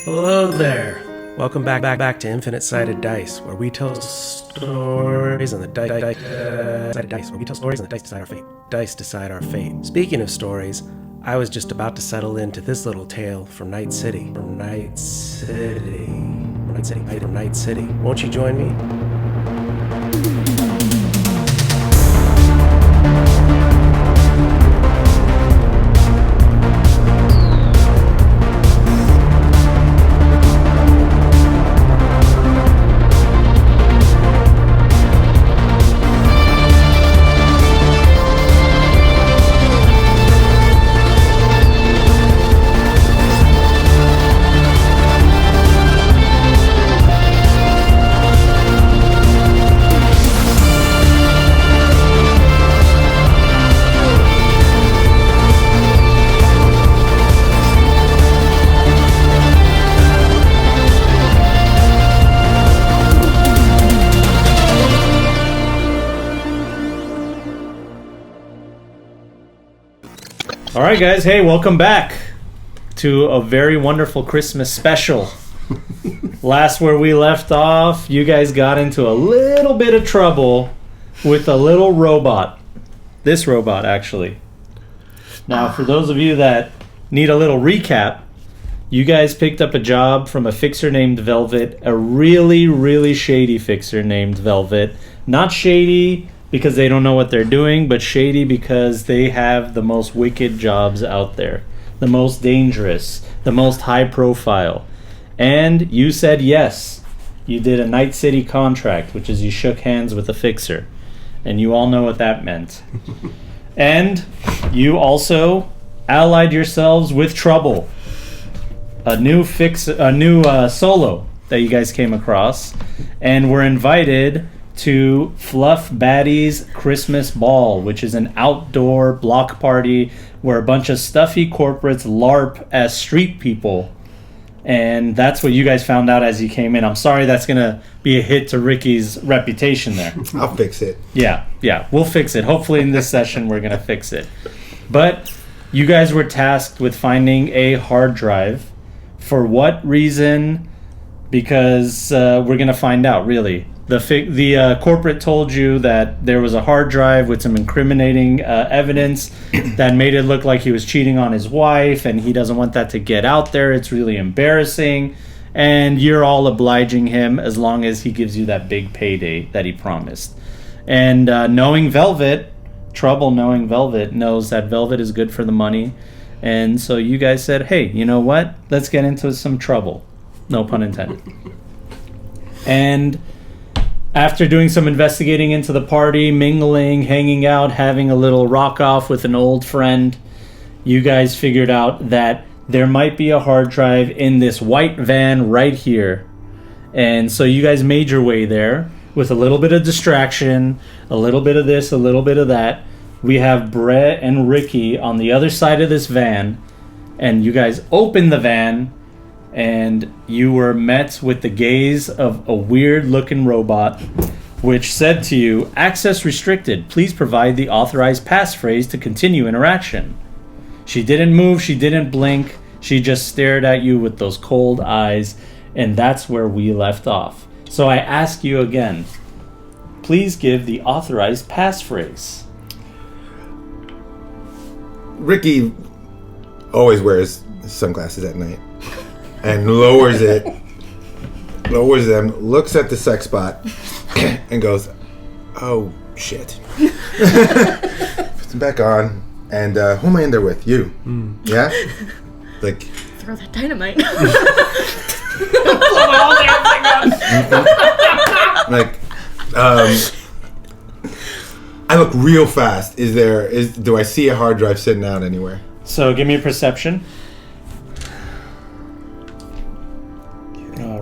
Hello there. Welcome back to Infinite-Sided Dice, where we tell stories and the dice decide our fate. Dice decide our fate. Speaking of stories, I was just about to settle into this little tale from Night City. Night City. Won't you join me? Alright guys, hey, welcome back to a very wonderful Christmas special. Last where we left off, you guys got into a little bit of trouble with a little robot. This robot, actually. Now, for those of you that need a little recap, you guys picked up a job from a fixer named Velvet, a really, really shady fixer named Velvet. Not shady because they don't know what they're doing, but shady because they have the most wicked jobs out there. The most dangerous, the most high profile. And you said yes. You did a Night City contract, which is you shook hands with a fixer. And you all know what that meant. And you also allied yourselves with Trouble. A new solo that you guys came across. And were invited to Fluff Baddie's Christmas Ball, which is an outdoor block party where a bunch of stuffy corporates LARP as street people. And that's what you guys found out as you came in. I'm sorry that's going to be a hit to Ricky's reputation there. I'll fix it. Yeah, we'll fix it. Hopefully in this session we're going to fix it. But you guys were tasked with finding a hard drive. For what reason? Because we're going to find out, really. The corporate told you that there was a hard drive with some incriminating evidence that made it look like he was cheating on his wife, and he doesn't want that to get out there. It's really embarrassing, and you're all obliging him as long as he gives you that big payday that he promised. And knowing Velvet, Trouble knowing Velvet, knows that Velvet is good for the money, and so you guys said, hey, you know what? Let's get into some trouble. No pun intended. And after doing some investigating into the party, mingling, hanging out, having a little rock off with an old friend, you guys figured out that there might be a hard drive in this white van right here. And so you guys made your way there with a little bit of distraction, a little bit of this, a little bit of that. We have Brett and Ricky on the other side of this van, and you guys opened the van, and you were met with the gaze of a weird-looking robot, which said to you, access restricted. Please provide the authorized passphrase to continue interaction. She didn't move. She didn't blink. She just stared at you with those cold eyes, and that's where we left off. So I ask you again, please give the authorized passphrase. Ricky always wears sunglasses at night. And lowers them, looks at the sex bot, and goes, oh, shit. Puts them back on, and who am I in there with? You. Yeah? Like... Throw that dynamite. Like, I look real fast. Do I see a hard drive sitting out anywhere? So give me a perception.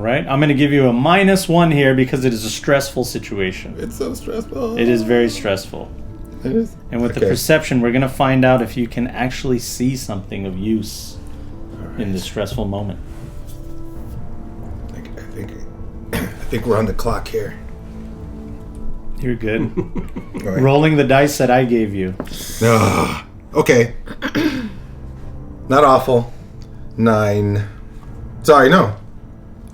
Right? I'm going to give you a -1 here because it is a stressful situation. It's so stressful. It is very stressful. It is. And with the perception, we're going to find out if you can actually see something of use in this stressful moment. I think we're on the clock here. You're good. Right. Rolling the dice that I gave you. Ah, okay. Not awful. 9. Sorry, no.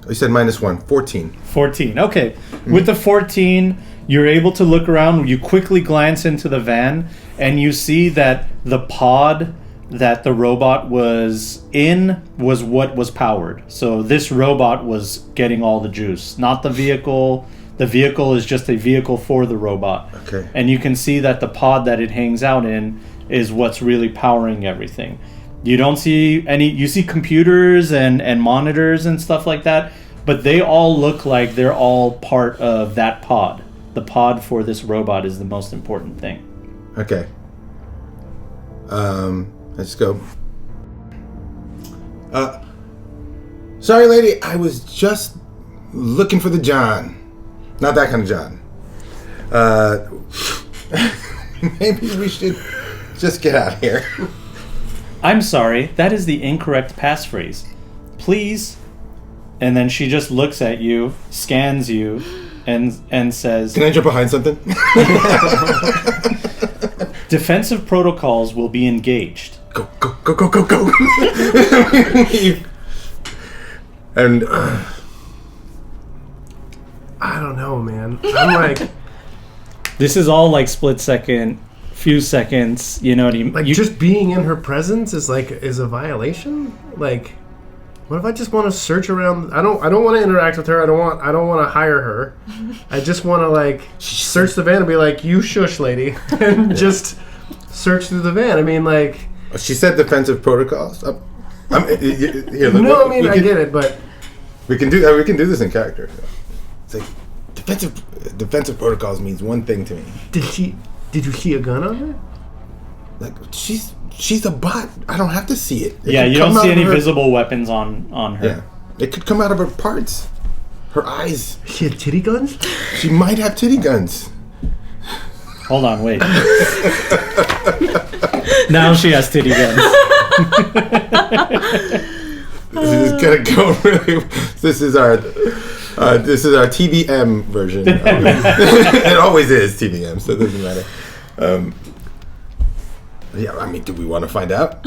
You said -1. 14. 14. Okay. With the 14, you're able to look around. You quickly glance into the van, and you see that the pod that the robot was in was what was powered. So this robot was getting all the juice, not the vehicle. The vehicle is just a vehicle for the robot. Okay. And you can see that the pod that it hangs out in is what's really powering everything. You don't see any... You see computers and monitors and stuff like that, but they all look like they're all part of that pod. The pod for this robot is the most important thing. Okay. Let's go. Sorry, lady. I was just looking for the John. Not that kind of John. Maybe we should just get out of here. I'm sorry, that is the incorrect passphrase. Please. And then she just looks at you, scans you, and says... Can I jump behind something? Defensive protocols will be engaged. Go, go, go, go, go, go. And... I don't know, man. I'm like... This is all like split second, few seconds, you know what I mean? Like, just being in her presence is a violation? Like, what if I just want to search around? I don't want to interact with her. I don't want to hire her. I just want to, like, search the van and be like, you shush, lady. And just search through the van. I mean, like... She said defensive protocols. Here, look, no, I mean, I get it, but... We can do that. We can do this in character. It's like, defensive protocols means one thing to me. Did you see a gun on her? Like, she's a bot. I don't have to see it. Yeah, you don't see any visible weapons on her. Yeah, it could come out of her parts, her eyes. She had titty guns? She might have titty guns. Hold on, wait. Now she has titty guns. This is gonna go really. This is our TBM version. It always is TBM, so it doesn't matter. Yeah, I mean, do we want to find out?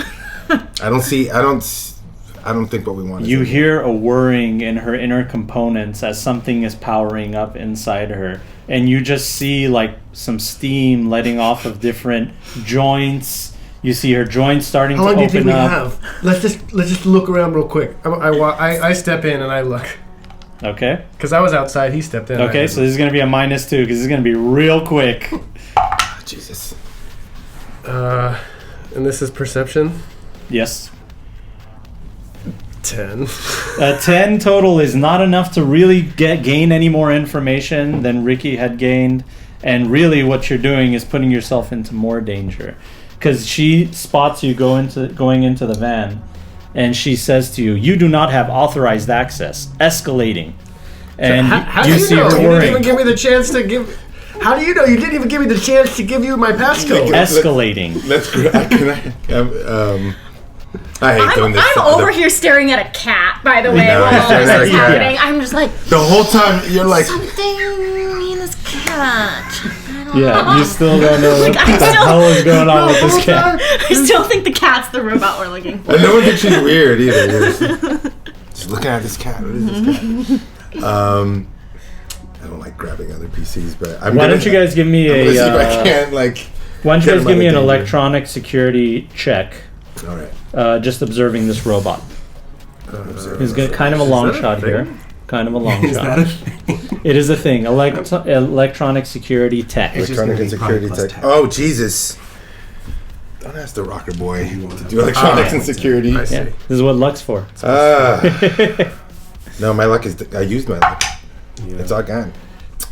I don't think what we want. You hear a whirring in her inner components as something is powering up inside her, and you just see like some steam letting off of different joints. You see her joints starting to open up. How long do you think we have? Let's just look around real quick. I step in and I look. Okay. Because I was outside, he stepped in. Okay, so this is going to be a -2 because this is going to be real quick. Jesus. And this is perception? Yes. 10. A 10 total is not enough to really gain any more information than Ricky had gained. And really what you're doing is putting yourself into more danger. Because she spots you going into the van, and she says to you, "You do not have authorized access." Escalating, and how do you see know? her You whirring. didn't even give me the chance to give. How do you know? You didn't even give me the chance to give you my passcode. Escalating. I hate doing this. I'm over here staring at a cat, by the way, No, while you're all staring this at is a cat. happening. I'm just like, The whole time you're like, something in this cat. Yeah, you still don't know what Like, the hell is going on with this cat. I still think the cat's the robot we're looking for. and no one thinks she's weird either. You're just looking at this cat. What is this cat? I don't like grabbing other PCs, but Why don't you guys give me I'm gonna see if I a? can't like. Why don't you get guys him give me out an of danger. electronic security check? All right. Just observing this robot. It's kind of a long that a shot thing? here. Kind of a long Is shot. that a thing? It is a thing. Electronic security tech. It's just Electronic gonna and be security probably tech. plus 10. Oh Jesus! Don't ask the rocker boy to do electronics and security. I see. Yeah, this is what luck's for. No, my luck is. I used my luck. It's all gone.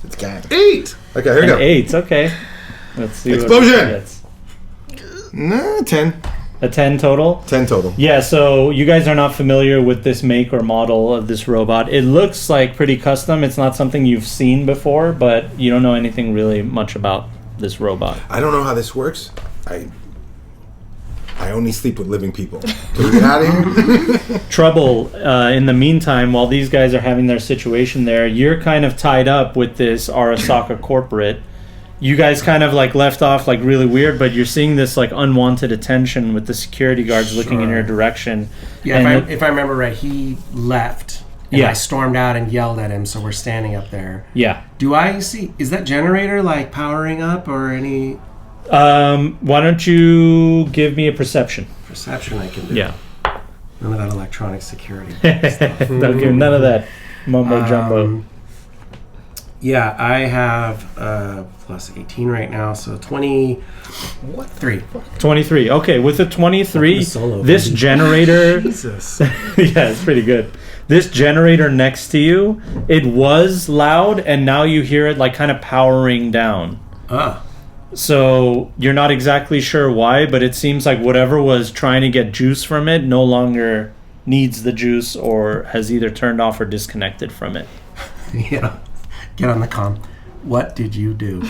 It's gone. 8! Okay, here we An go. 8. Okay. Let's see. Explosion! What it gets. No, 10. A 10 total. 10 total. Yeah, so you guys are not familiar with this make or model of this robot. It looks like pretty custom. It's not something you've seen before, but you don't know anything really much about this robot. I don't know how this works. I only sleep with living people. Can we get out of here? Trouble, in the meantime, while these guys are having their situation there, you're kind of tied up with this Arasaka corporate, you guys kind of like left off like really weird, but you're seeing this like unwanted attention with the security guards looking in your direction. Yeah, And if I remember right, he left. And I stormed out and yelled at him, so we're standing up there. Yeah. Do I see... Is that generator, like, powering up or any... Why don't you give me a perception? Perception I can do. Yeah. None of that electronic security stuff. Don't give none of that mumbo jumbo. Yeah, I have plus 18 right now, so 23. 23. Okay, with a 23, Solo, this baby. generator... Jesus. Yeah, it's pretty good. This generator next to you, it was loud, and now you hear it like kind of powering down. Ah. So you're not exactly sure why, but it seems like whatever was trying to get juice from it no longer needs the juice or has either turned off or disconnected from it. Yeah. Get on the comm. What did you do?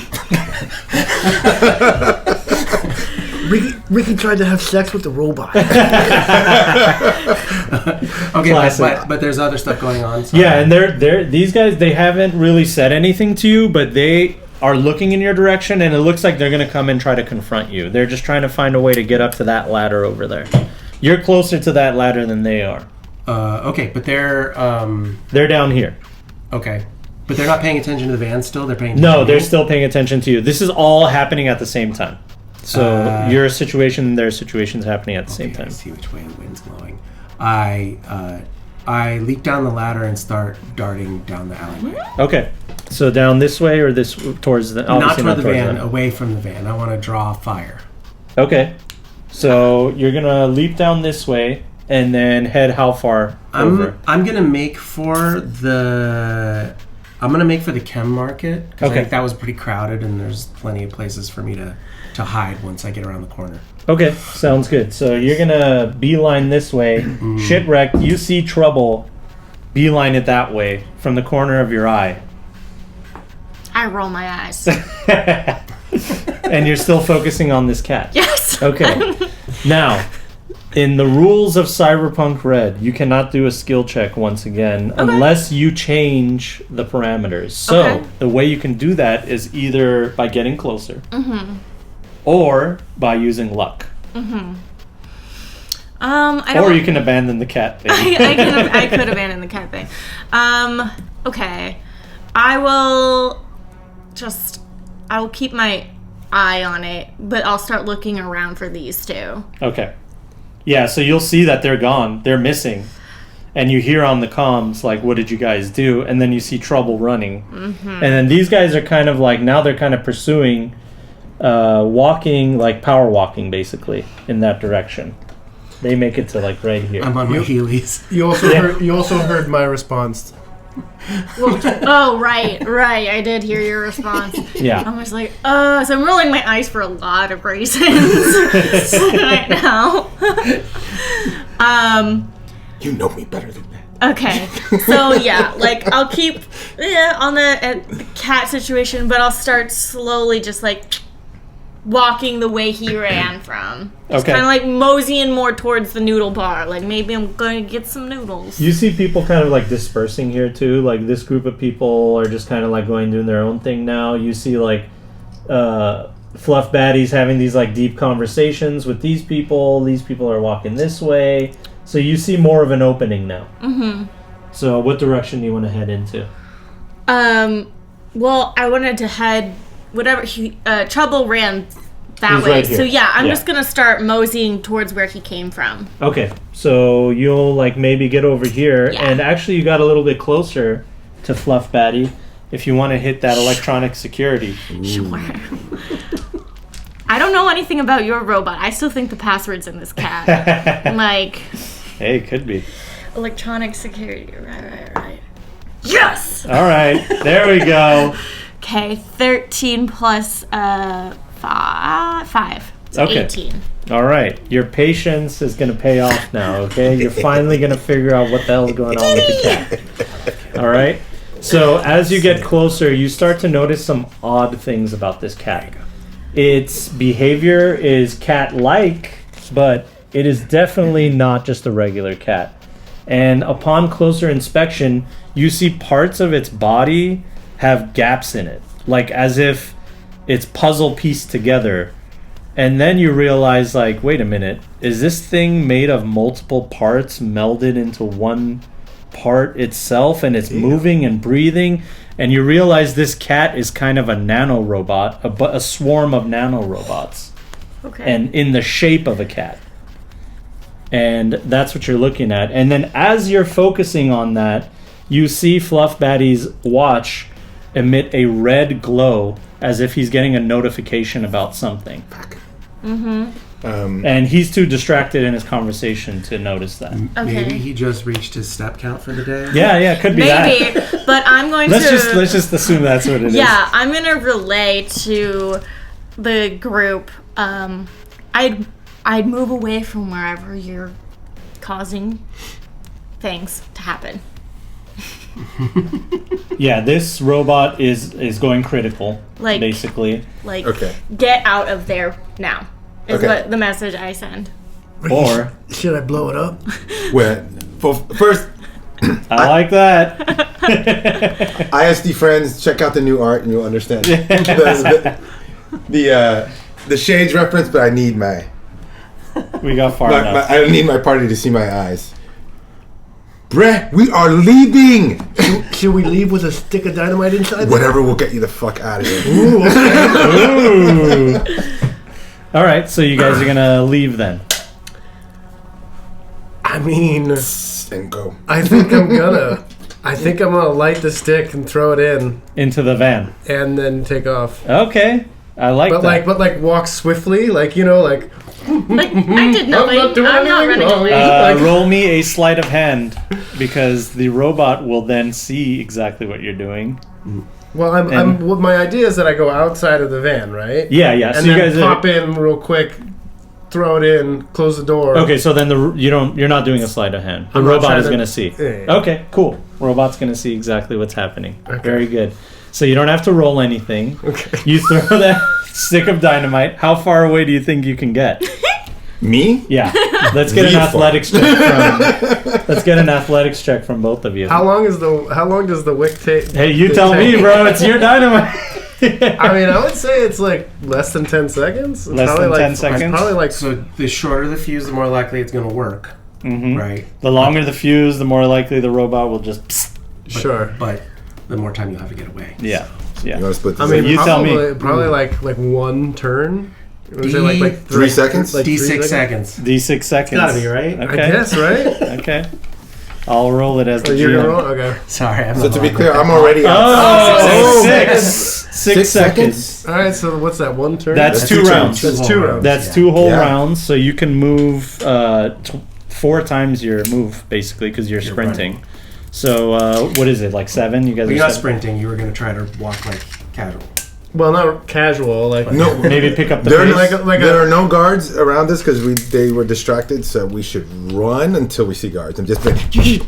Ricky tried to have sex with the robot. Okay, Classic. but there's other stuff going on. So. Yeah, and these guys, they haven't really said anything to you, but they are looking in your direction, and it looks like they're going to come and try to confront you. They're just trying to find a way to get up to that ladder over there. You're closer to that ladder than they are. Okay, but they're... They're down here. Okay. But they're not paying attention to the van still? They're paying attention No, to they're me? still paying attention to you. This is all happening at the same time. So your situation and their situation's happening at the same I time. see which way the wind's blowing. I leap down the ladder and start darting down the alleyway. Okay. So down this way or this towards the... Not obviously toward the towards van, that. away from the van. I want to draw fire. Okay. So you're going to leap down this way and then head how far over? I'm gonna make for the chem market because I Okay. think that was pretty crowded and there's plenty of places for me to hide once I get around the corner. Okay, sounds good. So you're going to beeline this way. Shipwreck, you see trouble. Beeline it that way from the corner of your eye. I roll my eyes. And you're still focusing on this cat. Yes. Okay. Now, in the rules of Cyberpunk Red, you cannot do a skill check once again unless you change the parameters. So, Okay. the way you can do that is either by getting closer or by using luck. I don't. Or you can abandon the cat thing. I could abandon the cat thing. Okay. I will keep my eye on it, but I'll start looking around for these two. Okay. Yeah, so you'll see that they're gone. They're missing. And you hear on the comms, like, what did you guys do? And then you see trouble running. And then these guys are kind of like, now they're kind of pursuing, walking, like power walking, basically, in that direction. They make it to, like, right here. I'm on my heelys. You also heard my response. Oh, right. I did hear your response. Yeah. I was like, so I'm rolling my eyes for a lot of reasons right now. You know me better than that. Okay, so yeah, like I'll keep on the cat situation, but I'll start slowly just like walking the way he ran from. Just Okay. kind of like moseying more towards the noodle bar. Like maybe I'm going to get some noodles. You see people kind of like dispersing here too. Like this group of people are just kind of like going doing their own thing now. You see like fluff baddies having these like deep conversations with these people. These people are walking this way. So you see more of an opening now. So what direction do you want to head into? Well, I wanted to head whatever Trouble ran that He's way. right here. So yeah, I'm Yeah. just gonna start moseying towards where he came from. Okay, so you'll like maybe get over here, Yeah. and actually you got a little bit closer to Fluff Batty if you want to hit that electronic security. Sure. I don't know anything about your robot. I still think the password's in this cat. Like Hey, could be. electronic security. Right. Yes. All right, there we go. Okay, 13 plus 5. So Okay. 18. All right, your patience is going to pay off now, okay? You're finally going to figure out what the hell's going on with the cat. All right? So as you get closer, you start to notice some odd things about this cat. Its behavior is cat-like, but it is definitely not just a regular cat. And upon closer inspection, you see parts of its body have gaps in it, like as if it's puzzle pieced together. And then you realize, like, wait a minute, is this thing made of multiple parts melded into one part itself, and it's moving and breathing? And you realize this cat is kind of a nanorobot, a swarm of nanorobots, Okay. and in the shape of a cat. And that's what you're looking at. And then as you're focusing on that, you see Fluff Batty's watch emit a red glow as if he's getting a notification about something. And he's too distracted in his conversation to notice that. Okay. Maybe he just reached his step count for the day. Yeah, could be Maybe, that. but I'm going Let's to. just assume that's what it is. Yeah, I'm gonna relay to the group. I'd move away from wherever you're causing things to happen. Yeah, this robot is going critical, Like- basically. Like, Okay. get out of there now. Is Okay. what the message I send. Or Should I blow it up? First, I like that. ISD friends, check out the new art and you'll understand the shades reference. But I need We got far enough. I don't need my party to see my eyes. Brett, we are leaving. Should we leave with a stick of dynamite inside? there? Whatever will get you the fuck out of here. Ooh, okay. Ooh. All right, so you guys are gonna leave then. I mean, And go. I think I'm gonna light the stick and throw it in, Into the van. and then take off. Okay, I like that. But walk swiftly, like you know, like Like, I did nothing. not doing I'm not anything running wrong. away. Roll me a sleight of hand, because the robot will then see exactly what you're doing. well, what my idea is that I go outside of the van, right? Yeah. And So then you guys pop in real quick, throw it in, close the door. Okay, so then you're not doing a sleight of hand. The I'm not robot trying is to- going to see. Yeah. Okay, cool. Robot's going to see exactly what's happening. Okay. Very good. So you don't have to roll anything. Okay. You throw that stick of dynamite. How far away do you think you can get? Me? Yeah. Let's get an Real far. athletics check from. Let's get an athletics check from both of you. How long does the wick take? Hey, you tell me, bro. It's your dynamite. I mean, I would say it's like less than 10 seconds. It's Less probably than 10 like, seconds? Probably like So the shorter the fuse, the more likely it's going to work, right? The longer the fuse, the more likely the robot will just. Psst. sure. But the more time you'll have to get away. Yeah. You Yeah. want to split this I mean, up? you tell me. Probably like one turn. Was it like 3 seconds? Like D6 3 seconds. D6 seconds. Gotta be, right? Okay. I guess, right? Okay. I'll roll it as the Oh, you're GM. gonna roll? Okay. Sorry, I'm So not to be allowed clear, to- I'm already outside. Oh, Oh, six. man. 6 seconds. All right. So what's that? One turn. That's That's two two rounds. turns. That's two rounds. That's two whole Yeah. rounds, so you can move 4 times your move, basically, because you're sprinting. running. So, what is it, like 7? You guys But are you're not 7? sprinting. You were going to try to walk like casual. Well, not casual. Like No, Maybe pick up the there, pace. there are no guards around us because they were distracted. So we should run until we see guards and just like, yeah.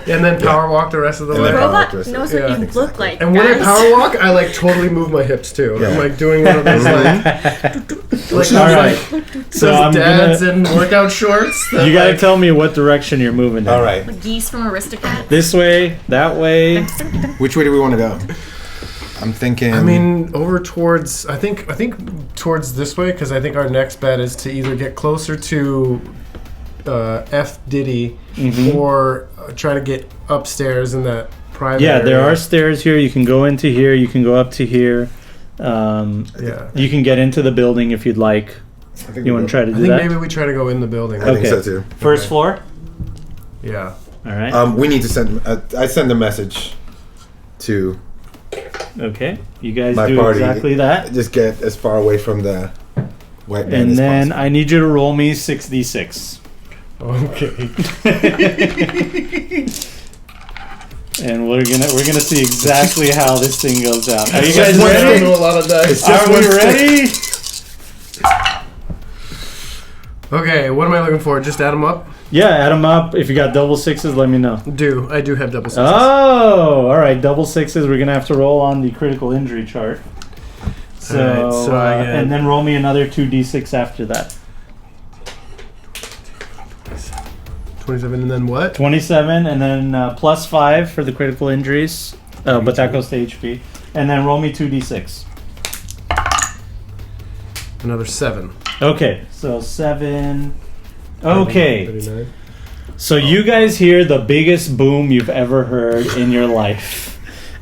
And then power walk the rest of the And way. then power walk Robot the rest of knows it. what Yeah. you look like. And when I guys. power walk, I like totally move my hips too. Yeah. I'm like doing one of those like All right. So those I'm dads gonna. in workout shorts. that, You gotta like, tell me what direction you're moving in. all right, Geese from Aristocrat. This way, that way. which way do we want to go? I'm thinking. I mean, over towards I think towards this way because I think our next bet is to either get closer to F Diddy or try to get upstairs in that private. Yeah, there area. are stairs here. You can go into here. You can go up to here. Yeah. You can get into the building if you'd like. I think You want to try to I do think that? maybe we try to go in the building. I think Okay. so too. First floor. Yeah. All right. We need to send. I send a message to Okay. You guys my do party. exactly that. Just get as far away from the white man And as then possible. I need you to roll me 6d6. Okay. And we're gonna see exactly how this thing goes down. Are you It's guys just one I ready? don't know a lot of dice. It's just Are we one stick. ready? Okay, what am I looking for? Just add them up? Yeah, add them up. If you got double sixes, let me know. I do have double sixes. Oh, all right. Double sixes. We're gonna have to roll on the critical injury chart. So, Alright, so I get- and then roll me another 2d6 after that. 27 and then what? 27, and then +5 for the critical injuries. But that goes to HP. And then roll me 2d6. Another 7. Okay, so 7. Okay. 39. So you guys hear the biggest boom you've ever heard in your life.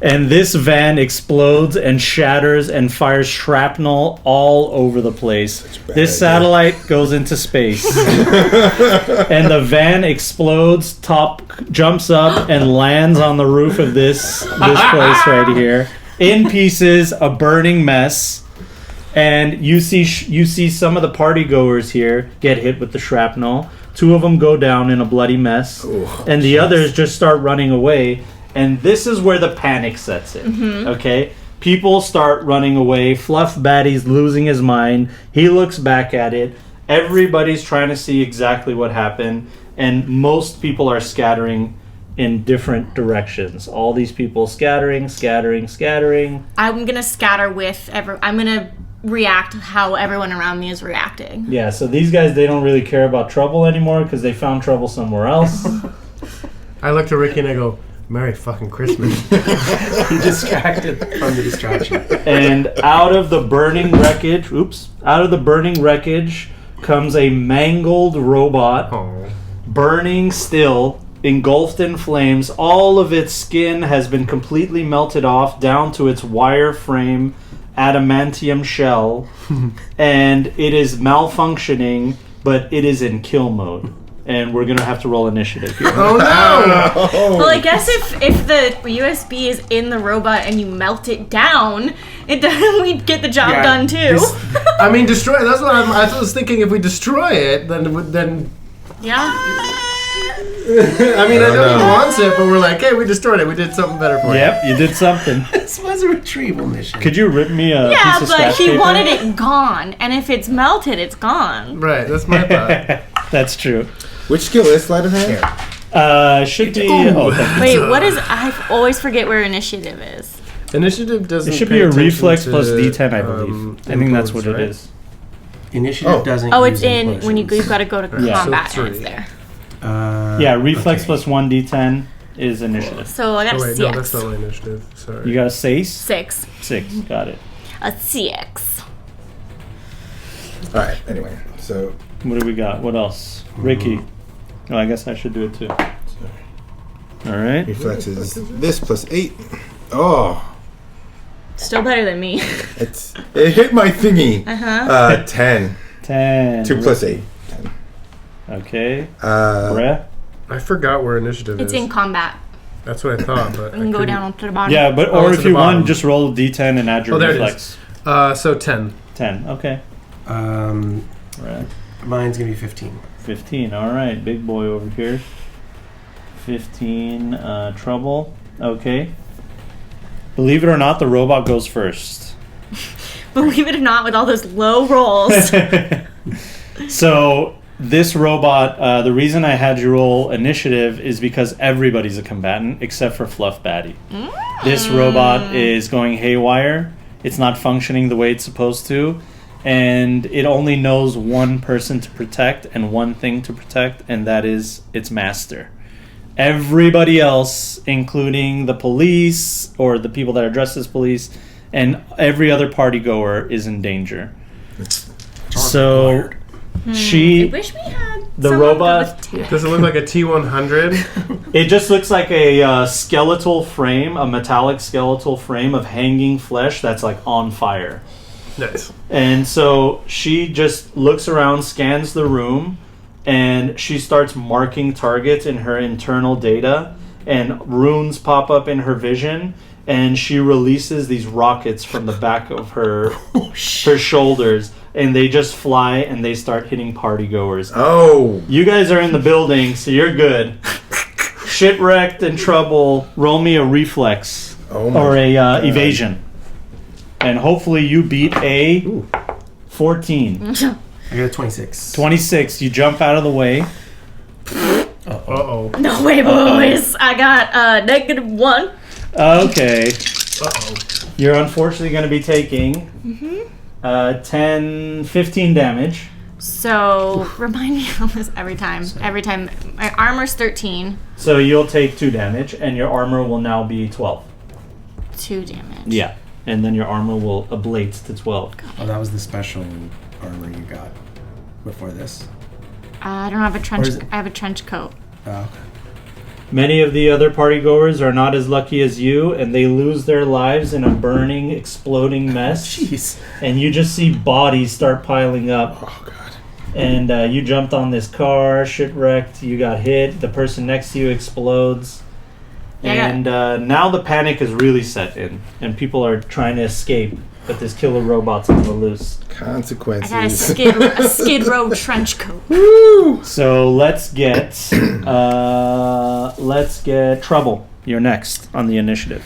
And this van explodes and shatters and fires shrapnel all over the place. This satellite goes into space. And the van explodes, jumps up, and lands on the roof of this place right here. In pieces, a burning mess. And you see some of the party goers here get hit with the shrapnel. 2 of them go down in a bloody mess. And the others just start running away. And this is where the panic sets in, okay? People start running away. Fluff Batty's losing his mind. He looks back at it. Everybody's trying to see exactly what happened. And most people are scattering in different directions. All these people scattering. I'm gonna scatter with I'm gonna react how everyone around me is reacting. Yeah, so these guys, they don't really care about trouble anymore because they found trouble somewhere else. I look to Ricky and I go, Merry fucking Christmas. He distracted from the distraction. And out of the burning wreckage comes a mangled robot, burning still, engulfed in flames. All of its skin has been completely melted off down to its wireframe adamantium shell, and it is malfunctioning, but it is in kill mode. And we're gonna have to roll initiative here. Oh no! Well, I guess if the USB is in the robot and you melt it down, we'd get the job done too. I mean, destroy. That's what I was thinking. If we destroy it, then yeah. I mean, I know he wants it, but we're like, hey, we destroyed it. We did something better for Yep, you did something. This was a retrieval mission. Could you rip me a piece Yeah, of but scratch he paper? wanted it gone, and if it's melted, it's gone. you. Right, that's my thought. That's true. Which skill is sleight of hand? Should be... Wait, what is... I always forget where initiative is. Initiative doesn't. It should pay be a attention reflex to, plus D10, I believe. I think that's what influence, it right? is. Initiative doesn't. Oh, use it's in when impulsions. you've got to go to Yeah. combat, So and it's 3. there. Yeah, reflex okay. plus 1d10 is initiative. So I got Oh a wait, 6. no, that's not my initiative. Sorry. You got a 6? 6. 6, got it. A 6. Alright, anyway. So, What do we got? What else? Ricky. Oh, I guess I should do it too. Alright. reflex is this plus 8. Oh, Still better than me. it hit my thingy. 10. 10. 2 plus 8. 10. Okay. Uh, I forgot where initiative It's is. in combat. That's what I thought, but You can go down to the bottom. Yeah, but Oh, or it's if at the you want, bottom. just roll D10 and add your there it reflex. So 10. 10. Okay. Right. Mine's gonna be 15. 15. All right, big boy over here. 15. Trouble. Okay. Believe it or not, the robot goes first. Believe it or not, with all those low rolls. So this robot, the reason I had you roll initiative is because everybody's a combatant except for Fluff Batty. This robot is going haywire. It's not functioning the way it's supposed to. And it only knows one person to protect and one thing to protect, and that is its master. Everybody else, including the police or the people that are dressed as police, and every other party goer is in danger. So I she, wish we had the someone robot- with tech. Does it look like a T100? it just looks like a skeletal frame, a metallic skeletal frame of hanging flesh that's like on fire. Nice. And so she just looks around, scans the room, and she starts marking targets in her internal data, and runes pop up in her vision, and she releases these rockets from the back of her her shoulders, and they just fly and they start hitting party goers. oh. You guys are in the building, so you're good. Shipwrecked and trouble. Roll me a reflex Oh my or a God. evasion, and hopefully you beat a 14. I got a 26. 26. You jump out of the way. Uh-oh. No way, boys. I got -1. Okay. Uh-oh. You're unfortunately going to be taking 15 damage. So remind me of this every time. Every time. My armor's 13. So you'll take 2 damage, and your armor will now be 12. 2 damage. Yeah. And then your armor will ablate to 12. Oh, that was the special armor you got before this. I don't have a trench. Or is it- I have a trench coat. Oh, okay. Many of the other partygoers are not as lucky as you, and they lose their lives in a burning, exploding mess. Jeez. And you just see bodies start piling up. Oh god. And you jumped on this car, shipwrecked, you got hit, the person next to you explodes. Yeah. And now the panic is really set in, and people are trying to escape, but this killer robot's on the loose. I got a Consequences. skid row trench coat. So let's get Trouble. You're next on the initiative.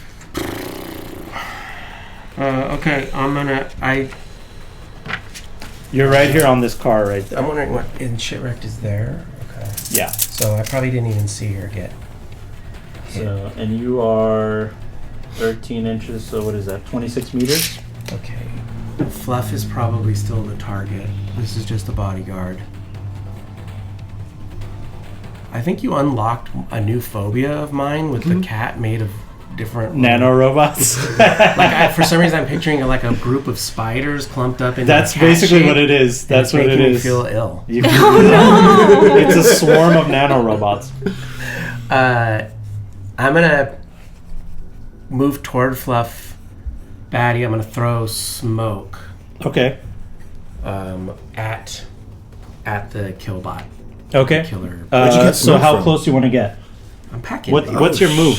Okay, You're right here on this car right there. I'm wondering what in shipwrecked is there. Okay. Yeah. So I probably didn't even see her get hit. So, and you are 13 inches, so what is that, 26 meters? Okay. Fluff is probably still the target. This is just a bodyguard. I think you unlocked a new phobia of mine with the cat made of different Nanorobots? For some reason, I'm picturing like a group of spiders clumped up in. That's cat basically shape, what it is. and That's it's what it making me is. feel ill. It's a swarm of nanorobots. I'm gonna move toward Fluff. Baddie, I'm gonna throw smoke Okay. at the killbot. Okay. Killer. Where'd you get So smoke how from? close do you want to get? I'm packing. What's your move?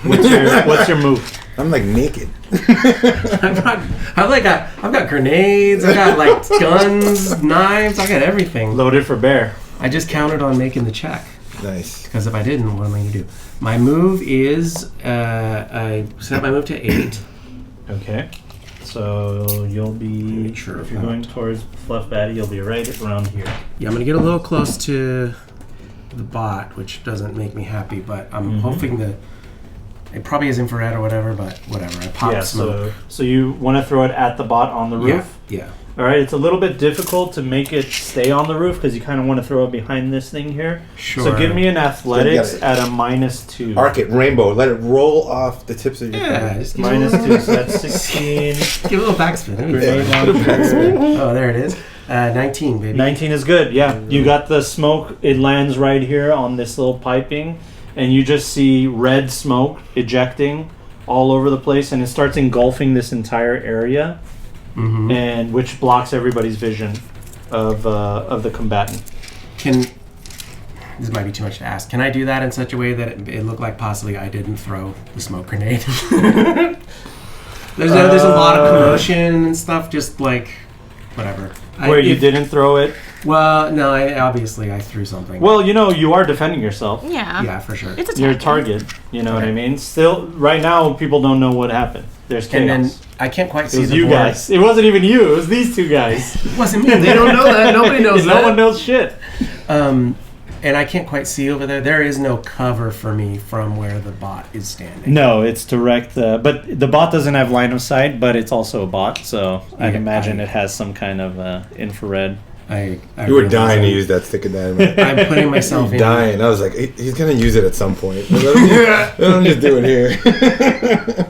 What's your move? I'm like naked. I've got grenades. I got like guns, knives. I got everything. Loaded for bear. I just counted on making the check Nice. because if I didn't, what am I gonna do? My move is I set my move to 8. Okay. So you'll be, Make sure if of you're that. going towards Fluff Batty, you'll be right around here. Yeah, I'm gonna get a little close to the bot, which doesn't make me happy, but I'm hoping that it probably is infrared or whatever. But whatever, I pop smoke. So you want to throw it at the bot on the roof? Yeah. All right, it's a little bit difficult to make it stay on the roof because you kind of want to throw it behind this thing here. Sure. So give me an athletics So you at a -2. Arc it, rainbow. Let it roll off the tips of your Yeah, fingers. just give it a -2, little- so that's 16. give it a little backspin. That'd be Grenade fun. launcher. Oh, there it is. 19, baby. 19 is good, yeah. You got the smoke, it lands right here on this little piping, and you just see red smoke ejecting all over the place, and it starts engulfing this entire area, Mm-hmm. and which blocks everybody's vision of the combatant. This might be too much to ask. Can I do that in such a way that it looked like possibly I didn't throw the smoke grenade? there's a lot of commotion and stuff, just like whatever. Where you didn't throw it? Well, no, obviously I threw something. Well, you are defending yourself. Yeah. yeah, for sure. It's a You're a target. target, you know what I Okay. mean? Still, right now, people don't know what happened. There's chaos. And then I can't quite it see was the you board. guys. It wasn't even you. It was these two guys. It wasn't me. They don't know that. Nobody knows no that. one knows shit. And I can't quite see over there. There is no cover for me from where the bot is standing. No, it's direct. But the bot doesn't have line of sight, but it's also a bot, so I'd Yeah, imagine it has some kind of infrared. I You were realize dying to I'm- use that stick of dynamite. I'm putting myself in. Dying. I was like, he's gonna use it at some point. Let him just do it here.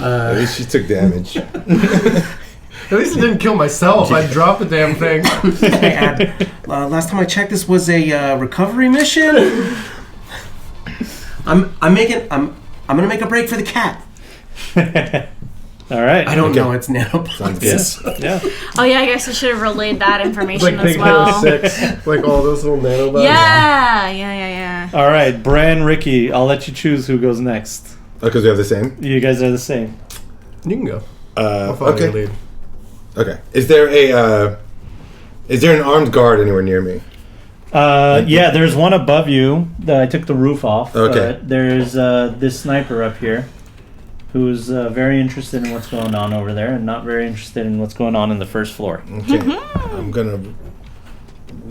At least she took damage. At least it didn't kill myself. I dropped the damn thing. Last time I checked, this was a recovery mission. I'm gonna make a break for the cat. All right. I don't Okay. know. It's nanobots. Sounds good. Yes. Yeah. Oh yeah, I guess I should have relayed that information Like as Big well. Hero 6. Like all those little nanobots. Yeah. All right, Bran, Ricky, I'll let you choose who goes next. Because we have the same. You guys are the same. You can go. I'll follow your Okay. lead. Okay. Is there an armed guard anywhere near me? Yeah, there's one above you. I took the roof off. Okay. But there's this sniper up here who's very interested in what's going on over there and not very interested in what's going on in the first floor. Okay. I'm gonna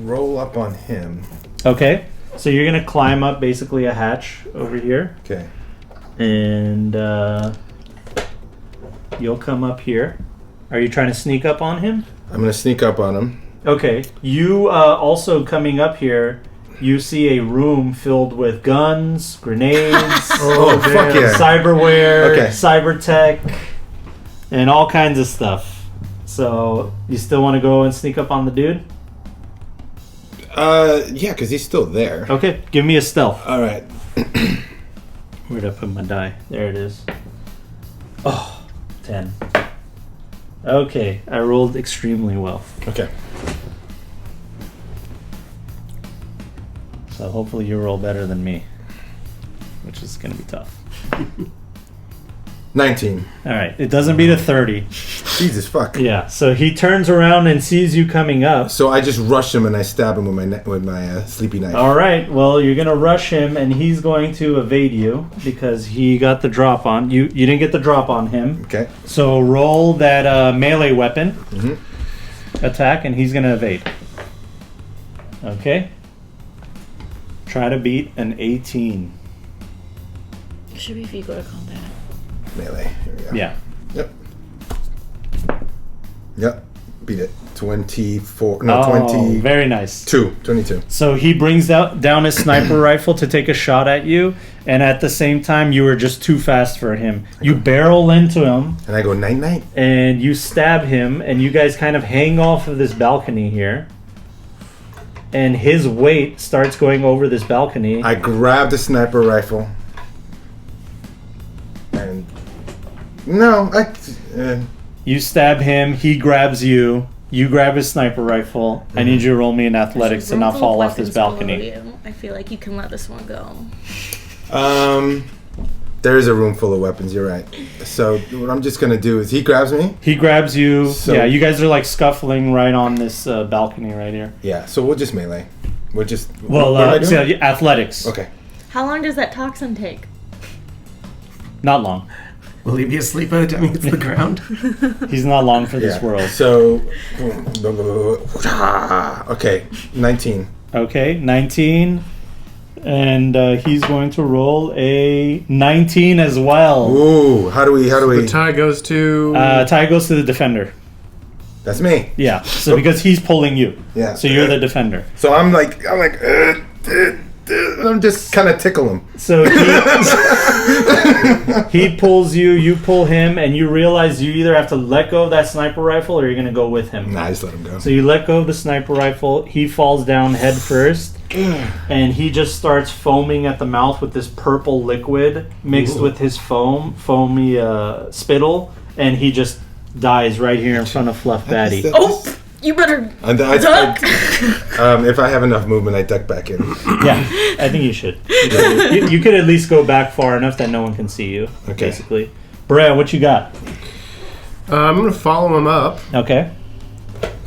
roll up on him. Okay. So you're going to climb up basically a hatch over here. Okay. And you'll come up here. Are you trying to sneak up on him? I'm gonna sneak up on him. Okay. You also coming up here you see a room filled with guns, grenades, Oh, fuck damn. yeah. cyberware, Okay. cyber tech, and all kinds of stuff. So, you still want to go and sneak up on the dude? Yeah, because he's still there. Okay, give me a stealth. All right. Where'd I put my die? There it is. Oh, 10. Okay, I rolled extremely well. Okay. So hopefully you roll better than me, which is going to be tough. 19. All right, it doesn't beat a 30. Jesus fuck. Yeah, so he turns around and sees you coming up. So I just rush him and I stab him with my sleepy knife. All right, well, you're going to rush him and he's going to evade you because he got the drop on you. You didn't get the drop on him. Okay. So roll that melee weapon Mm-hmm. attack and he's going to evade. Okay. Try to beat an 18. Should be if you go to combat. Melee. Here we go. Yeah. Yep. Yep. Beat it. 24. No, Oh, 22. very nice. 22. So he brings down his sniper rifle to take a shot at you, and at the same time, you were just too fast for him. You barrel into him, And I go night night. and you stab him, and you guys kind of hang off of this balcony here. And his weight starts going over this balcony. I grab the sniper rifle. And no, You stab him, he grabs you. You grab his sniper rifle. I need you to roll me in athletics to not fall off this balcony. I feel like you can let this one go. there is a room full of weapons. You're right. So what I'm just gonna do is he grabs me. He grabs you. So- Yeah, you guys are like scuffling right on this balcony right here. Yeah. So we'll just melee. We'll just. Well, what am I doing? so, athletics. Okay. How long does that toxin take? Not long. Will he be asleep by the time he hits the ground? He's not long for this Yeah. world. So. Okay. 19. Okay, 19. And he's going to roll a 19 as well. Ooh. How do we? The tie goes to. Tie goes to the defender. That's me. Yeah, so because he's pulling you. Yeah. So you're the defender. So I'm like, I'm just kind of tickle him. So he pulls you, you pull him, and you realize you either have to let go of that sniper rifle or you're going to go with him. Nah, just let him go. So you let go of the sniper rifle, he falls down head first, and he just starts foaming at the mouth with this purple liquid mixed with his foamy spittle, and he just dies right here in front of Fluff Batty. Oh, you better duck. If I have enough movement, I duck back in. Yeah, I think you should. You could at least go back far enough that no one can see you, Okay. basically. Brad, what you got? I'm gonna follow him up. Okay.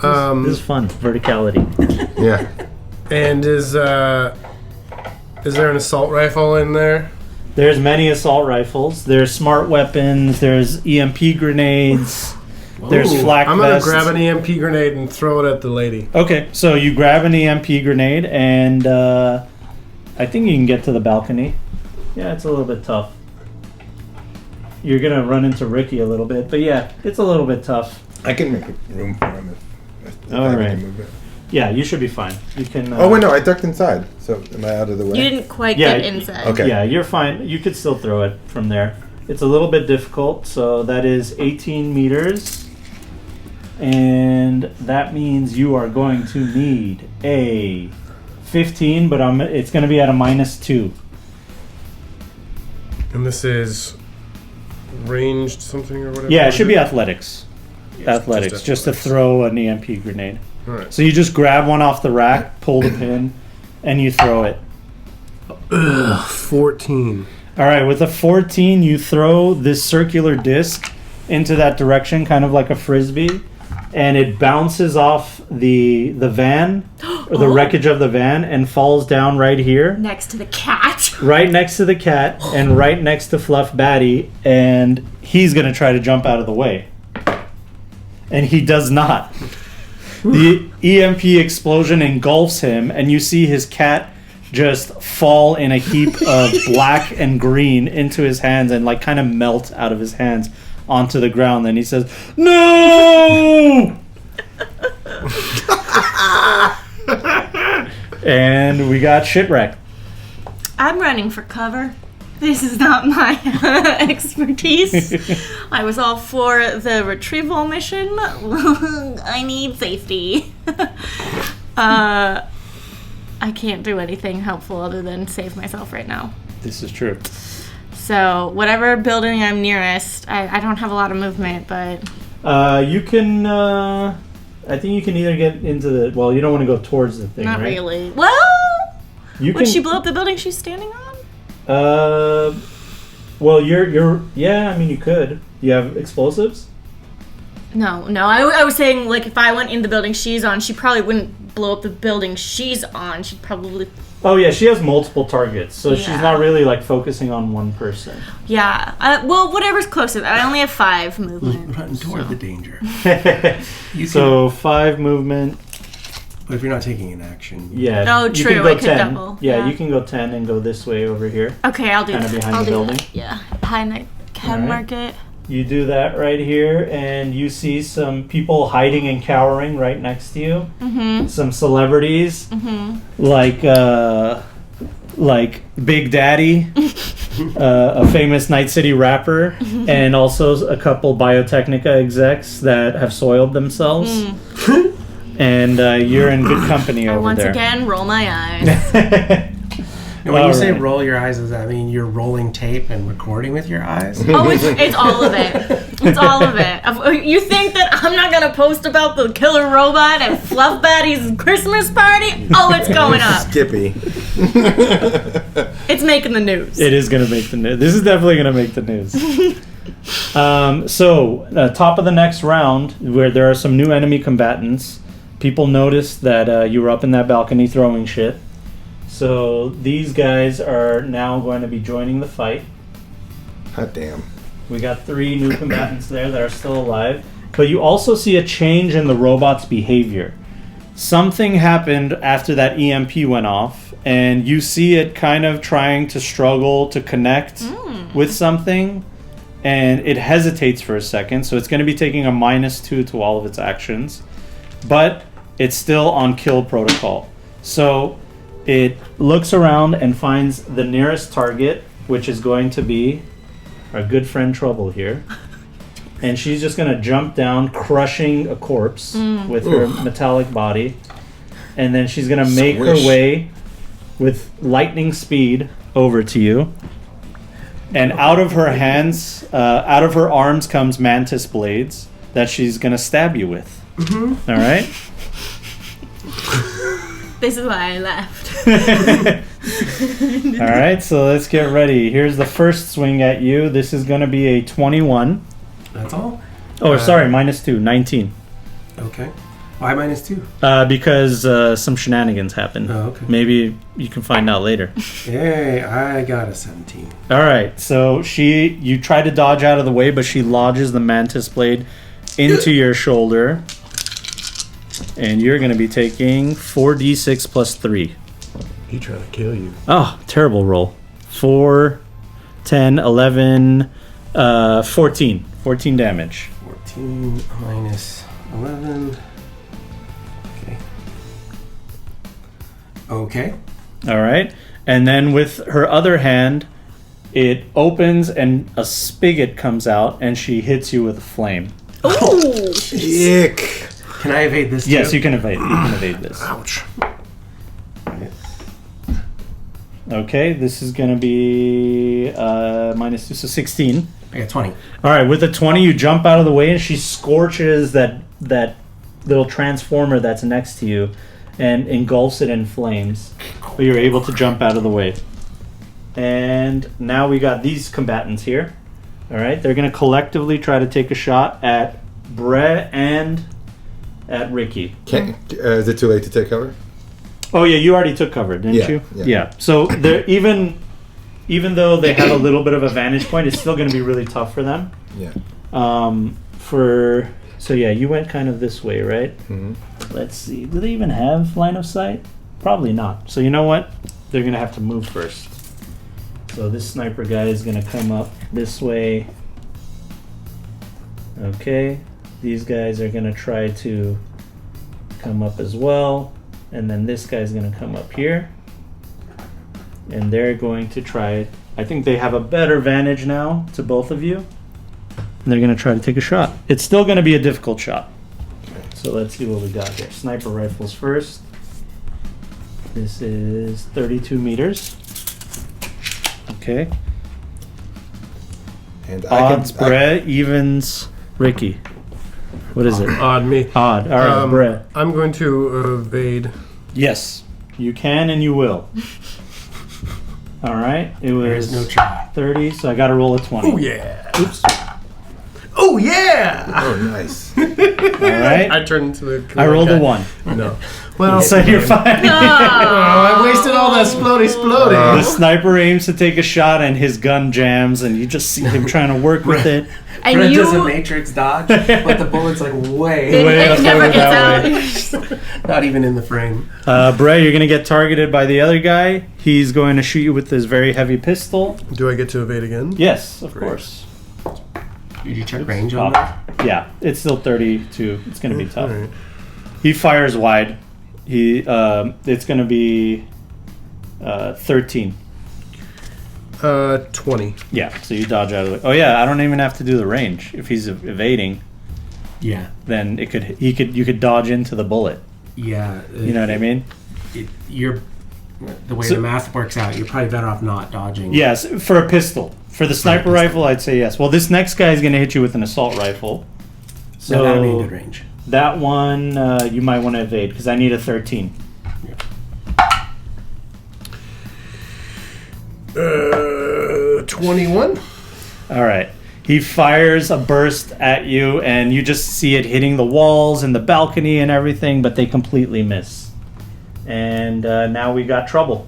This is fun. Verticality. Yeah. And is there an assault rifle in there? There's many assault rifles. There's smart weapons. There's EMP grenades. There's Ooh, flak I'm gonna vests. grab an EMP grenade and throw it at the lady. Okay, so you grab an EMP grenade, and I think you can get to the balcony. Yeah, it's a little bit tough. You're gonna run into Ricky a little bit, but yeah, it's a little bit tough. I can make room for him if All I have right. any movement. Yeah, you should be fine. You can. Oh wait, no, I ducked inside. So am I out of the way? You didn't quite Yeah, get inside. Okay. Yeah, you're fine. You could still throw it from there. It's a little bit difficult, so that is 18 meters. And that means you are going to need a 15, but it's going to be at a -2. And this is ranged something or whatever. Yeah, it should be athletics. Yes, Athletics, just to throw an EMP grenade. All right. So you just grab one off the rack, pull the pin, and you throw it. 14. All right, with a 14, you throw this circular disc into that direction, kind of like a frisbee, and it bounces off the van, or the wreckage of the van, and falls down right here, Next to the cat. right next to the cat, and right next to Fluff Batty, and he's going to try to jump out of the way. And he does not. The EMP explosion engulfs him, and you see his cat just fall in a heap of black and green into his hands and like kind of melt out of his hands onto the ground. Then he says, "No!" And we got shipwrecked. I'm running for cover. This is not my expertise. I was all for the retrieval mission. I need safety. I can't do anything helpful other than save myself right now. This is true. So, whatever building I'm nearest, I don't have a lot of movement, but... You can... I think you can either get into the... Well, you don't want to go towards the thing, Not right? really. Well, Would she blow up the building she's standing on? Well, you're... Yeah, I mean, you could. You have explosives? No. I was saying, like, if I went in the building she's on, she probably wouldn't blow up the building she's on. She'd probably... Oh, yeah, she has multiple targets, so she's Yeah. not really, like, focusing on one person. Yeah. Well, whatever's closest. I only have 5 movement. Run toward the danger. So 5 movement. But if you're not taking an action, Yeah. Oh, you true, Can go I could 10. double, Yeah, yeah. you can go 10 and go this way over here. Okay, I'll do Kinda that. behind I'll the do building? that. Yeah. Behind the chem Alright. market. You do that right here, and you see some people hiding and cowering right next to you. Mm-hmm. Some celebrities, Mm-hmm. like Big Daddy, a famous Night City rapper, and also a couple Biotechnica execs that have soiled themselves. And you're in good company I over once there. again roll my eyes. And when you say Alright. roll your eyes, does that mean you're rolling tape and recording with your eyes? Oh, it's all of it. It's all of it. You think that I'm not gonna post about the killer robot at Fluff Batty's Christmas party? Oh, it's going up. Skippy. It's making the news. It is going to make the news. This is definitely going to make the news. Top of the next round, where there are some new enemy combatants, people noticed that you were up in that balcony throwing shit. So these guys are now going to be joining the fight. Hot damn. We got 3 new combatants there that are still alive. But you also see a change in the robot's behavior. Something happened after that EMP went off, and you see it kind of trying to struggle to connect with something, and it hesitates for a second, so it's going to be taking a -2 to all of its actions. But it's still on kill protocol. So it looks around and finds the nearest target, which is going to be our good friend Trouble here. And she's just going to jump down, crushing a corpse with her metallic body. And then she's going to make her way with lightning speed over to you. And out of her hands, out of her arms comes mantis blades that she's going to stab you with. All right? This is why I left. All right, so let's get ready. Here's the first swing at you. This is going to be a 21. That's all? Oh, sorry, -2, 19. Okay. Why -2? Because some shenanigans happened. Oh, okay. Maybe you can find out later. Yay, I got a 17. All right, so you try to dodge out of the way, but she lodges the mantis blade into your shoulder. And you're going to be taking 4d6 plus 3. He trying to kill you. Oh, terrible roll. 4, 10, 11, 14. 14 damage. 14 minus 11. Okay. Okay. All right. And then with her other hand, it opens and a spigot comes out and she hits you with a flame. Ooh! Ick. Can I evade this too? Yes, you can evade. You can evade this. Ouch. Okay, this is going to be -2, so 16. I got 20. All right, with a 20, you jump out of the way and she scorches that little transformer that's next to you and engulfs it in flames. But you're able to jump out of the way. And now we got these combatants here. All right, they're going to collectively try to take a shot at Brett and at Ricky. Is it too late to take cover? Oh yeah, you already took cover, didn't you? Yeah. So they're even though they have a little bit of a vantage point, it's still going to be really tough for them. Yeah. So yeah, you went kind of this way, right? Mm-hmm. Let's see. Do they even have line of sight? Probably not. So you know what? They're going to have to move first. So this sniper guy is going to come up this way. Okay. These guys are going to try to come up as well. And then this guy's going to come up here. And they're going to try... I think they have a better vantage now to both of you. And they're going to try to take a shot. It's still going to be a difficult shot. So let's see what we got here. Sniper rifles first. This is 32 meters. Okay. And Odds, Brett, evens, Ricky. What is it? Odd me. Odd. All right, Brett. I'm going to evade. Yes, you can and you will. All right. It was no try. 30, so I got to roll a 20. Oh yeah. Oops. Oh yeah. Oh, nice. All right. I turned into the. I rolled guy. a 1. No. Well, So you're fine. oh, I wasted all that The splody. sniper aims to take a shot and his gun jams, and you just see him trying to work with it. And Brett you, does a matrix dodge, but the bullet's like way, Way it up never over that gets out. not even in the frame. Brett, you're going to get targeted by the other guy. He's going to shoot you with this very heavy pistol. Do I get to evade again? Yes, of Great. course. Did you check range on that? Yeah, it's still 32. It's going to be tough. All right. He fires wide. It's going to be 13. 20. Yeah, so you dodge out of it. Oh yeah, I don't even have to do the range. If he's evading, Yeah. then you could dodge into the bullet. Yeah. You know what I mean? You're the way So- the math works out. You're probably better off not dodging. Yes, for a pistol. For the sniper rifle, I'd say yes. Well, this next guy is going to hit you with an assault rifle. So that'd be a So good range. that one you might want to evade because I need a 13. 21. All right. He fires a burst at you, and you just see it hitting the walls and the balcony and everything, but they completely miss. And now we got trouble.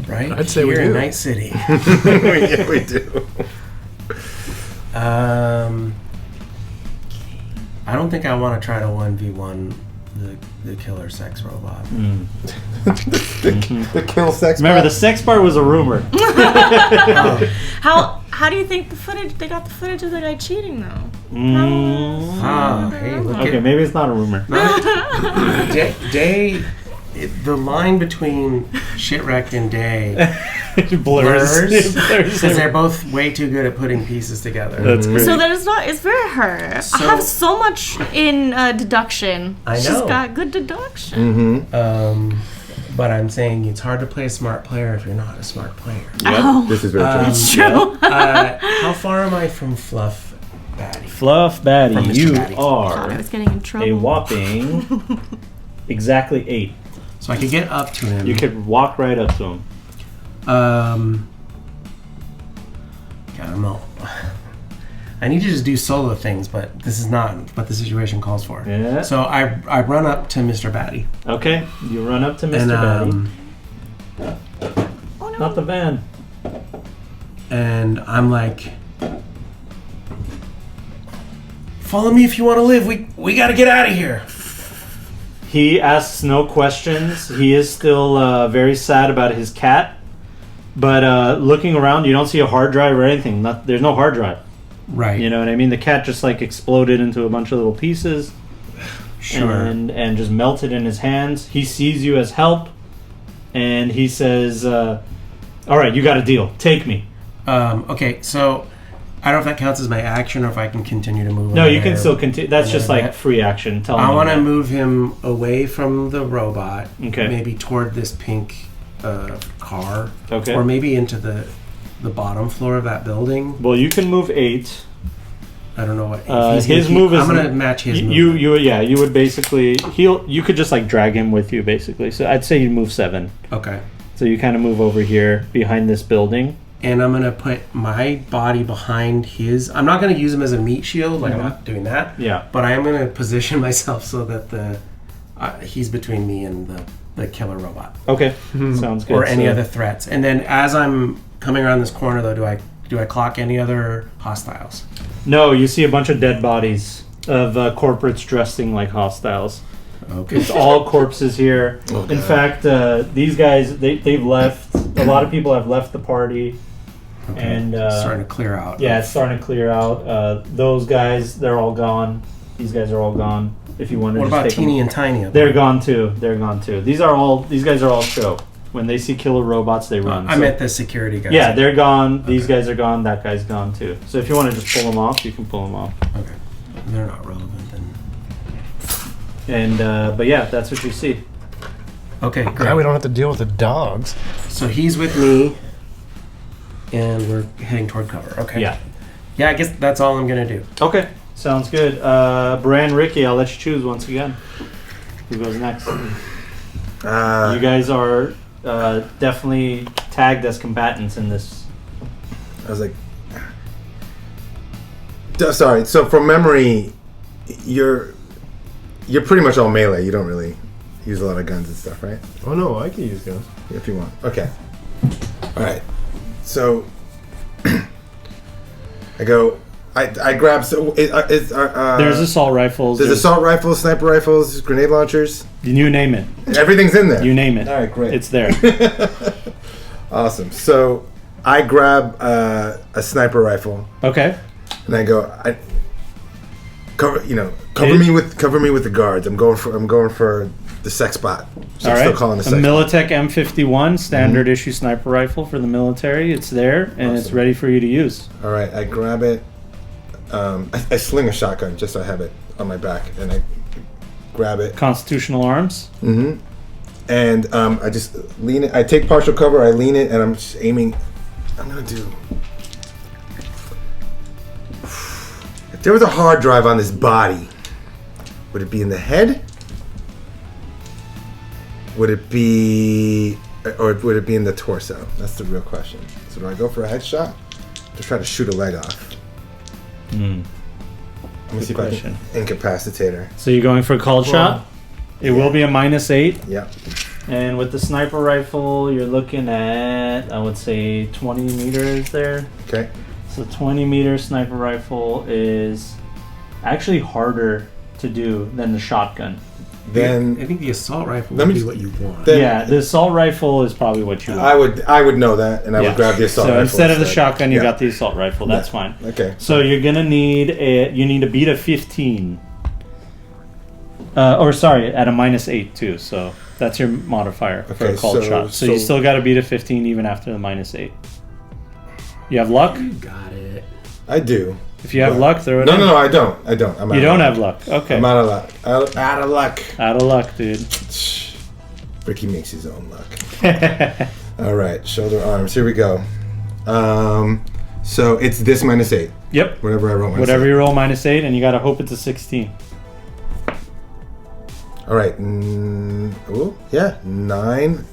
Right. I'd say we Here in do. Night City. Yeah, we do. I don't think I want to try to 1v1 the killer sex robot. The kill sex. Remember, bot? the sex part was a rumor. How do you think they got the footage of the guy cheating though? Ah, hey, look Okay, at maybe it's not a rumor. Day. The line between shitwrecked and Day It blurs. It blurs. because they're both way too good at putting pieces together. That's great. So there's not. It's very her. So- I have so much in deduction. I She's know. got good deduction. But I'm saying it's hard to play a smart player if you're not a smart player. Oh, This is very true. it's true. How far am I from Fluff Batty? Fluff From Batty, Mr. you Batty. God, I are was getting in trouble. a whopping exactly 8. So I could get up to him. You could walk right up to him. God, I don't know. I need to just do solo things, but this is not what the situation calls for. Yeah. So I run up to Mr. Batty. Okay, you run up to Mr. And, Batty. Oh no. Not the van. and I'm like, follow me if you want to live. We got to get out of here. He asks no questions. He is still very sad about his cat. But looking around, you don't see a hard drive or anything. There's no hard drive. Right. You know what I mean? The cat just like exploded into a bunch of little pieces. Sure. And just melted in his hands. He sees you as help. And he says, all right, you got a deal. Take me. Okay, so I don't know if that counts as my action or if I can continue to move. No, over you can there. still continue. That's just Yeah. like free action. Tell him I want to that. move him away from the robot. Okay. Maybe toward this pink car. Okay. Or maybe into the bottom floor of that building. Well, you can move 8. I don't know what. if he's His gonna move is I'm gonna match his move. You would basically you could just like drag him with you basically. So I'd say you move 7. Okay. So you kind of move over here behind this building. And I'm gonna put my body behind his. I'm not gonna use him as a meat shield. Like I'm not doing that. Yeah. But I am gonna position myself so that he's between me and the killer robot. Okay. Sounds good. Or any So- other threats. And then as I'm coming around this corner, though, do I clock any other hostiles? No, you see a bunch of dead bodies of corporates dressing like hostiles. Okay. It's all corpses here. Oh, In God. fact, these guys they've left. A lot of people have left the party. And starting to clear out. yeah, it's starting to clear out. Those guys, they're all gone. These guys are all gone. If you want to What just about take them. Teeny and Tiny? They're gone too. They're gone too. These guys are all show. When they see killer robots, they run. I meant the security guys. Yeah, they're gone. These guys are gone. That guy's gone too. So if you want to just pull them off, you can pull them off. Okay. They're not relevant then. And but yeah, that's what you see. Okay, great. Now we don't have to deal with the dogs. So he's with me, and we're heading toward cover. Okay. Yeah. Yeah, I guess that's all I'm gonna do. Okay. Sounds good. Bran, Ricky, I'll let you choose once again. Who goes next? You guys are definitely tagged as combatants in this. I was like, sorry. So from memory, you're pretty much all melee. You don't really use a lot of guns and stuff, right? Oh no, I can use guns. If you want. Okay. All right. So I go. I grab. So There's assault rifles. There's assault rifles, sniper rifles, grenade launchers. You name it. Everything's in there. You name it. All right, great. It's there. Awesome. So I grab a sniper rifle Okay. and I go. Cover me with the guards. I'm going for the sex bot. So All I'm right. still calling the A sex bot. Militech M51 standard issue sniper rifle for the military. It's there and it's Awesome. ready for you to use. All right. I grab it. I sling a shotgun just so I have it on my back, and I grab it. Constitutional arms. Mm-hmm. And I just lean it. I take partial cover. I lean it, and I'm just aiming. I'm gonna do. If there was a hard drive on this body, would it be in the head? Would it be, or would it be in the torso? That's the real question. So do I go for a headshot? Just try to shoot a leg off. Let me Good see question. if I can incapacitate her. So you're going for a cold shot? It will be a -8. Yep. And with the sniper rifle, you're looking at, I would say, 20 meters there. Okay. So 20-meter sniper rifle is actually harder to do than the shotgun. Then I think the assault rifle Let would me be just- what you want. then- Yeah, the assault rifle is probably what you want. I would know that, and I would grab the assault so rifle. instead of the shotgun, you Yeah. got the assault rifle. That's Yeah. fine. Okay. So you're gonna need to beat a 15. At a -8 too. So that's your modifier for a Okay, cold shot. So you still got to beat a 15 even after the -8. You have luck. You got it. I do. If you have But- luck, throw it. No, in. no, I don't. I'm You out don't of luck. have luck. Okay. I'm out of luck. Out of luck. Out of luck, dude. Ricky makes his own luck. All right, shoulder arms. Here we go. So it's this -8. Yep. Whatever I roll. Whatever you roll -8, and you gotta hope it's a 16. All right. Oh, yeah. 9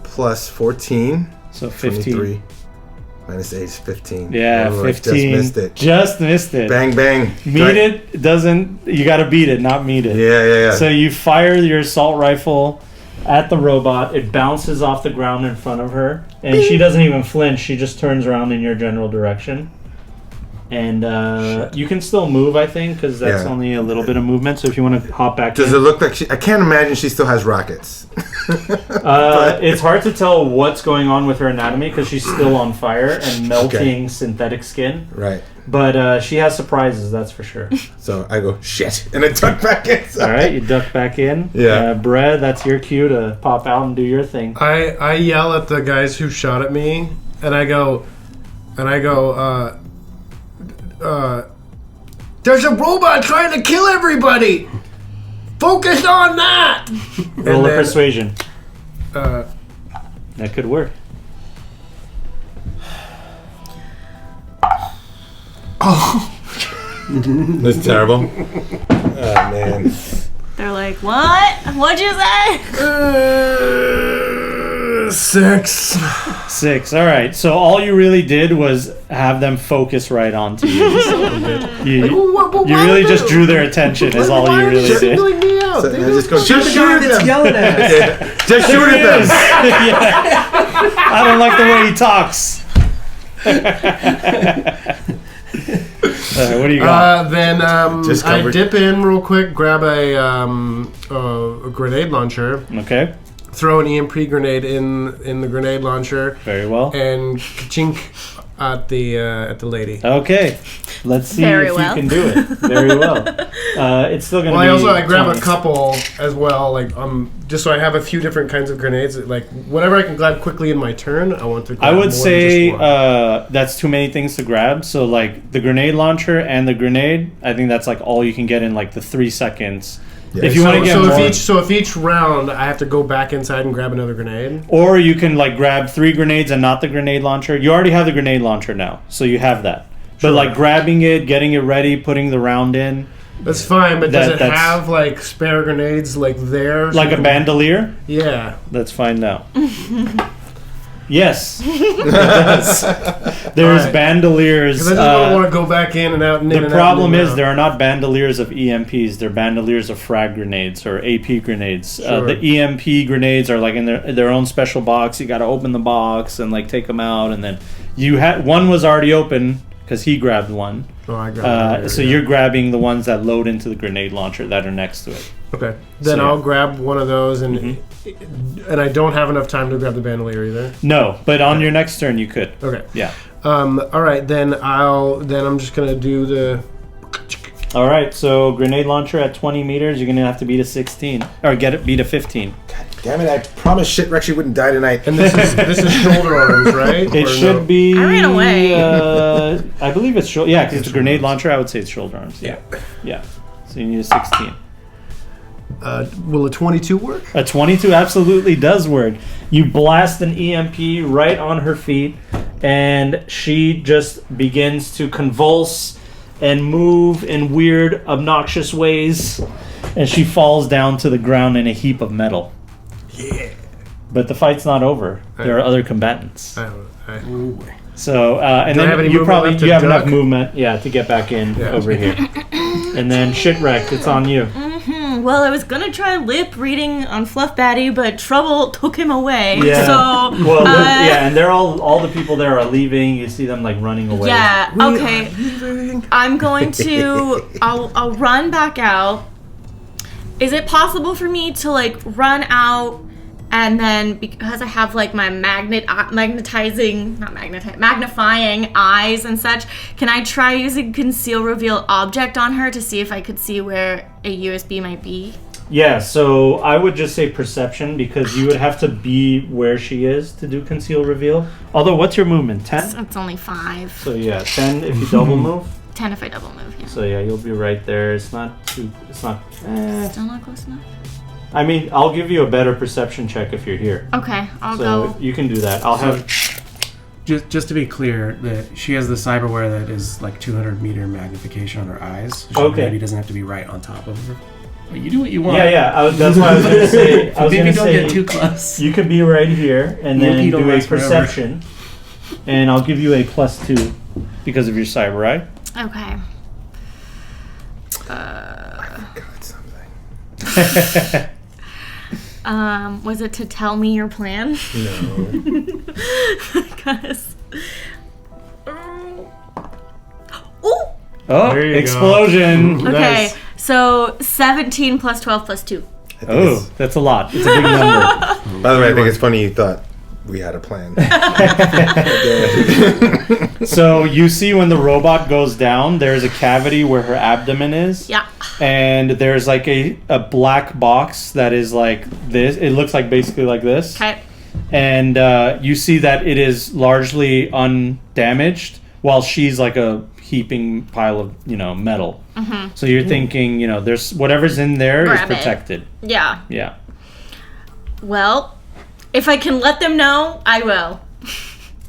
plus 14. So 15. 23. -8 is 15. Yeah, Oh, 15. I just missed it. Just missed it. Bang, bang. Meet it doesn't. You gotta beat it, not meet it. Yeah. So you fire your assault rifle at the robot. It bounces off the ground in front of her, and she doesn't even flinch. She just turns around in your general direction. And you can still move, I think, because that's Yeah. only a little bit of movement. So if you want to hop back Does in. it look like I can't imagine she still has rockets. It's hard to tell what's going on with her anatomy because she's still on fire and melting synthetic skin. Right. But she has surprises, that's for sure. So I go, shit, and I tuck back inside. All right, you duck back in. Yeah. Brad, that's your cue to pop out and do your thing. I yell at the guys who shot at me, and I go, there's a robot trying to kill everybody. Focus on that. Roll a then, persuasion. Uh, That could work. That's terrible. Oh, man. They're like, what? What'd you say? 6. 6. All right. So all you really did was have them focus right onto you. You really just drew their attention. Is all you really did. me out. So I just go, Shoot the guy that's yelling at us. Yeah, just shoot at them. Yeah. I don't like the way he talks. What do you got? Then Just I covered. dip in real quick, grab a grenade launcher, Okay. throw an EMP grenade in the grenade launcher, Very well. and chink at the lady. Okay. Let's see Very if well. you can do it. Very well. It's still going to Well, be. I grab 20. a couple as well, like just so I have a few different kinds of grenades. Like whatever I can grab quickly in my turn, I want to. Grab I would more than say just one. that's too many things to grab. So like the grenade launcher and the grenade, I think that's like all you can get in like the 3 seconds. Yeah. If you want to get more, if each round I have to go back inside and grab another grenade. or you can like grab 3 grenades and not the grenade launcher. You already have the grenade launcher now, so you have that. But like grabbing it, getting it ready, putting the round in, That's fine, but does it that's- have like spare grenades like there? like a bandolier. Yeah. Let's find out. Yes, it does. There's Alright. bandoliers. Because I just don't want to go back in and out and in The and problem out. and in is and there out. are not bandoliers of EMPs. They're bandoliers of frag grenades or AP grenades. Sure. The EMP grenades are like in their own special box. You got to open the box and like take them out, and then you had one was already open because he grabbed one. Oh, I got it. So you're grabbing the ones that load into the grenade launcher that are next to it. Okay. Then So, I'll yeah. grab one of those, and I don't have enough time to grab the bandolier either. No, but on your next turn you could. Okay. Yeah. All right. Then I'm just gonna do the. All right. So grenade launcher at 20 meters, you're gonna have to beat a 16 or beat a 15. Damn it! I promised Shitrex she wouldn't die tonight. And this is shoulder arms, right? It Or should no? be. I ran away. I believe it's shoulder. Yeah, because it's a grenade launcher. I would say it's shoulder arms. Yeah. Yeah. So you need a 16. Will a 22 work? A 22 absolutely does work. You blast an EMP right on her feet, and she just begins to convulse and move in weird, obnoxious ways, and she falls down to the ground in a heap of metal. Yeah. But the fight's not over. There are other combatants. So, and Do I have then any you movement probably left to you have enough duck? movement, to get back in over here. And then Shitwrecked, it's on you. Well, I was gonna try lip reading on Fluff Batty, but trouble took him away. Yeah. So Well, and they're all the people there are leaving. You see them like running away. yeah, okay. I'm going to. I'll run back out. Is it possible for me to like run out, and then because I have like my magnifying eyes and such, can I try using conceal reveal object on her to see if I could see where a USB might be? Yeah, so I would just say perception because you would have to be where she is to do conceal reveal. Although, what's your movement? 10? It's only 5. So yeah, 10 if you double move. 10 if I double move, yeah. So yeah, you'll be right there. It's not. Still not close enough? I mean, I'll give you a better perception check if you're here. Okay, I'll So go. you can do that. I'll have. Just to be clear, that she has the cyberware that is like 200-meter magnification on her eyes. So she Okay. maybe doesn't have to be right on top of her. But you do what you want. Yeah. That's why I was gonna say. Maybe don't get too close. You could be right here and then EMP don't do a last forever. perception, and I'll give you a +2 because of your cyber eye. Okay. God, something. Was it to tell me your plan? No. Because. Oh! Oh, There you go. explosion! Okay, Nice. so 17 plus 12 plus 2. Oh, that's a lot. It's a big number. By the way, I think it's funny you thought we had a plan. So you see when the robot goes down, there's a cavity where her abdomen is. Yeah. And there's like a black box that is like this. It looks like basically like this. Okay. And you see that it is largely undamaged while she's like a heaping pile of, metal. Mm-hmm. So you're thinking, there's whatever's in there is Grab it. protected. Yeah. Yeah. Well, if I can let them know, I will.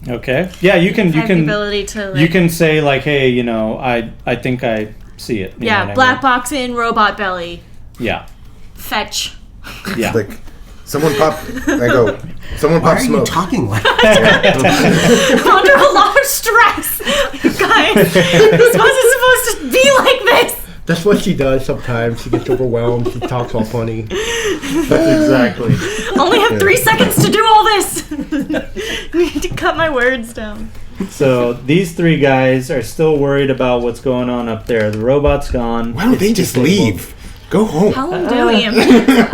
Okay. Yeah, you can I have the ability to, you can say like, hey, I think I see it. You know yeah, what I black mean? box in robot belly. Yeah. Fetch. Yeah. Like, someone pop. I go. Someone Why pop are smoke. you talking like that? Under a lot of stress. Guys, this wasn't supposed to be like this. That's what she does sometimes. She gets overwhelmed. She talks all funny. Exactly. Only have 3 seconds to do all this. Need to cut my words down. So these 3 guys are still worried about what's going on up there. The robot's gone. Why don't they just leave? Go home. How long do EMP?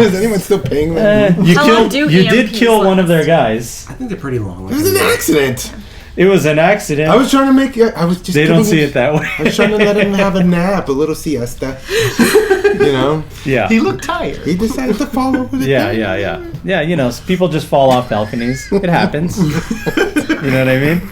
Is anyone still paying them? You How long killed. do You did EMPs kill one of last? their guys. I think they're pretty long. It was an accident. It was an accident. I was trying to make it. I was just. They don't see it that way. I was trying to let him have a nap, a little siesta. You know. Yeah. He looked tired. He decided to fall over the Yeah, thing. yeah. You know, people just fall off balconies. It happens. You know what I mean?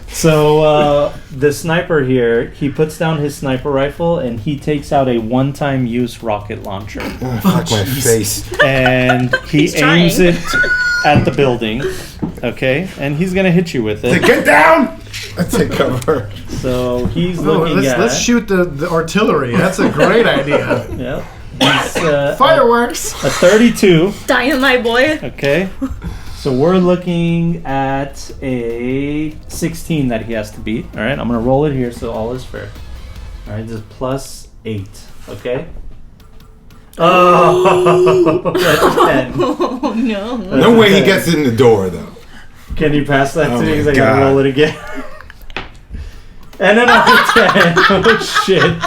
So the sniper here, he puts down his sniper rifle and he takes out a one-time use rocket launcher. Oh, fuck my face. And he aims it at the building. Okay? And he's going to hit you with it. Get down! I take cover. So he's looking at... Let's shoot the artillery. That's a great idea. Yeah. He's, Fireworks! a 32. Dynamite boy. Okay. So we're looking at a 16 that he has to beat. All right, I'm going to roll it here so all is fair. All right, this is plus 8. Okay? Oh, that's 10. Oh no. No way he gets in the door, though. Can you pass that Oh to me? my Because I got to God. roll it again. And another 10. Oh, shit.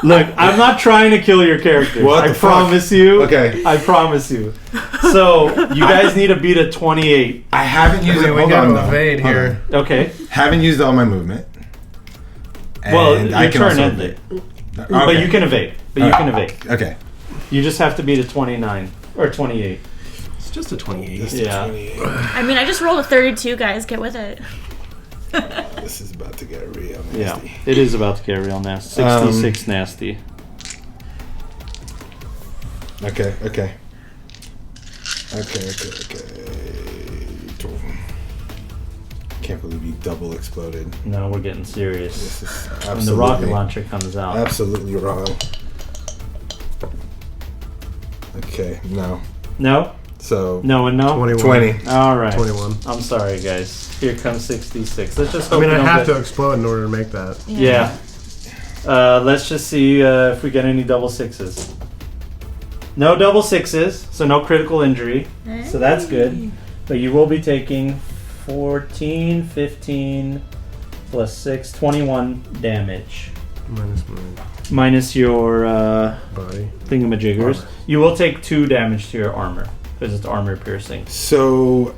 Look, I'm not trying to kill your characters. What I the fuck? promise you. Okay. I promise you. So, you guys need to beat a 28. I haven't used it. We Hold gotta on, though. evade Hold here. on. Okay. Haven't used all my movement. Well, And your I can turn also ended. evade. But Okay. you can evade. Okay. You just have to beat a 29 or 28. It's just a 28. Yeah. I mean, I just rolled a 32, guys. Get with it. This is about to get real nasty. Yeah. It is about to get real nasty. 66 nasty. Okay. Can't believe you double exploded. No, we're getting serious. This is When absolutely, the rocket launcher comes out. absolutely wrong. Okay, no. No? So No and no? 21. 20. All right. 21. I'm sorry, guys. Here comes 66. Let's just I hope mean, we I don't have get- to explode in order to make that. Yeah. Let's just see if we get any double sixes. No double sixes, so no critical injury. So that's good. But you will be taking 14, 15, plus 6, 21 damage. Minus my Minus your body. thingamajiggers. Armor. You will take 2 damage to your armor, because it's armor piercing. So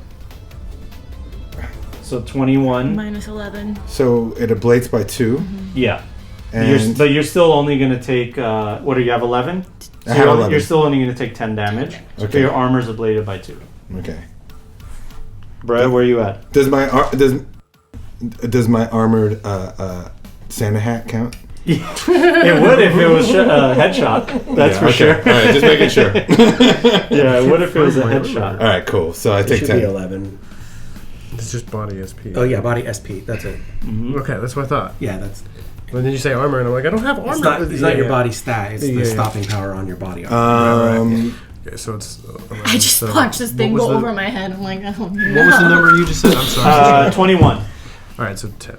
So 21. Minus 11. it ablates by 2. Yeah. And But you're still only going to take, what do you have, 11? I have 11. You're still only going to take 10 damage. So Okay. your armor's ablated by 2. Okay. Brad, where are you at? Does my armored Santa hat count? It would if it was a headshot. That's Yeah, for okay. sure. All right, just making sure. Yeah, it would if it was a headshot. All right, cool. So I It take should 10. be 11. It's just body SP. Oh yeah, body SP. That's it. Okay, that's what I thought. Yeah, that's. But then you say armor, and I'm like, I don't have armor. It's not. It's not Yeah, your yeah. body stat. It's Yeah, the yeah. stopping power on your body. armor. Okay, so it's. I just watched this thing what was go the- over my head. I'm like, oh no. What was the number you just said? I'm sorry. 21. All right, so 10.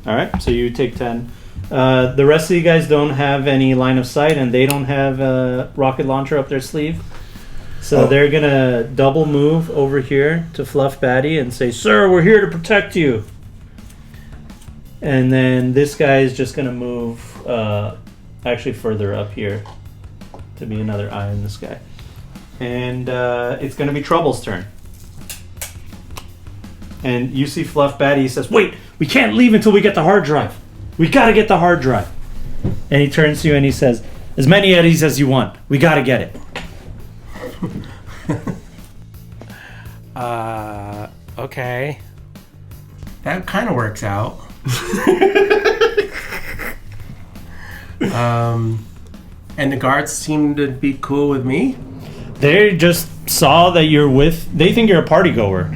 All right, so you take 10. The rest of you guys don't have any line of sight, and they don't have a rocket launcher up their sleeve. So they're going to double move over here to Fluff Batty and say, "Sir, we're here to protect you." And then this guy is just going to move actually further up here to be another eye in the sky. And it's going to be Trouble's turn. And you see Fluff Batty, he says, "Wait, we can't leave until we get the hard drive. We got to get the hard drive." And he turns to you and he says, "As many Eddies as you want. We got to get it." Okay. That kind of works out. And the guards seem to be cool with me. They just saw that you're with, they think you're a party goer.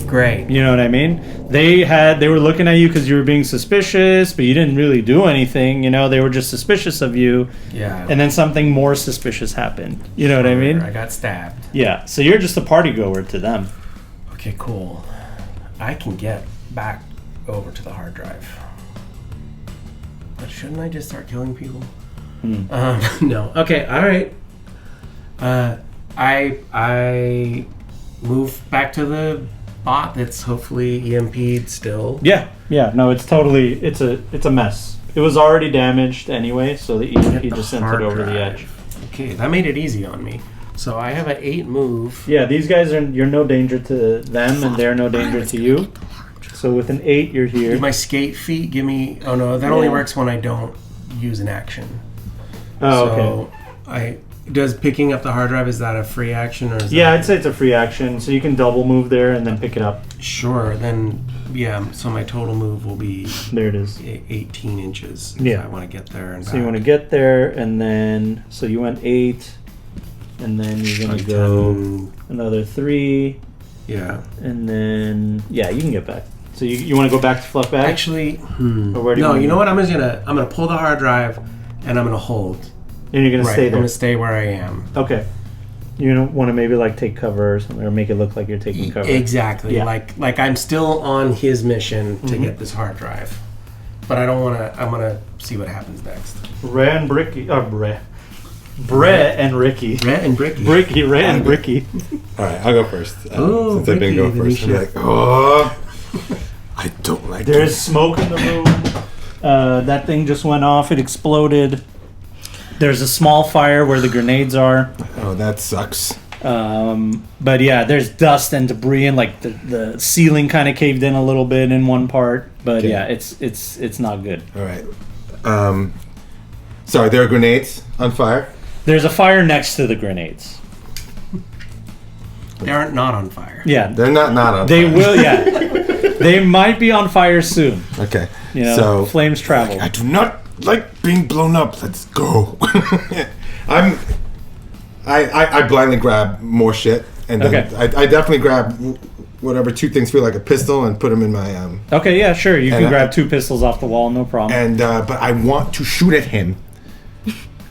Great. You know what I mean? They were looking at you because you were being suspicious, but you didn't really do anything. You know, they were just suspicious of you. Yeah. And then something more suspicious happened. You know what I mean? I got stabbed. Yeah. So you're just a party goer to them. Okay, cool. I can get back over to the hard drive. But shouldn't I just start killing people? No. Okay, alright. I move back to the bot that's hopefully EMP'd still. Yeah. Yeah. No, it's totally, it's a mess. It was already damaged anyway, so the EMP the just sent it hard over the drive. edge. Okay, that made it easy on me. So I have an 8 move. Yeah, these guys you're no danger to them, and they're no danger to you. So with an 8, you're here. Give my skate feet. Give me. Oh no, that only works when I don't use an action. Oh, So does picking up the hard drive, is that a free action or? Is Yeah, that, I'd say it's a free action. So you can double move there and then pick it up. Sure. Then so my total move will be There it is. 18 inches. Yeah. If I want to get there and So you want to get there and then so you went 8, and then you're gonna go another 3, Yeah. and then you can get back. So you want to go back to fluff back? Actually, Or where do you no. wanna You go? know what? I'm gonna pull the hard drive, and I'm gonna hold. And you're gonna Right. stay I'm there. gonna stay where I am. Okay. You don't want to maybe like take cover or something, or make it look like you're taking cover. Exactly. Yeah. Like I'm still on his mission to get this hard drive, but I don't want to. I'm gonna see what happens next. Ray and Bricky, or Brett and Ricky. Rhett and Bricky. Bricky, Ray and Bricky. All right, I'll go first. Oh, Since I didn't go Ricky, first, then I'm you like, oh, I don't like There's this. smoke in the room. That thing just went off. It exploded. There's a small fire where the grenades are. Oh, that sucks. But yeah, there's dust and debris, and like the ceiling kind of caved in a little bit in one part. But Okay. yeah, it's not good. All right. Sorry, there are grenades on fire. There's a fire next to the grenades. They aren't not on fire. Yeah, They're not on they fire. will. Yeah, they might be on fire soon. Okay. You know, So flames travel. I do not like being blown up. Let's go. I blindly grab more shit, and then Okay. I definitely grab whatever 2 things feel like a pistol and put them in my Okay, yeah, sure. You can And grab 2 pistols off the wall, no problem. and but I want to shoot at him.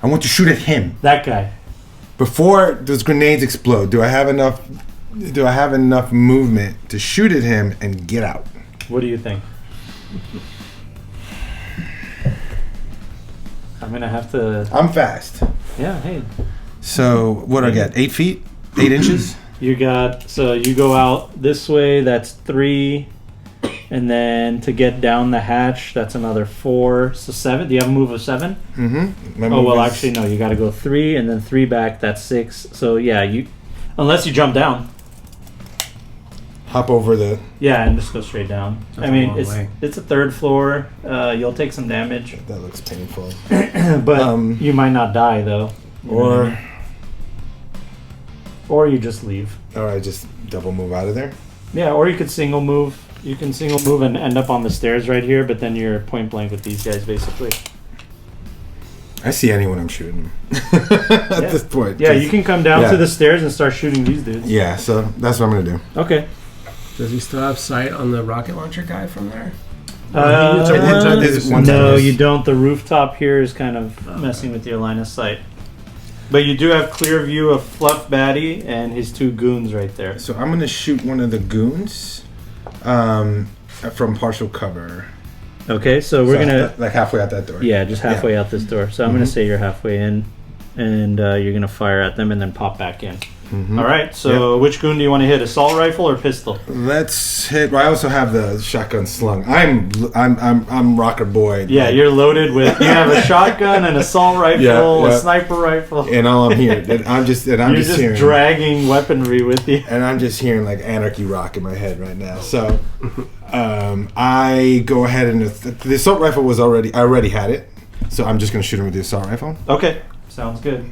I want to shoot at him That guy. before those grenades explode. Do I have enough? Do I have enough movement to shoot at him and get out? What do you think? I'm gonna have to. I'm fast. Yeah, hey. So what do I get? 8 feet? 8 inches? You got, so you go out this way, that's 3. And then to get down the hatch, that's another 4. So 7. Do you have a move of 7? Mm-hmm. Oh, well, actually, no. You got to go 3 and then 3 back. That's 6. So yeah, unless you jump down. Hop over the. Yeah, and just go straight down. That's I a mean, long way. it's a 3rd floor. You'll take some damage, That looks painful. but you might not die though. Or you just leave. Or I just double move out of there. Yeah, or you could single move. You can single move and end up on the stairs right here, but then you're point blank with these guys basically. I see anyone I'm shooting at this point. Yeah, you can come down Yeah. to the stairs and start shooting these dudes. Yeah, so that's what I'm gonna do. Okay. Does he still have sight on the rocket launcher guy from there? One no, time. you don't. The rooftop here is kind of messing with your line of sight. But you do have clear view of Fluff Batty and his 2 goons right there. So I'm gonna shoot one of the goons from partial cover. Okay, so we're gonna like halfway out that door. just halfway out this door. So I'm gonna say you're halfway in, and you're gonna fire at them and then pop back in. All right. So which goon do you want to hit? Assault rifle or pistol? Let's hit. Well, I also have the shotgun slung. I'm rocker boy. Yeah, you're loaded with. You have a shotgun, an assault rifle, Yeah. a sniper rifle. And all I'm hearing, I'm just You're just hearing, dragging weaponry with you. and I'm just hearing like anarchy rock in my head right now. So, I go ahead and the assault rifle I already had it, so I'm just gonna shoot him with the assault rifle. Okay, sounds good.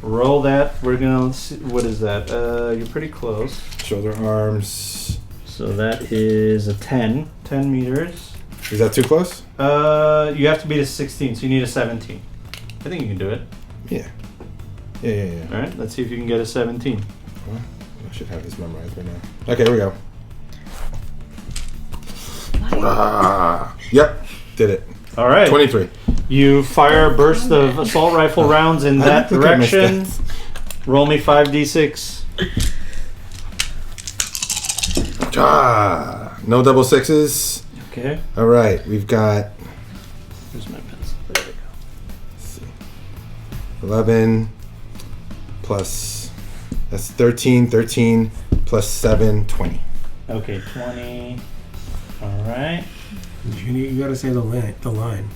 Roll that. We're gonna see, what is that? You're pretty close. Shoulder arms. So that is a 10 meters. Is that too close? You have to beat a 16, so you need a 17. I think you can do it. Yeah. All right, let's see if you can get a 17. Well, I should have this memorized right now. Okay, here we go. Yep, did it. All right. 23. You fire a burst of assault rifle rounds in I that think I missed direction. that. Roll me 5d6. No double sixes. Okay. All right, we've got Where's my pencil? There we go. let's see, 11 plus, that's 13. 13 plus 7, 20. Okay, 20. All right. You gotta say the line.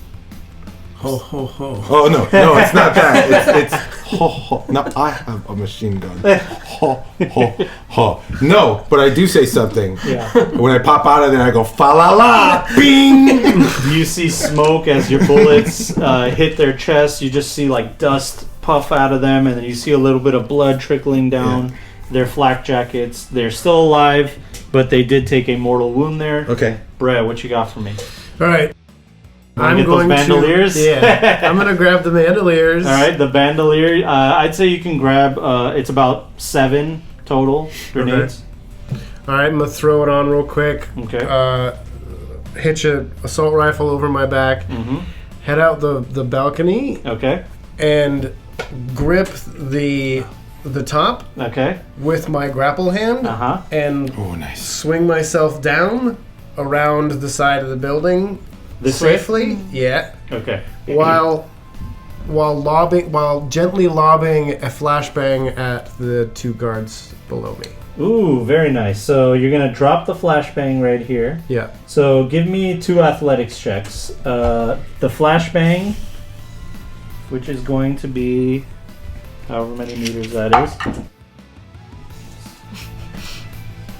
Ho ho ho. Oh no, it's not that. It's ho ho. No, I have a machine gun. Ho ho ho. No, but I do say something. Yeah. When I pop out of there, I go fa la la, bing. You see smoke as your bullets hit their chest. You just see like dust puff out of them, and then you see a little bit of blood trickling down their flak jackets. They're still alive, but they did take a mortal wound there. Okay. Brett, what you got for me? All right. I'm going those bandoliers? I'm going to grab the bandoliers. All right, the bandolier. I'd say you can grab. It's about 7 total grenades. Okay. All right, I'm going to throw it on real quick. Okay. Hitch an assault rifle over my back. Mm-hmm. Head out the balcony. Okay. And grip the top. Okay. With my grapple hand. Uh-huh. And nice. swing myself down around the side of the building. This way? Safely, yeah. Okay. While gently lobbing a flashbang at the 2 guards below me. Ooh, very nice. So you're gonna drop the flashbang right here. Yeah. So give me 2 athletics checks. The flashbang, which is going to be however many meters that is.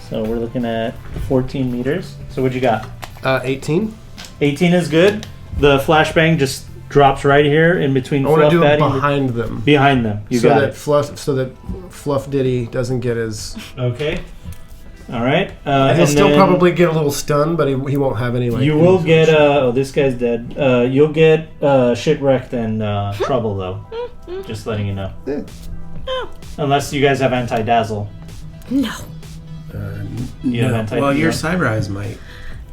So we're looking at 14 meters. So what you got? 18. 18 is good. The flashbang just drops right here in between I want Fluff to do it Daddy. behind them. Behind them. You got it. So that Fluff Diddy doesn't get his... Okay. All right. He'll still probably get a little stunned, but he won't have any... You will get... oh, this guy's dead. You'll get shit wrecked and trouble, though. Just letting you know. Unless you guys have anti-dazzle. No. You have anti-dazzle. Well, your cyber eyes might.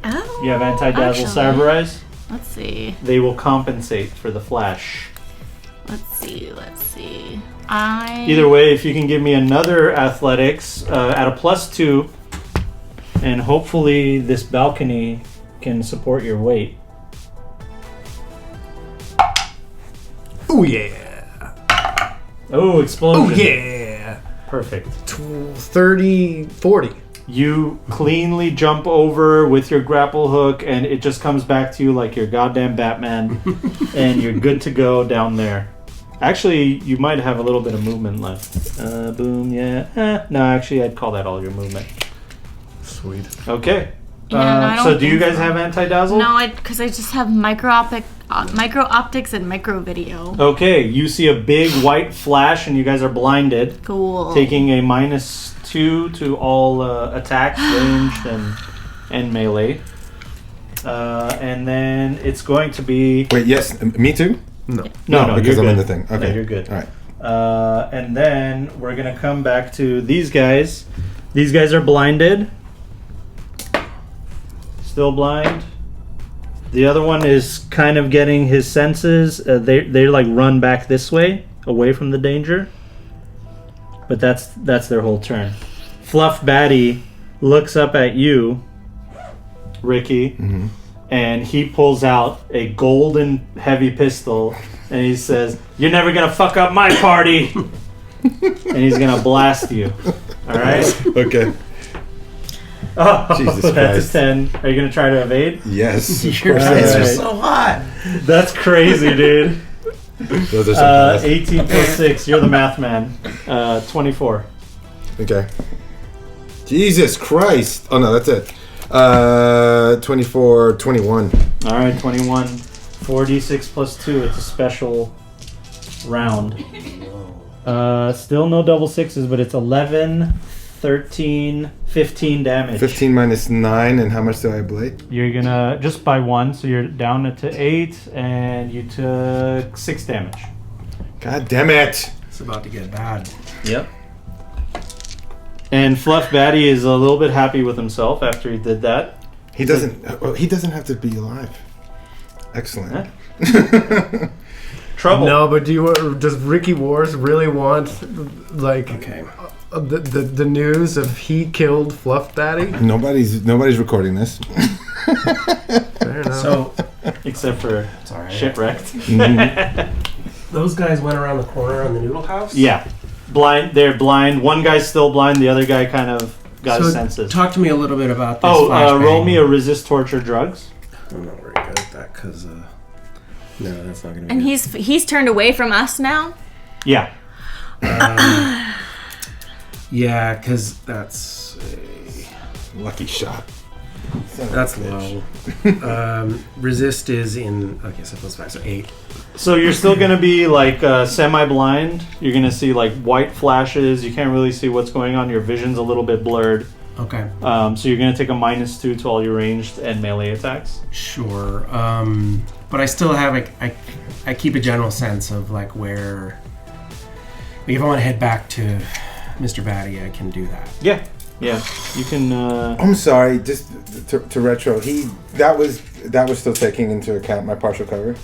Oh. You have anti-dazzle actually. cyber eyes? Let's see. They will compensate for the flash. Let's see. Either way, if you can give me another athletics at a +2, and hopefully this balcony can support your weight. Oh, yeah. Oh, explosion. Oh, yeah. Perfect. 30, 40. You cleanly jump over with your grapple hook, and it just comes back to you like you're goddamn Batman, and you're good to go down there. Actually, you might have a little bit of movement left. Boom, yeah. No, actually, I'd call that all your movement. Sweet. Okay. Yeah, no, I don't so do you think guys so. have anti-dazzle? No, because I just have micro optics and micro video. Okay, you see a big white flash, and you guys are blinded. Cool. Taking a -2 to all attacks, ranged and melee. And then it's going to be... Wait, yes, me too? No. No, because you're I'm in good. the thing. Okay. No, you're good. All right. And then we're going to come back to these guys. These guys are blinded. Still blind. The other one is kind of getting his senses. They like run back this way, away from the danger. But that's their whole turn. Fluff Batty looks up at you, Ricky, and he pulls out a golden heavy pistol, and he says, "You're never gonna fuck up my party," and he's gonna blast you. All right. Okay. Oh, Jesus that's Christ. a 10. Are you gonna try to evade? Yes. Of Your course. eyes are Alright. so hot. That's crazy, dude. Those are some fast. 18 plus 6. You're the math man. 24. Okay. Jesus Christ. Oh, no, that's it. 24, 21. All right, 21. 4d6 plus 2. It's a special round. Still no double sixes, but it's 11, 13, 15 damage. 15 minus 9, and how much do I ablate? You're gonna just by 1, so you're down to 8, and you took 6 damage. God damn it. It's about to get bad. Yep. And Fluff Batty is a little bit happy with himself after he did that. He doesn't have to be alive. Excellent. Trouble. No, but does Ricky Wars really want Okay. the news of he killed Fluff Daddy? Nobody's recording this. Fair enough. So, Except for it's alright. shipwrecked. Those guys went around the corner on the noodle house? Yeah. Blind. They're blind. One guy's still blind. The other guy kind of got his So, senses. talk to me a little bit about this roll flashbang. me a resist torture drugs. I'm not very good at that because No, that's not gonna be. And good. he's turned away from us now. Yeah. Yeah, because that's Lucky shot. that's low. Resist is in. Okay, so +5, so 8. So you're still going to be like semi-blind. You're going to see like white flashes. You can't really see what's going on. Your vision's a little bit blurred. Okay. So you're going to take a -2 to all your ranged and melee attacks. Sure. But I still have I keep a general sense of like where. Like if I want to head back to Mr. Batty, I can do that. Yeah. You can. I'm sorry, just to retro. That was still taking into account my partial cover.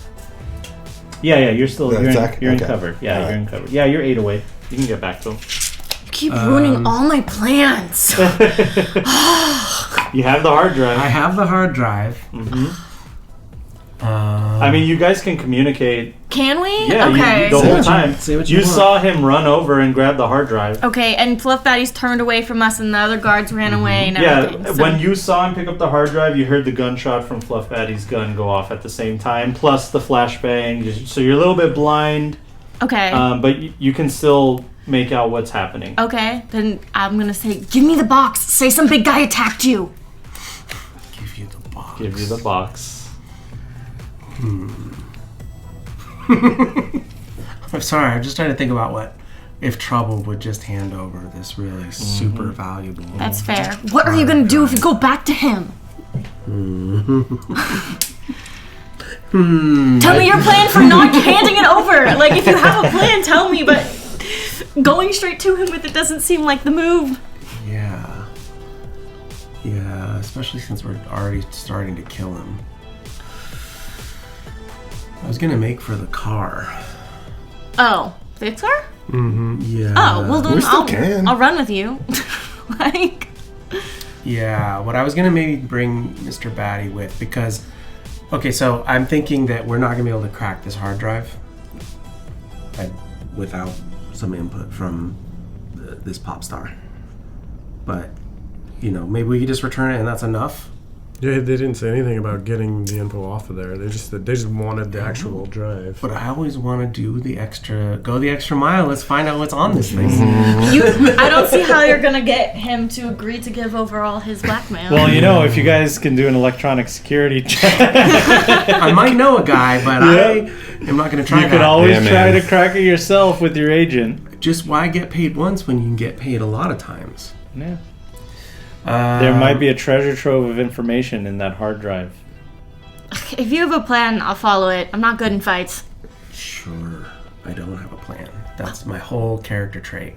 Yeah. You're still The attack? you're in Okay. cover. Yeah, All you're right. in cover. Yeah, you're 8 away. You can get back to him. You keep ruining all my plans. You have the hard drive. I have the hard drive. Mm-hmm. I mean, you guys can communicate. Can we? Yeah, Okay. the whole time. say what you want. saw him run over and grab the hard drive. Okay, and Fluff Batty's turned away from us, and the other guards ran away and Yeah, everything. So- when you saw him pick up the hard drive, you heard the gunshot from Fluff Batty's gun go off at the same time, plus the flashbang. So you're a little bit blind, Okay. but you can still make out what's happening. Okay, then I'm gonna say, give me the box. Say some big guy attacked you. Give you the box. Give you the box. I'm sorry. I'm just trying to think about what if Trouble would just hand over this really super valuable. That's fair. What are you gonna do if you go back to him? Tell me your plan for not handing it over. Like, if you have a plan, tell me, but going straight to him with it doesn't seem like the move. Yeah. Yeah, especially since we're already starting to kill him. I was gonna make for the car. Oh, Victor? Yeah. Oh, well then We still can. I'll run with you. Like, Yeah, what I was gonna maybe bring Mr. Batty with because, okay, so I'm thinking that we're not gonna be able to crack this hard drive without some input from this pop star. But maybe we could just return it and that's enough. Yeah, they didn't say anything about getting the info off of there. They just wanted the actual drive. But I always want to go the extra mile. Let's find out what's on this thing. I don't see how you're gonna get him to agree to give over all his blackmail. Well, if you guys can do an electronic security check, I might know a guy, but I am not going to try you that. could always Yeah, try man. to crack it yourself with your agent. Just why get paid once when you can get paid a lot of times? Yeah. There might be a treasure trove of information in that hard drive. If you have a plan, I'll follow it. I'm not good in fights. Sure, I don't have a plan. That's my whole character trait.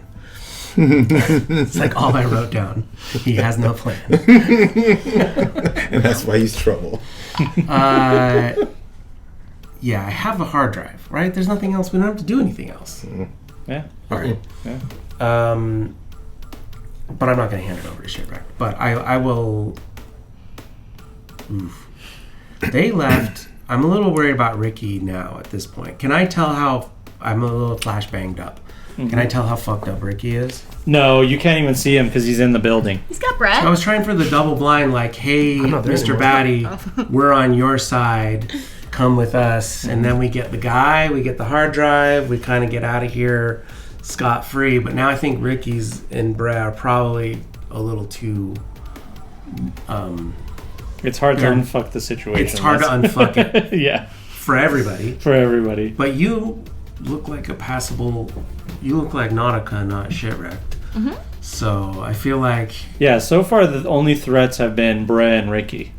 It's like all I wrote down. He has no plan. And that's why he's trouble. Yeah, I have a hard drive, right? There's nothing else. We don't have to do anything else. Yeah. All right. Yeah. But I'm not going to hand it over to Shipwreck. But I will... Oof. They left... I'm a little worried about Ricky now at this point. Can I tell how... I'm a little flashbanged up. Can I tell how fucked up Ricky is? No, you can't even see him because he's in the building. He's got bread. I was trying for the double blind, like, hey, not there Mr. anymore. Batty, we're on your side. Come with us. And then we get the guy, we get the hard drive, we kind of get out of here scot-free. But now I think Ricky's and Brett are probably a little too... It's hard to Yeah. unfuck the situation. it's hard to unfuck it Yeah, for everybody. for everybody. But you look like a passable... You look like Nautica, not shit-wrecked. So I feel like Yeah, so far the only threats have been Brea and Ricky.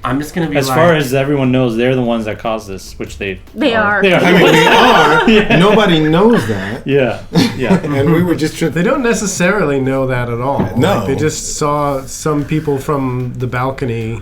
I'm just going to be As like... far as everyone knows, they're the ones that caused this, which they are. They are. I mean, we are. Nobody knows that. Yeah, yeah. And we were just They don't necessarily know that at all. No. Like, they just saw some people from the balcony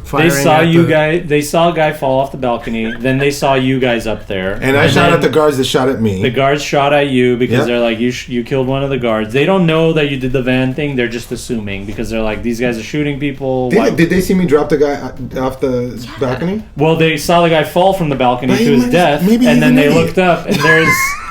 They firing saw at you the- guys. They saw a guy fall off the balcony. Then they saw you guys up there. And I shot then at the guards that shot at me. The guards shot at you because Yep. they're like, you killed one of the guards. They don't know that you did the van thing. They're just assuming because they're like, these guys are shooting people. Why- Did they see me drop the guy off the balcony? Well, they saw the guy fall from the balcony But to he his might- death, maybe and he's then an they idiot. looked up, and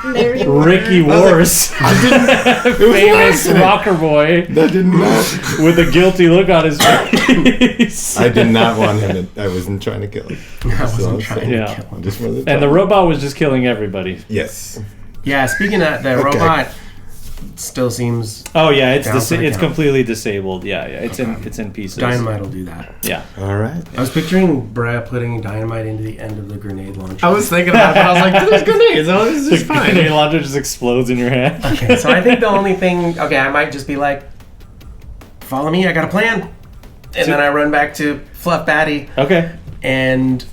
There you were. Ricky Wars, famous rocker boy That did not. with a guilty look on his face. I did not want him. I wasn't trying to kill him. I wasn't trying to Yeah. kill him. Just wanted to And the talk. robot was just killing everybody. Yes. Yeah, speaking of the Okay. robot, still seems Oh yeah, it's Down for the it's count. completely disabled. Yeah, it's in pieces. dynamite will do that. Yeah. All right. I was picturing Brea putting dynamite into the end of the grenade launcher. I was thinking about it, but I was like, there's grenades. Oh, this is The fine. grenade launcher just explodes in your hand. Okay, so I think the only thing, I might just be like, follow me, I got a plan. And then I run back to Fluff Batty Okay. and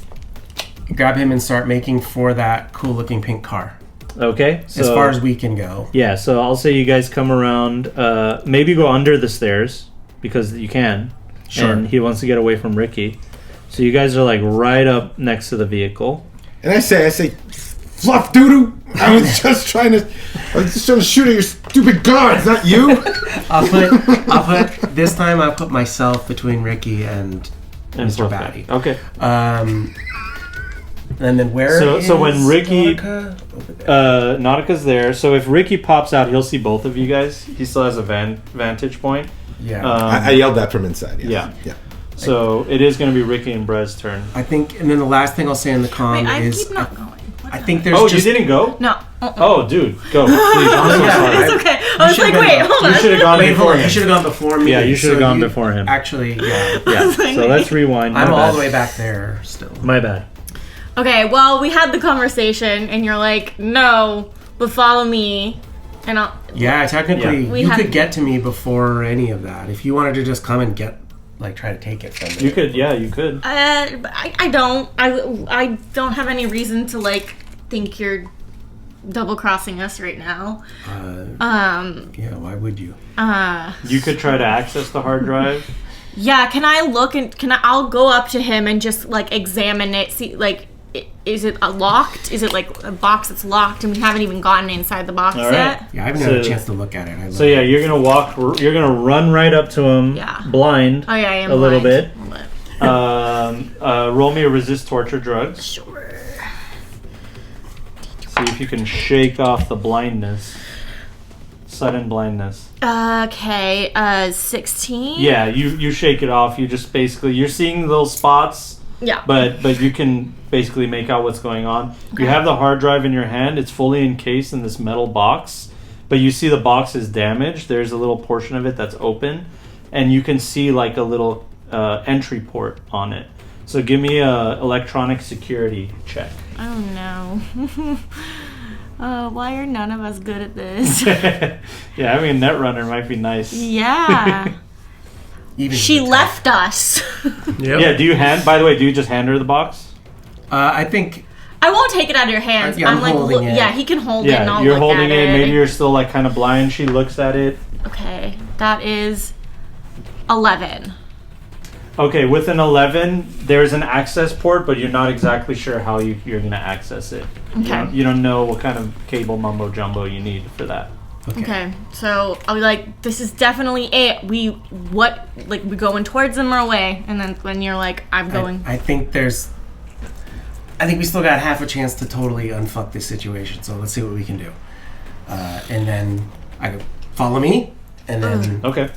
grab him and start making for that cool looking pink car. Okay. So As far as we can go. yeah, so I'll say you guys come around. Maybe go under the stairs because you can. Sure. And he wants to get away from Ricky. So you guys are like right up next to the vehicle. And I say, fluff doodoo. I was just trying to shoot at your stupid guards, not you. This time I'll put myself between Ricky and Mr. Fluff Batty. Okay. And then where So when Ricky- Nautica? Over there. Nautica's there. So if Ricky pops out, he'll see both of you guys. He still has a vantage point. Yeah. I yelled that from inside. Yes. Yeah. Yeah. So it is going to be Ricky and Bre's turn. I think, and then the last thing I'll say in the comm Wait, I is keep not going. What I the think heck? there's Oh, just you didn't go? No. Oh, dude, go. Please, I'm so Yeah, sorry. It's okay. I was like, should've wait, been- hold You should on. have gone Wait, hold before on. You him. should have gone before me. Yeah, you should have So gone you- before him. Actually, yeah. Yeah. So let's rewind. My I'm all bad. the way back there still. My bad. Okay, well, we had the conversation, and you're like, no, but follow me, and I'll. Yeah, technically, Yeah. We you had- could get to me before any of that. If you wanted to just come and try to take it from me. You could, yeah, you could. I don't. I don't have any reason to think you're double crossing us right now. Yeah, why would you? You could try to access the hard drive. Yeah, can I look and I'll go up to him and just examine it, see is it locked? Is it a box that's locked and we haven't even gotten inside the box All right. yet? Yeah, I haven't had a So- chance to look at it. So yeah, you're gonna run right up to him, Yeah. blind, Oh yeah, I am a little blind. bit. Roll me a resist torture drugs. Sure. See if you can shake off the blindness, sudden blindness. Okay, 16. Yeah, you shake it off. You just basically you're seeing little spots, Yeah. but you can basically make out what's going on. You have the hard drive in your hand. It's fully encased in this metal box, but you see the box is damaged. There's a little portion of it that's open, and you can see a little entry port on it. So give me a electronic security check. Oh no. Why are none of us good at this? Yeah, I mean Netrunner might be nice. Yeah. Even She the top. left us. Yep. Yeah, do you just hand her the box? I think I won't take it out of your hands. Yeah, I'm holding it. Yeah, he can hold it and Yeah, I'll you're look holding at it. Maybe you're still kind of blind. She looks at it. Okay, that is 11. Okay, with an 11, there's an access port, but you're not exactly sure how you're going to access it. Okay. You don't know what kind of cable mumbo jumbo you need for that. Okay, so I'll be like, this is definitely it. We going towards them or away? And then when you're like, I'm going. I think we still got half a chance to totally unfuck this situation. So let's see what we can do. And then I go, follow me, and then Okay.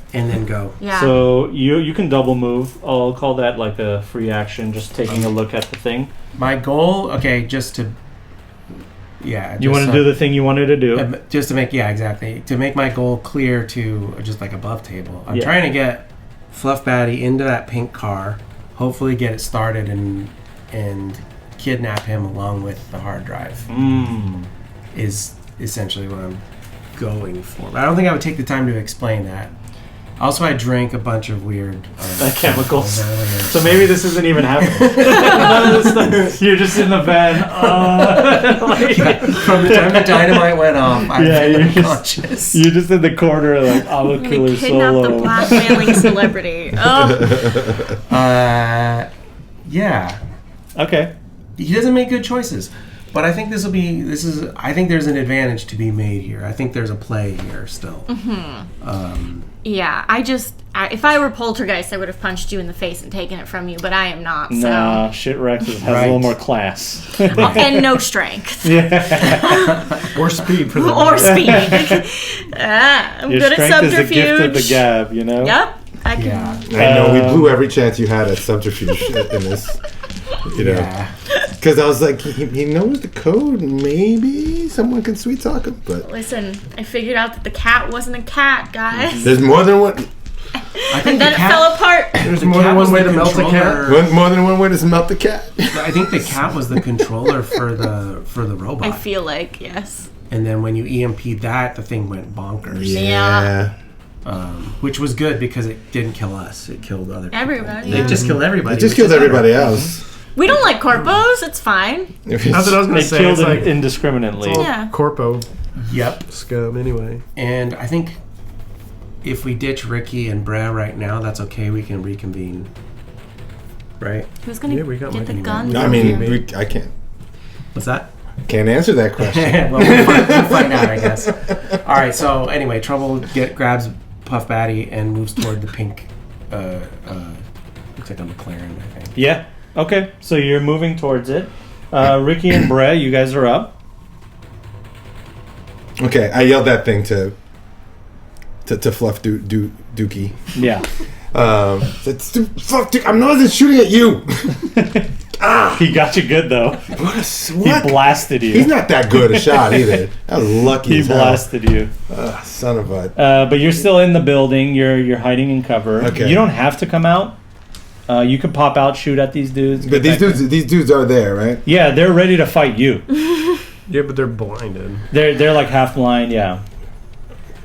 go. Yeah. So you can double move. I'll call that a free action, just taking a look at the thing. My goal, just to, yeah. You want to do the thing you wanted to do. just to make, exactly, to make my goal clear to just above table. I'm Yeah. trying to get Fluff Batty into that pink car, hopefully get it started and kidnap him along with the hard drive. Is essentially what I'm going for. But I don't think I would take the time to explain that. Also, I drank a bunch of weird Chemicals. earlier. So maybe this isn't even happening. None of this stuff. You're just in the van. From the time the dynamite went off, I've been you're unconscious. You're just in the corner I will kill her Kidnap the solo. blackmailing celebrity. Oh. Yeah. Okay. He doesn't make good choices. But I think this is. I think there's an advantage to be made here. I think there's a play here still. Yeah, if I were Poltergeist, I would have punched you in the face and taken it from you, but I am not, so. Nah, Shitwreck has a little more class. And no strength. Or speed for them. Or speed. I'm Your good at strength is the subterfuge. gift of the gab, you know? Yep, I can. Yeah. I know we blew every chance you had at subterfuge in this. You know, because I was like, he knows the code. Maybe someone can sweet talk him. But Listen, I figured out that the cat wasn't a cat, guys. there's more than one. And then it fell apart. There's more than one way to melt a cat. More than one way to melt the cat. I think the cat was the controller for the robot. I feel like, yes. And then when you EMP'd that, the thing went bonkers. Yeah. Which was good because it didn't kill us. It killed other people. Everybody. It just killed everybody. It just which killed is better. everybody else. We don't like corpos. It's fine. That's what I was going They to say. killed It's him like indiscriminately. Yeah. corpo Yep. scum anyway. And I think if we ditch Ricky and Brea right now, that's okay. We can reconvene. Right? Who's going to we got get the my- gun? I from mean, you? I can't What's that? answer that question. Well, we'll find out, I guess. All right. So anyway, Trouble grabs Puff Batty and moves toward the pink. Looks like a McLaren, I think. Yeah. Okay. So you're moving towards it. Ricky and Brea, you guys are up. Okay, I yelled that thing to Fluff Dookie. Yeah. Fuck, dude, I'm not even shooting at you. He got you good though. What? He blasted you. He's not that good a shot either. That was lucky He as hell. blasted you. Son of a... But you're still in the building. You're hiding in cover. Okay. You don't have to come out. You can pop out, shoot at these dudes. But get back in. these dudes are there, right? Yeah, they're ready to fight you. Yeah, but they're blinded. They're like half blind. Yeah.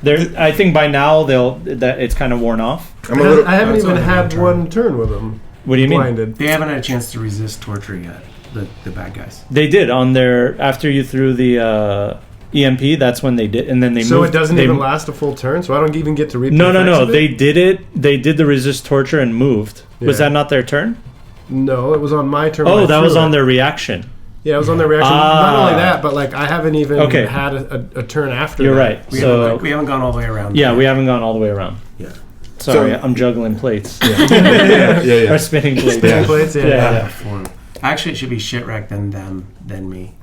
I think by now it's kind of worn off. I haven't It's even only had one one turn with them. What do you mean? Blinded. They haven't had a chance to resist torture yet. The bad guys. They did on their after you threw the EMP. That's when they did, and then they So moved. it doesn't they- even last a full turn, so I don't even get to reap No, the effects of it? They did it. They did the resist torture and moved. Was Yeah. that not their turn? No, it was on my turn. when Oh, I that threw was it. on their reaction. Yeah, it was on their reaction. Not only that, but like I haven't even had a turn after. You're that. right. We haven't gone all the way around. Yeah, we haven't gone all the way around. Yeah. Sorry, So- I'm juggling plates. Yeah. Or spinning plates. Spinning plates, yeah. Actually, it should be Shitwreck then them then me.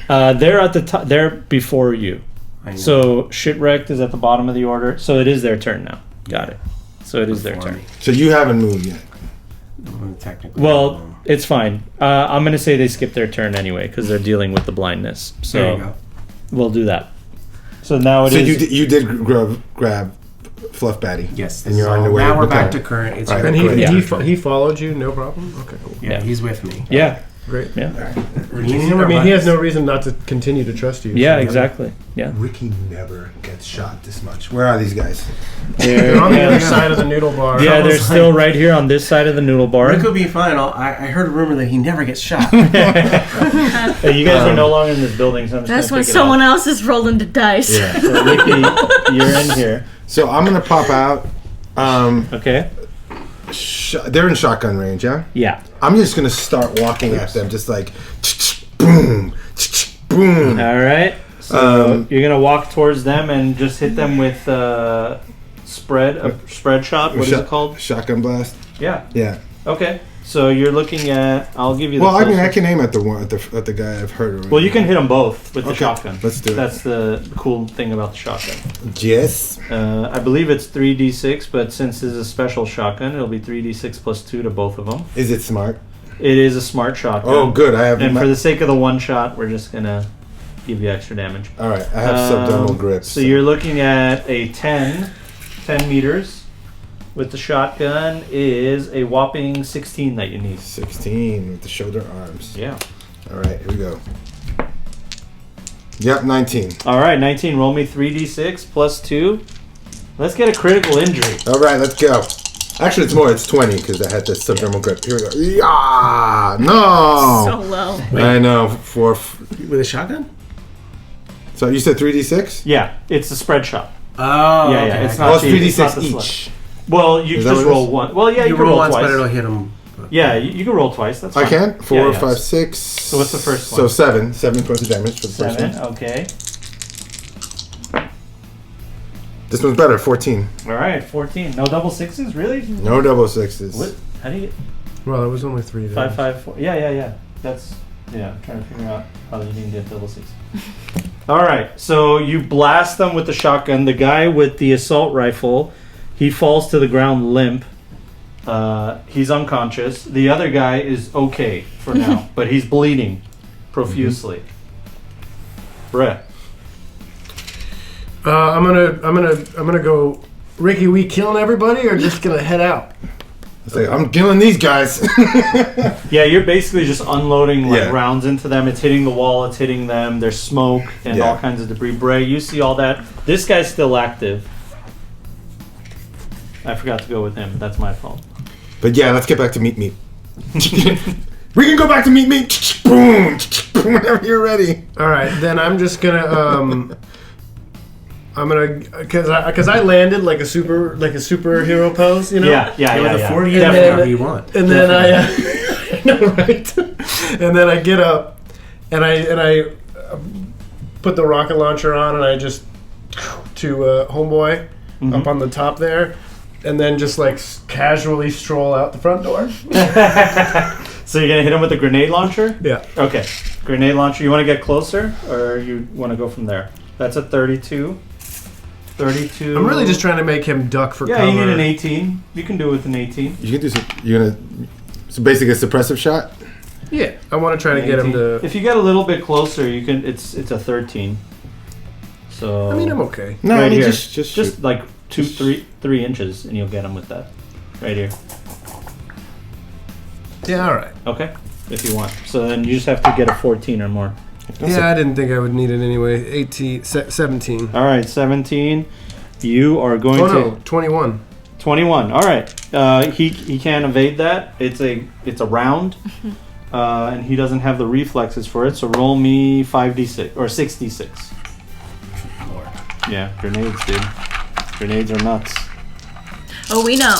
They're at the top. They're before you. I know. So Shitwrecked is at the bottom of the order. So it is their turn now. Got it. So it is their Before turn. me. So you haven't moved yet. Technically. Well, it's fine. I'm going to say they skipped their turn anyway because they're dealing with the blindness. So there you go. we'll do that. So now it So is. you did grab Fluff Batty. Yes. And you're on your way. Now to we're back Macau. to current. It's All right, And your he followed you, no problem. Okay, cool. yeah, he's with me. Yeah. Great. Yeah. I mean, he has no reason not to continue to trust you. Yeah, so- exactly. Yeah. Ricky never gets shot this much. Where are these guys? They're on the other side of the noodle bar. Yeah, they're Almost still right here on this side of the noodle bar. Rick will be fine. I heard a rumor that he never gets shot. Hey, you guys are no longer in this building, so I'm just That's gonna when pick it someone else is rolling the dice. Yeah. So Ricky, you're in here. So I'm gonna pop out. Okay. They're in shotgun range, yeah. Yeah. I'm just gonna start walking at them, just like boom, boom. All right. So you're gonna walk towards them and just hit them with spread shot. What is it called? Shotgun blast. Yeah. Yeah. Okay. So you're looking at. I'll give you. Well, I mean, I closest- can aim at the one at the guy I've heard already. Well, you can hit them both with the Okay, shotgun. let's do it. That's the cool thing about the shotgun. Yes. I believe it's 3d6, but since it's a special shotgun, it'll be 3d6 plus 2 to both of them. Is it smart? It is a smart shotgun. Oh, good. I have. And for the sake of the one shot, we're just gonna give you extra damage. All right, I have subdermal grip. So you're looking at a 10 meters. With the shotgun is a whopping 16 that you need. 16 with the shoulder arms. Yeah. All right, here we go. Yep, 19. All right, 19. Roll me 3d6 plus 2. Let's get a critical injury. All right, let's go. Actually, it's more. It's 20 because I had the subdermal grip. Here we go. Yeah, no. So low. I know. With a shotgun? So you said 3d6? Yeah, it's a spread shot. Oh, Yeah, okay. yeah, it's Oh, not it's the- it's not 3d6 the each. Well, you Is that just what it roll is? one. Well, yeah, You you can roll roll once, twice. but it'll hit him. Yeah, you can roll twice. That's fine. I can? 4, Yeah, yeah. 5, 6. So what's the first one? So 7. 7 points of damage for the first 7, one. okay. This one's better, 14. All right, 14. No double sixes, really? No double sixes. What? How do you get Well, it was only 3 days. 5, 5, 4? Yeah. That's I'm trying to figure out how you can get double six. All right, so you blast them with the shotgun. The guy with the assault rifle, he falls to the ground limp. He's unconscious. The other guy is okay for now, but he's bleeding profusely. Brett. I'm gonna go. Ricky, we killing everybody or just gonna head out? It's like, I'm killing these guys. Yeah, you're basically just unloading Yeah. rounds into them. It's hitting the wall. It's hitting them. There's smoke and Yeah. all kinds of debris. Bray, you see all that. This guy's still active. I forgot to go with him. That's my fault. But yeah, let's get back to Meat Meat. We can go back to Meat Meat. Boom. Whenever you're ready. All right, then I'm just gonna because I landed like a superhero pose, you know. Yeah. With a 40 Definitely. whatever you want. And then I know, right? And then I get up, and I put the rocket launcher on, and I just to homeboy up on the top there, and then just like casually stroll out the front door. So you're gonna hit him with a grenade launcher? Yeah. Okay. Grenade launcher. You want to get closer, or you want to go from there? That's a 32. 32. I'm really just trying to make him duck for Yeah, cover. you need an 18. You can do it with an 18. You can do some. You're gonna. So basically, a suppressive shot. Yeah, I want to try to get him to. If you get a little bit closer, you can. It's a 13. So. I mean, I'm okay. No, right I mean here. just Just like 3 inches, and you'll get him with that. Right here. Yeah, all right. Okay. If you want. So then you just have to get a 14 or more. Yeah, I didn't think I would need it anyway. 17. All right, 17. You are going Oh to. no, 21. 21. All right. He can't evade that. It's a round, and he doesn't have the reflexes for it. So roll me 5d6 or 6d6. Yeah, grenades, dude. Grenades are nuts. Oh, we know.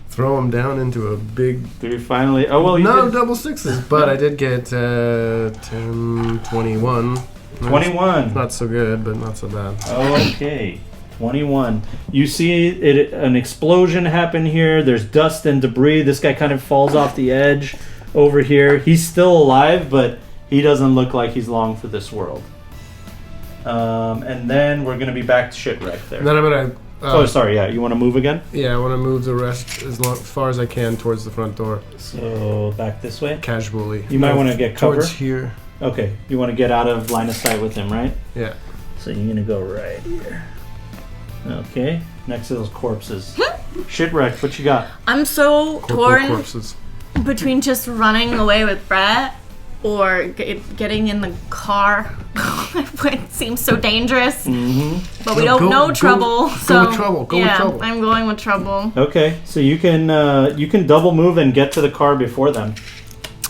Throw him down into a big. Did we finally? Oh well, you No, did double sixes, but I did get 10, 21. 21. Not so good, but not so bad. Okay, 21. You see it? An explosion happen here. There's dust and debris. This guy kind of falls off the edge over here. He's still alive, but he doesn't look like he's long for this world. And then we're gonna be back to shipwreck there. And then I'm gonna. Oh, sorry. Yeah, you want to move again? Yeah, I want to move the rest as far as I can towards the front door, So back this way. casually. You might want to get cover. Towards here. Okay, you want to get out of line of sight with him, right? Yeah. So you're gonna go right here. Okay, next to those corpses. Shipwreck, what you got? I'm so Corporal torn corpses. between just running away with Brett or getting in the car. It seems so dangerous. But we No, don't know trouble. So with trouble. Go with yeah, trouble. I'm going with trouble. Okay, so you can double move and get to the car before them.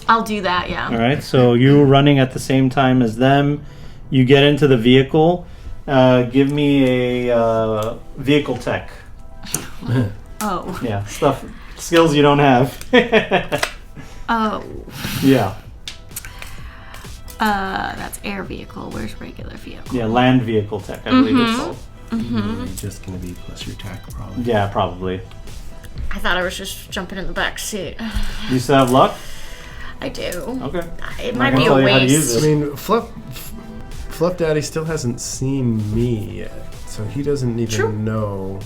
I'll do that, yeah. All right, so you running at the same time as them. You get into the vehicle. Give me a vehicle tech. Oh. Yeah, skills you don't have. Oh. Yeah. That's air vehicle. Where's regular vehicle? Yeah, land vehicle tech, I believe it's called. It's just going to be plus your attack, probably. Yeah, probably. I thought I was just jumping in the back seat. You still have luck? I do. Okay. It I might can be tell a you how to use waste. I it. mean, Fluff Daddy still hasn't seen me yet, so he doesn't even True. know.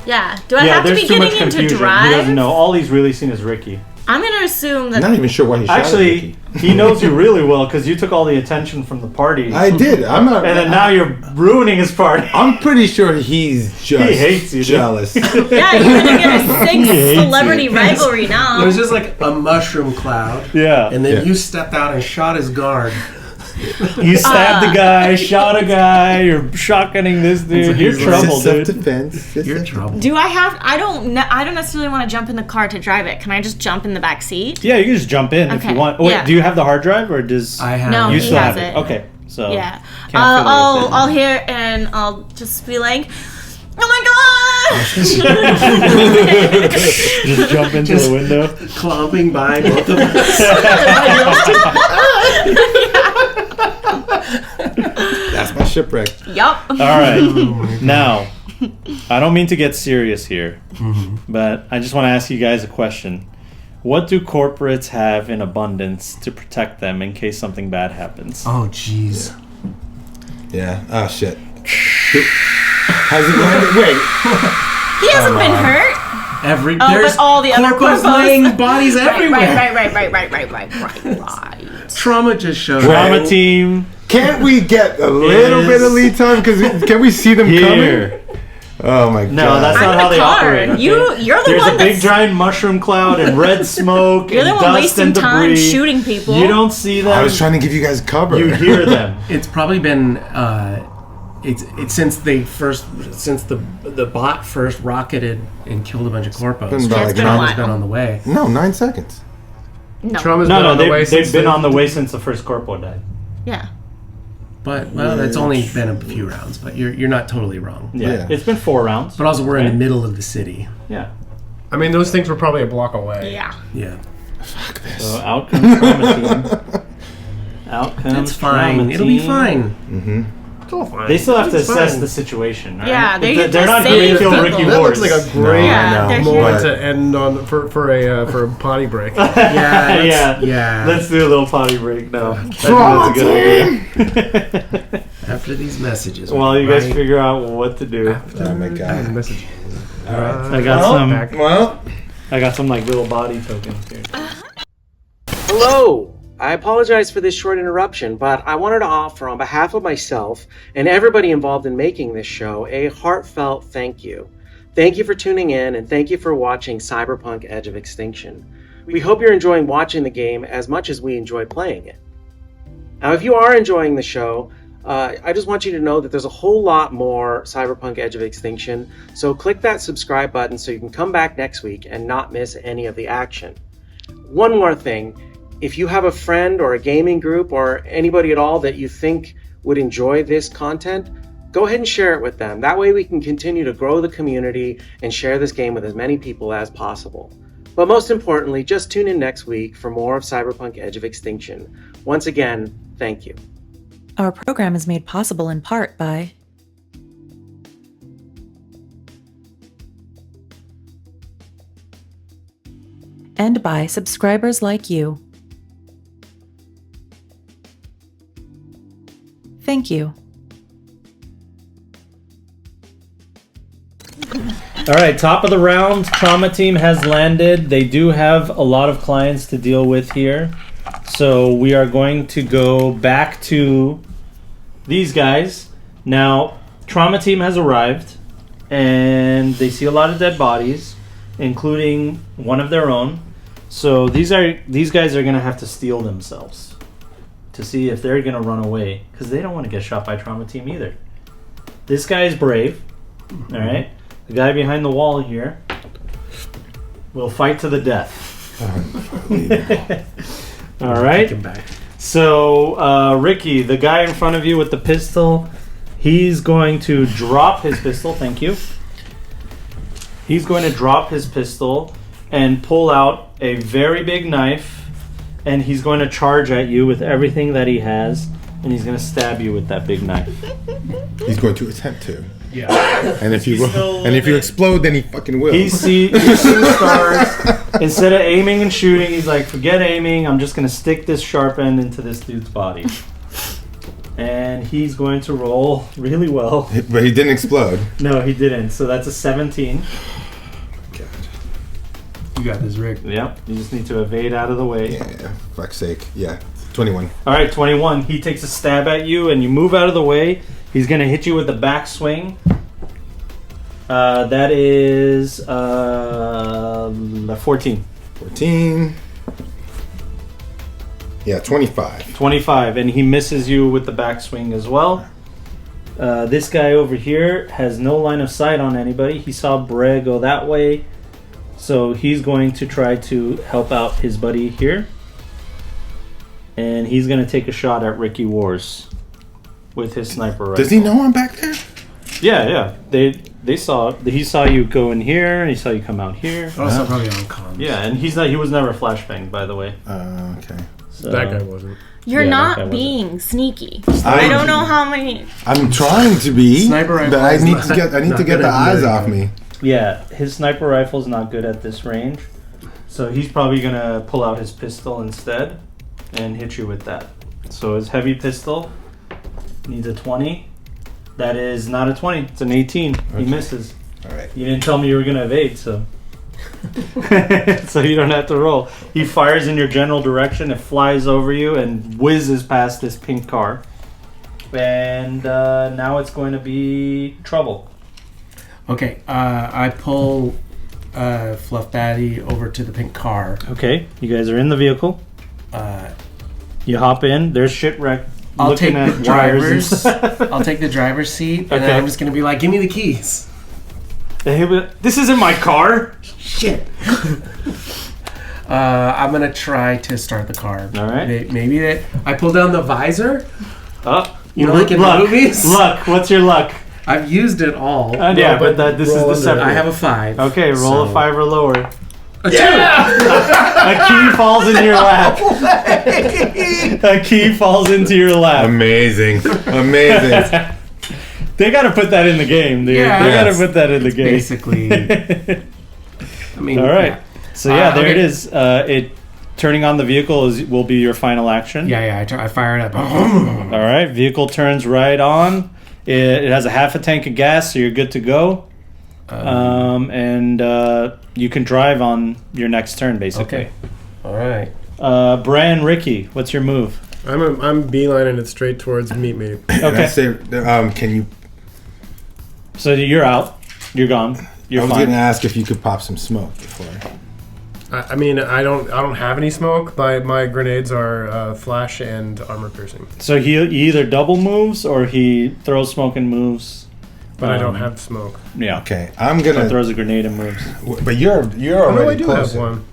Yeah. Do I have to there's be too much getting into confusion. He drive? doesn't know. All he's really seen is Ricky. I'm gonna assume that. Not even sure why he shot at Actually, Ricky. he knows you really well because you took all the attention from the party. I did. I'm not. And then now you're ruining his party. I'm pretty sure he's just He hates you, dude. jealous. Yeah, you're gonna get a hates celebrity you. rivalry now. It was just like a mushroom cloud, Yeah. and then Yeah. you stepped out and shot his guard. You stabbed the guy, shot a guy, you're shotgunning this dude. You're he's trouble, It's dude. self-defense. It's You're in self- trouble. Do I have? I don't necessarily want to jump in the car to drive it. Can I just jump in the back seat? Yeah, you can just jump in if Okay, you want. Wait, yeah. do you have the hard drive or does I have. No, you he still has have it? it. Okay, so Yeah. can't fiddle with it. I'll hear and I'll just be like, "Oh my Just jump into the window. Clomping by both of us. That's my shipwreck. Yup. All right. Now, I don't mean to get serious here, but I just want to ask you guys a question. What do corporates have in abundance to protect them in case something bad happens? Oh, jeez. Yeah. Oh, shit. Has it landed? Wait. He hasn't been hurt. There's but all the other corpos corpos. laying bodies everywhere. Right. Trauma just showed Drama up. team Can't we get a little bit of lead time? Because can we see them here. coming? Oh my god. No, that's not how they operate. Okay? You're the There's one a big that's... giant mushroom cloud and red smoke You're and the one dust wasting and debris. time shooting people. You don't see them. I was trying to give you guys cover. You hear them. It's probably been it's since the bot first rocketed and killed a bunch of corpos. Been about It's been a Trauma's while. been on the way. No, 9 seconds. No. Trauma's been No, on the way they've since been the- on the way since the first corpo died. Yeah. But that's only been a few rounds. But you're not totally wrong. Yeah. Yeah. It's been 4 rounds. But also we're in Right. the middle of the city. Yeah. I mean, those things were probably a block away. Yeah. Yeah, Fuck this. So out comes Trauma Team. Out comes it's fine. Trauma It'll be Team. fine. It's all fine. They still have to It's assess fine. the situation. Right? Yeah, they they're get to not save going to kill people. Ricky That Wars. looks like a great Yeah, they're moment but- to end on for a potty break. Yeah. Let's do a little potty break now. I think Trauma that's a good idea. After these messages. While you guys right? figure out what to do. Oh my god. Message. I got some. Well, I got some like little body tokens here. Hello! I apologize for this short interruption, but I wanted to offer on behalf of myself and everybody involved in making this show a heartfelt thank you. Thank you for tuning in and thank you for watching Cyberpunk Edge of Extinction. We hope you're enjoying watching the game as much as we enjoy playing it. Now, if you are enjoying the show, I just want you to know that there's a whole lot more Cyberpunk Edge of Extinction, so click that subscribe button so you can come back next week and not miss any of the action. One more thing. If you have a friend or a gaming group or anybody at all that you think would enjoy this content, go ahead and share it with them. That way we can continue to grow the community and share this game with as many people as possible. But most importantly, just tune in next week for more of Cyberpunk Edge of Extinction. Once again, thank you. Our program is made possible in part by and by subscribers like you. Thank you. All right, top of the round. Trauma Team has landed. They do have a lot of clients to deal with here. So we are going to go back to these guys. Now, Trauma Team has arrived, and they see a lot of dead bodies, including one of their own. So these guys are going to have to steel themselves to see if they're going to run away, because they don't want to get shot by Trauma Team either. This guy is brave. All right. The guy behind the wall here will fight to the death. All right. Take him back. So, Ricky, the guy in front of you with the pistol, he's going to drop his pistol. Thank you. He's going to drop his pistol and pull out a very big knife, and he's going to charge at you with everything that he has, and he's going to stab you with that big knife. he's going to attempt to. Yeah. And if you He's still and if you living. explode, then he fucking will. He sees the stars. Instead of aiming and shooting, he's like, forget aiming. I'm just going to stick this sharp end into this dude's body. And he's going to roll really well. But he didn't explode. No, he didn't. So that's a 17. God. You got this, Rick. Yep. You just need to evade out of the way. Yeah, fuck's sake. Yeah, 21. All right, 21. He takes a stab at you, and you move out of the way. He's going to hit you with the back swing. That is 14. 14. Yeah, 25. 25, and he misses you with the backswing as well. This guy over here has no line of sight on anybody. He saw Bray go that way, so he's going to try to help out his buddy here. And he's going to take a shot at Ricky Wars with his sniper rifle. Does he know I'm back there? Yeah. He saw you go in here, and he saw you come out here. Also probably on comms. Yeah, and he was never flashbanged, by the way. Okay. So, That guy wasn't. You're Yeah, that guy not wasn't. being sneaky. I don't know how many. I'm trying to be, Sniper rifle but I is need not- to get not the good at eyes doing off that. me. Yeah, his sniper rifle's not good at this range, so he's probably gonna pull out his pistol instead and hit you with that. So his heavy pistol needs a 20. That is not a 20. It's an 18. He misses. All right. You didn't tell me you were gonna evade, so so you don't have to roll. He fires in your general direction. It flies over you and whizzes past this pink car. And now it's going to be trouble. Okay, I pull Fluff Batty over to the pink car. Okay, you guys are in the vehicle. You hop in. There's shipwreck. I'll take looking the at wires and driver's. stuff. I'll take the driver's seat, and then Okay. I'm just gonna be like, "Give me the keys." And he'll be like, this isn't my car. Shit. I'm gonna try to start the car. All right. Maybe that I pull down the visor. Oh, You know, like in luck. movies. Luck. What's your luck? I've used it all. Yeah, but this is roll the under. separate. I have a 5. Okay, roll so- a 5 or lower. A 2. A key falls into your lap. A key falls into your lap. Amazing. Amazing. They gotta put that in the game, dude. Yeah. They gotta Yes. put that in the game. Basically. I mean, All right. So yeah, there okay. it is. It turning on the vehicle will be your final action. Yeah. I fire it up. All right. Vehicle turns right on. It has a half a tank of gas, so you're good to go. And you can drive on your next turn, basically. Okay. All right. Brian, Ricky, what's your move? I'm beelining it straight towards Meet Me. And I Okay. say, can you? So you're out. You're gone. You're I was fine. gonna ask if you could pop some smoke before. I mean, I don't have any smoke. My grenades are flash and armor piercing, So he either double moves or he throws smoke and moves. but I don't have smoke. Yeah. Okay, I'm So gonna. throws a grenade and moves. But you're Oh no, I already do close. have one,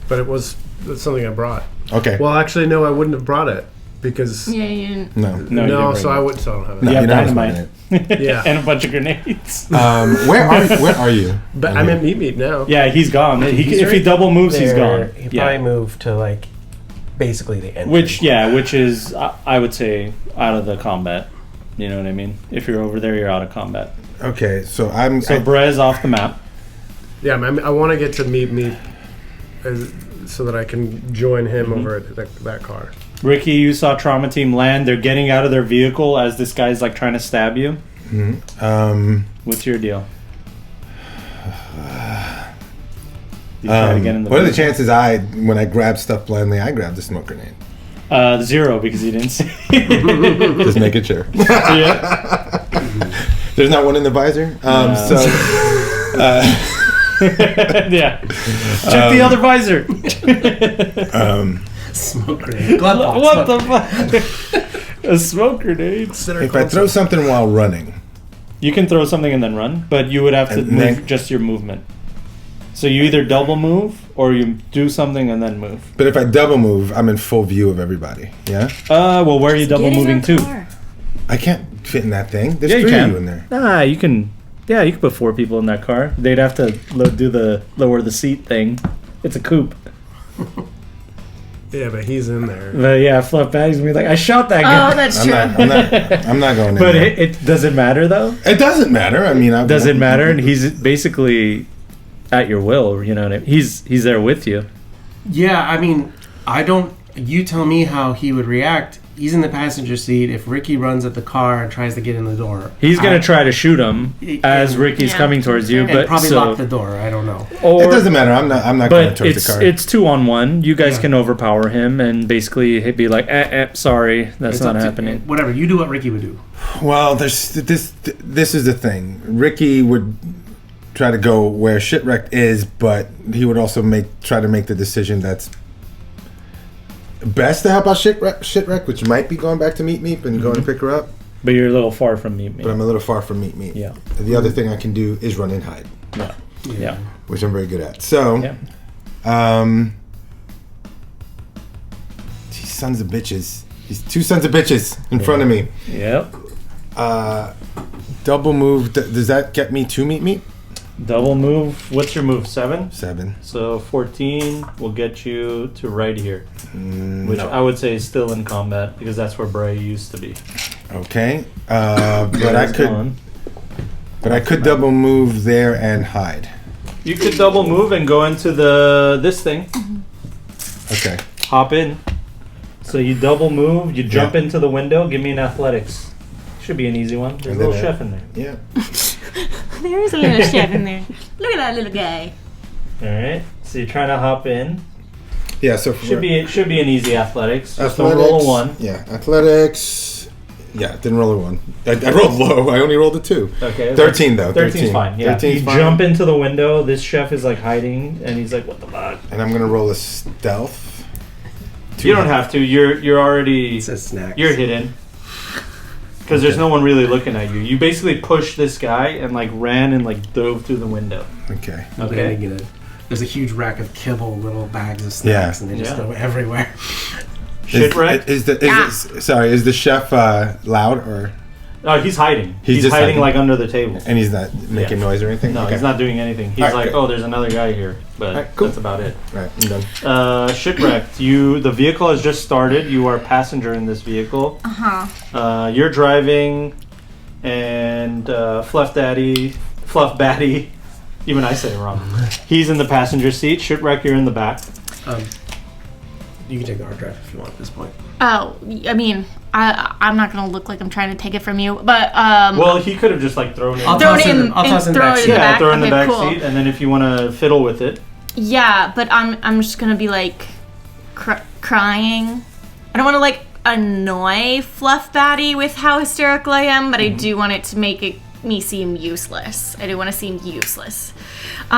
but it's something I brought. Okay. Well, actually, no, I wouldn't have brought it because Yeah, you didn't. No. No, you no, didn't so bring I it. wouldn't. So I don't have it. No, You have you're not dynamite. Yeah. And a bunch of grenades. Where are you? But I'm at Meet now. Yeah, he's gone. If he right double moves, he's gone. He Yeah. probably moved to like basically the end. Which is I would say out of the combat. You know what I mean? If you're over there, you're out of combat. Okay, so I'm. So Brez off the map. Yeah, I want to get to Meet so that I can join him over at that car. Ricky, you saw Trauma Team land. They're getting out of their vehicle as this guy's like trying to stab you. What's your deal? You try to get in the what are the vehicle. chances when I grab stuff blindly, I grab the smoke grenade? 0 because you didn't see. Just making sure. Yeah. There's not one in the visor. Yeah. Check the other visor. Smoke grenade. Glove box. What the fuck? A smoke grenade. If I throw something while running, You can throw something and then run, but you would have to And move then- just your movement. So you either double move or you do something and then move. but if I double move, I'm in full view of everybody. Yeah, Well, where are you double Get in moving our to? car. I can't fit in that thing. There's Yeah, you 3 of can. you in there. Nah, you can. Yeah, you can put 4 people in that car. They'd have to do the lower the seat thing. It's a coupe. Yeah, but he's in there. But yeah, Fluff Batty's gonna be like, I shot that guy. Oh, that's I'm true. not. I'm not going in But there. it doesn't matter though. It doesn't matter. I mean, Does it matter? And he's basically at your will. You know what I mean? He's there with you. Yeah, I mean, I don't. You tell me how he would react. He's in the passenger seat. If Ricky runs at the car and tries to get in the door, He's gonna try to shoot him as Ricky's Yeah. coming towards you, and but probably so, lock the door. I don't know. or It doesn't matter. I'm not going but towards it's the car. it's 2-on-1. You guys Yeah. can overpower him and basically he'd be like, sorry, that's It's not up to- happening. Whatever you do, what Ricky would do. Well, there's this. This is the thing. Ricky would try to go where Shitwreck is, but he would also try to make the decision that's best to help out Shitwreck, which might be going back to Meet Meep and going to pick her up. But you're a little far from me. But I'm a little far from Meet Meep. Yeah. The other thing I can do is run and hide, Yeah. which I'm very good at. So, Yeah. these sons of bitches. These 2 sons of bitches in front of me. Yep. Double move. Does that get me 2 meat? Double move. What's your move? 7? 7. So 14 will get you to right here, which No. I would say is still in combat because that's where Bray used to be. Okay. But I could. Gone. But I could double move there and hide. You could double move and go into this thing. Okay. Hop in. So you double move. You jump Yeah. into the window. Give me an athletics. Should be an easy one. There's a And little then chef in there. Yeah. There's a little chef in there. Look at that little guy. All right. So you're trying to hop in. Yeah. So Should be an easy athletics. Just don't athletics. roll a 1. Yeah. Athletics. Yeah. Didn't roll a 1. I rolled low. I only rolled a 2. Okay. 13 though. 13's fine. Yeah. 13's You fine. jump into the window. This chef is like hiding, and he's like, "What the fuck?" And I'm gonna roll a stealth. You don't have to. You're already. It says snacks. You're hidden. Because there's no one really looking at you. You basically pushed this guy and like ran and like dove through the window. Okay. Okay. You know, there's a huge rack of kibble, little bags of snacks, and they just Yeah. go everywhere. Shipwreck. Is the chef loud or? Oh, he's hiding. He's He's just hiding hiding. like under the table. And he's not making Yeah. noise or anything. No, Okay. he's not doing anything. He's Alright, like, good. oh, there's another guy here, but Alright, cool. that's about it. Right. I'm done. Shipwrecked. The vehicle has just started. You are a passenger in this vehicle. Uh-huh. You're driving, and Fluff Batty. Even I said it wrong. He's in the passenger seat. Shipwreck, you're in the back. You can take the hard drive if you want at this point. Oh, I mean, I'm not gonna look like I'm trying to take it from you, but Well, he could have just like thrown it. I'll throw toss it it in, in- I'll toss it in the throw back it seat. in the Yeah, back. throw it in the Okay, back cool. seat, and then if you want to fiddle with it. Yeah, but I'm just gonna be like crying. I don't want to like annoy Fluff Batty with how hysterical I am, but I do want it to make me seem useless. I do want to seem useless. So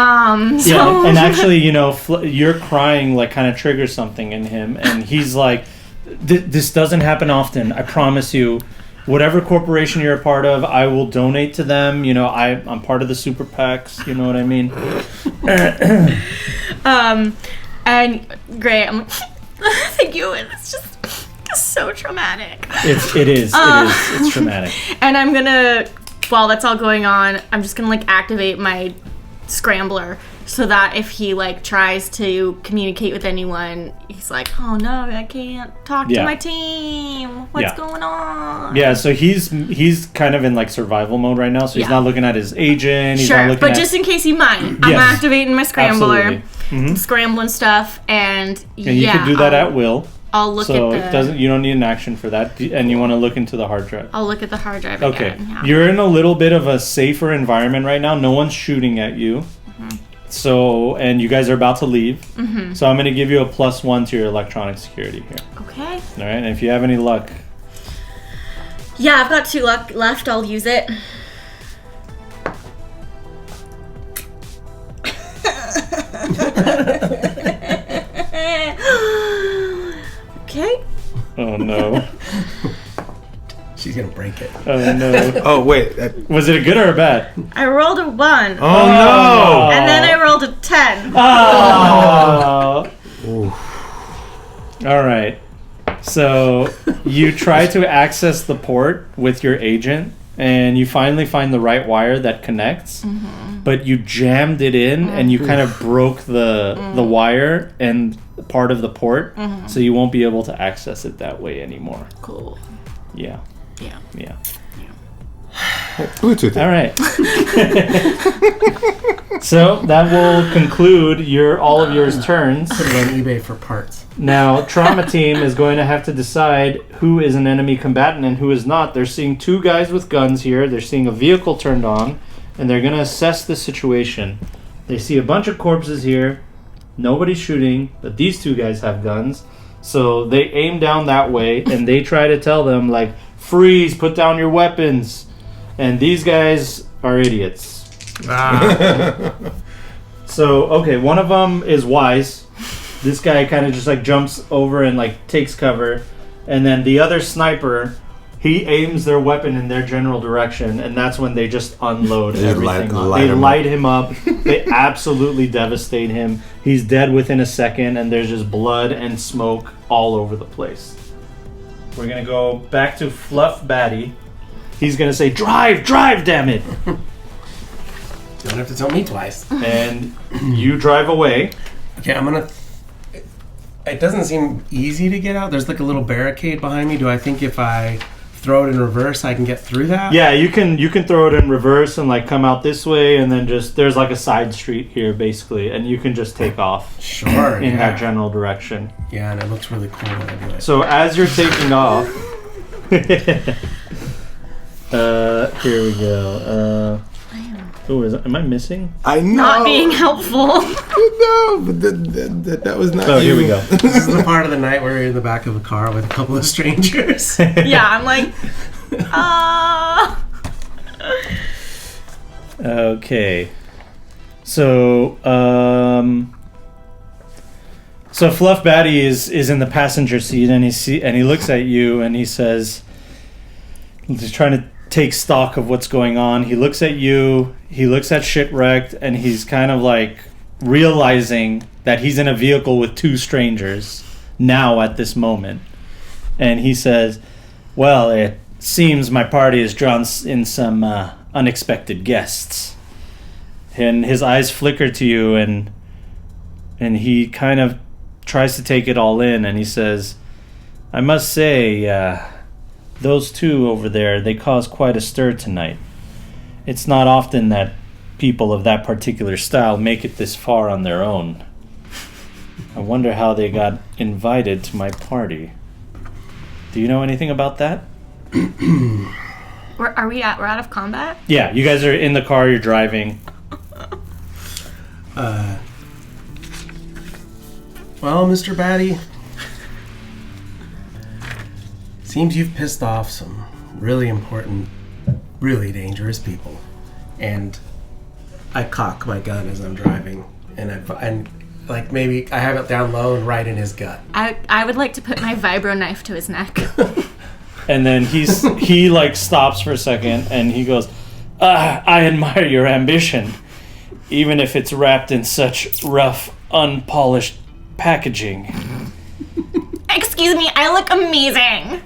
Yeah, and actually, your crying like kind of triggers something in him, and he's like, "This doesn't happen often. I promise you. Whatever corporation you're a part of, I will donate to them. I'm part of the super PACs. You know what I mean?" and great. I'm like, thank you. And it's just so traumatic. It is. It's traumatic. And I'm gonna, while that's all going on, I'm just gonna like activate my scrambler so that if he like tries to communicate with anyone, he's like, oh no, I can't talk to Yeah. my team. What's Yeah. going on? Yeah, so he's kind of in like survival mode right now, so he's Yeah. not looking at his agent. He's not Sure, looking but at, just in case he might, I'm Yes. activating my scrambler, Absolutely. scrambling stuff, and And you can do that at will. I'll look So at the. you don't need an action for that, and you want to look into the hard drive. I'll look at the hard drive Okay, again. Yeah. you're in a little bit of a safer environment right now. No one's shooting at you. So, and you guys are about to leave. So I'm going to give you a +1 to your electronic security here. Okay. All right, and if you have any luck, Yeah, I've got 2 luck left. I'll use it. Okay. oh no, She's gonna break it. oh no, Oh wait. was it a good or a bad? I rolled a 1. Oh no. And then I rolled a 10. Oh. All right. So you try to access the port with your agent, and you finally find the right wire that connects. But you jammed it in, and you kind of broke the wire and part of the port, so you won't be able to access it that way anymore. Cool. Yeah. Yeah. Yeah. Bluetooth. All right. So that will conclude all of your turns. Put it on eBay for parts. Now, Trauma Team is going to have to decide who is an enemy combatant and who is not. They're seeing 2 guys with guns here. They're seeing a vehicle turned on, and they're going to assess the situation. They see a bunch of corpses here. Nobody's shooting, but these 2 guys have guns. So they aim down that way, and they try to tell them, like, freeze, put down your weapons. And these guys are idiots. So, okay, one of them is Wise. This guy kind of just like jumps over and like takes cover. And then the other sniper, he aims their weapon in their general direction, and that's when they just unload They everything. light They him light him up. They absolutely devastate him. He's dead within a second, and there's just blood and smoke all over the place. We're gonna go back to Fluff Batty. he's gonna say, "Drive, drive, damn it!" You don't have to tell me twice. And you drive away. Okay, I'm gonna. It doesn't seem easy to get out. There's like a little barricade behind me. Do I think if I throw it in reverse, I can get through that? Yeah, you can throw it in reverse and like come out this way, and then just there's like a side street here basically, and you can just take off Sure. in that general direction. Yeah, and it looks really cool when I do it. So as you're taking off, here we go. Am I missing? I know. Not being helpful. No, but that was not. Oh, you. here we go. This is the part of the night where you're in the back of a car with a couple of strangers. Yeah, I'm like, Okay. So, so Fluff Batty is in the passenger seat, and he looks at you, and he says, he's trying to take stock of what's going on. He looks at you, he looks at Shipwrecked, and he's kind of like realizing that he's in a vehicle with two strangers now at this moment. And he says, "Well, it seems my party has drawn in some unexpected guests." And his eyes flicker to you, and he kind of tries to take it all in, and he says, "I must say, those two over there, they cause quite a stir tonight. It's not often that people of that particular style make it this far on their own. I wonder how they got invited to my party. Do you know anything about that?" we're out of combat? Yeah, you guys are in the car, you're driving. Well, Mr. Batty, seems you've pissed off some really important, really dangerous people. And I cock my gun as I'm driving, and like maybe I have it down low and right in his gut. I would like to put my vibro knife to his neck. And then he like stops for a second, and he goes, "I admire your ambition, even if it's wrapped in such rough, unpolished packaging." Excuse me, I look amazing.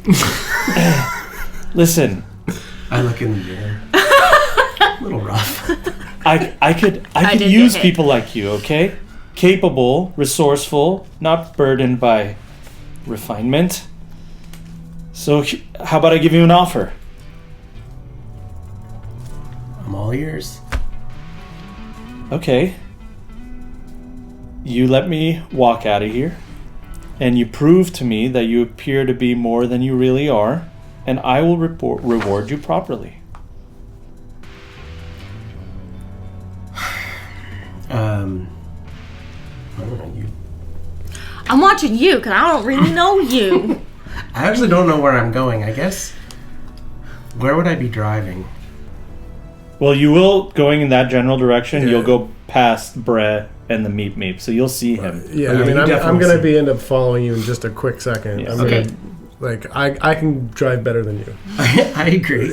Listen, I look in the mirror. A little rough. I could did use get hit. people like you, okay? Capable, resourceful, not burdened by refinement. So how about I give you an offer? I'm all ears. Okay. You let me walk out of here, and you prove to me that you appear to be more than you really are, and I will reward you properly. I don't know, I'm watching you because I don't really know you. I actually don't know where I'm going. I guess. Where would I be driving? Well, you will, going in that general direction, Yeah. you'll go past Bre and the Meep Meep, so you'll see him. Yeah, Oh, yeah, I mean, you I'm definitely going to see. be end up following you in just a quick second. Yeah. I'm Okay. gonna, like, I can drive better than you. I agree.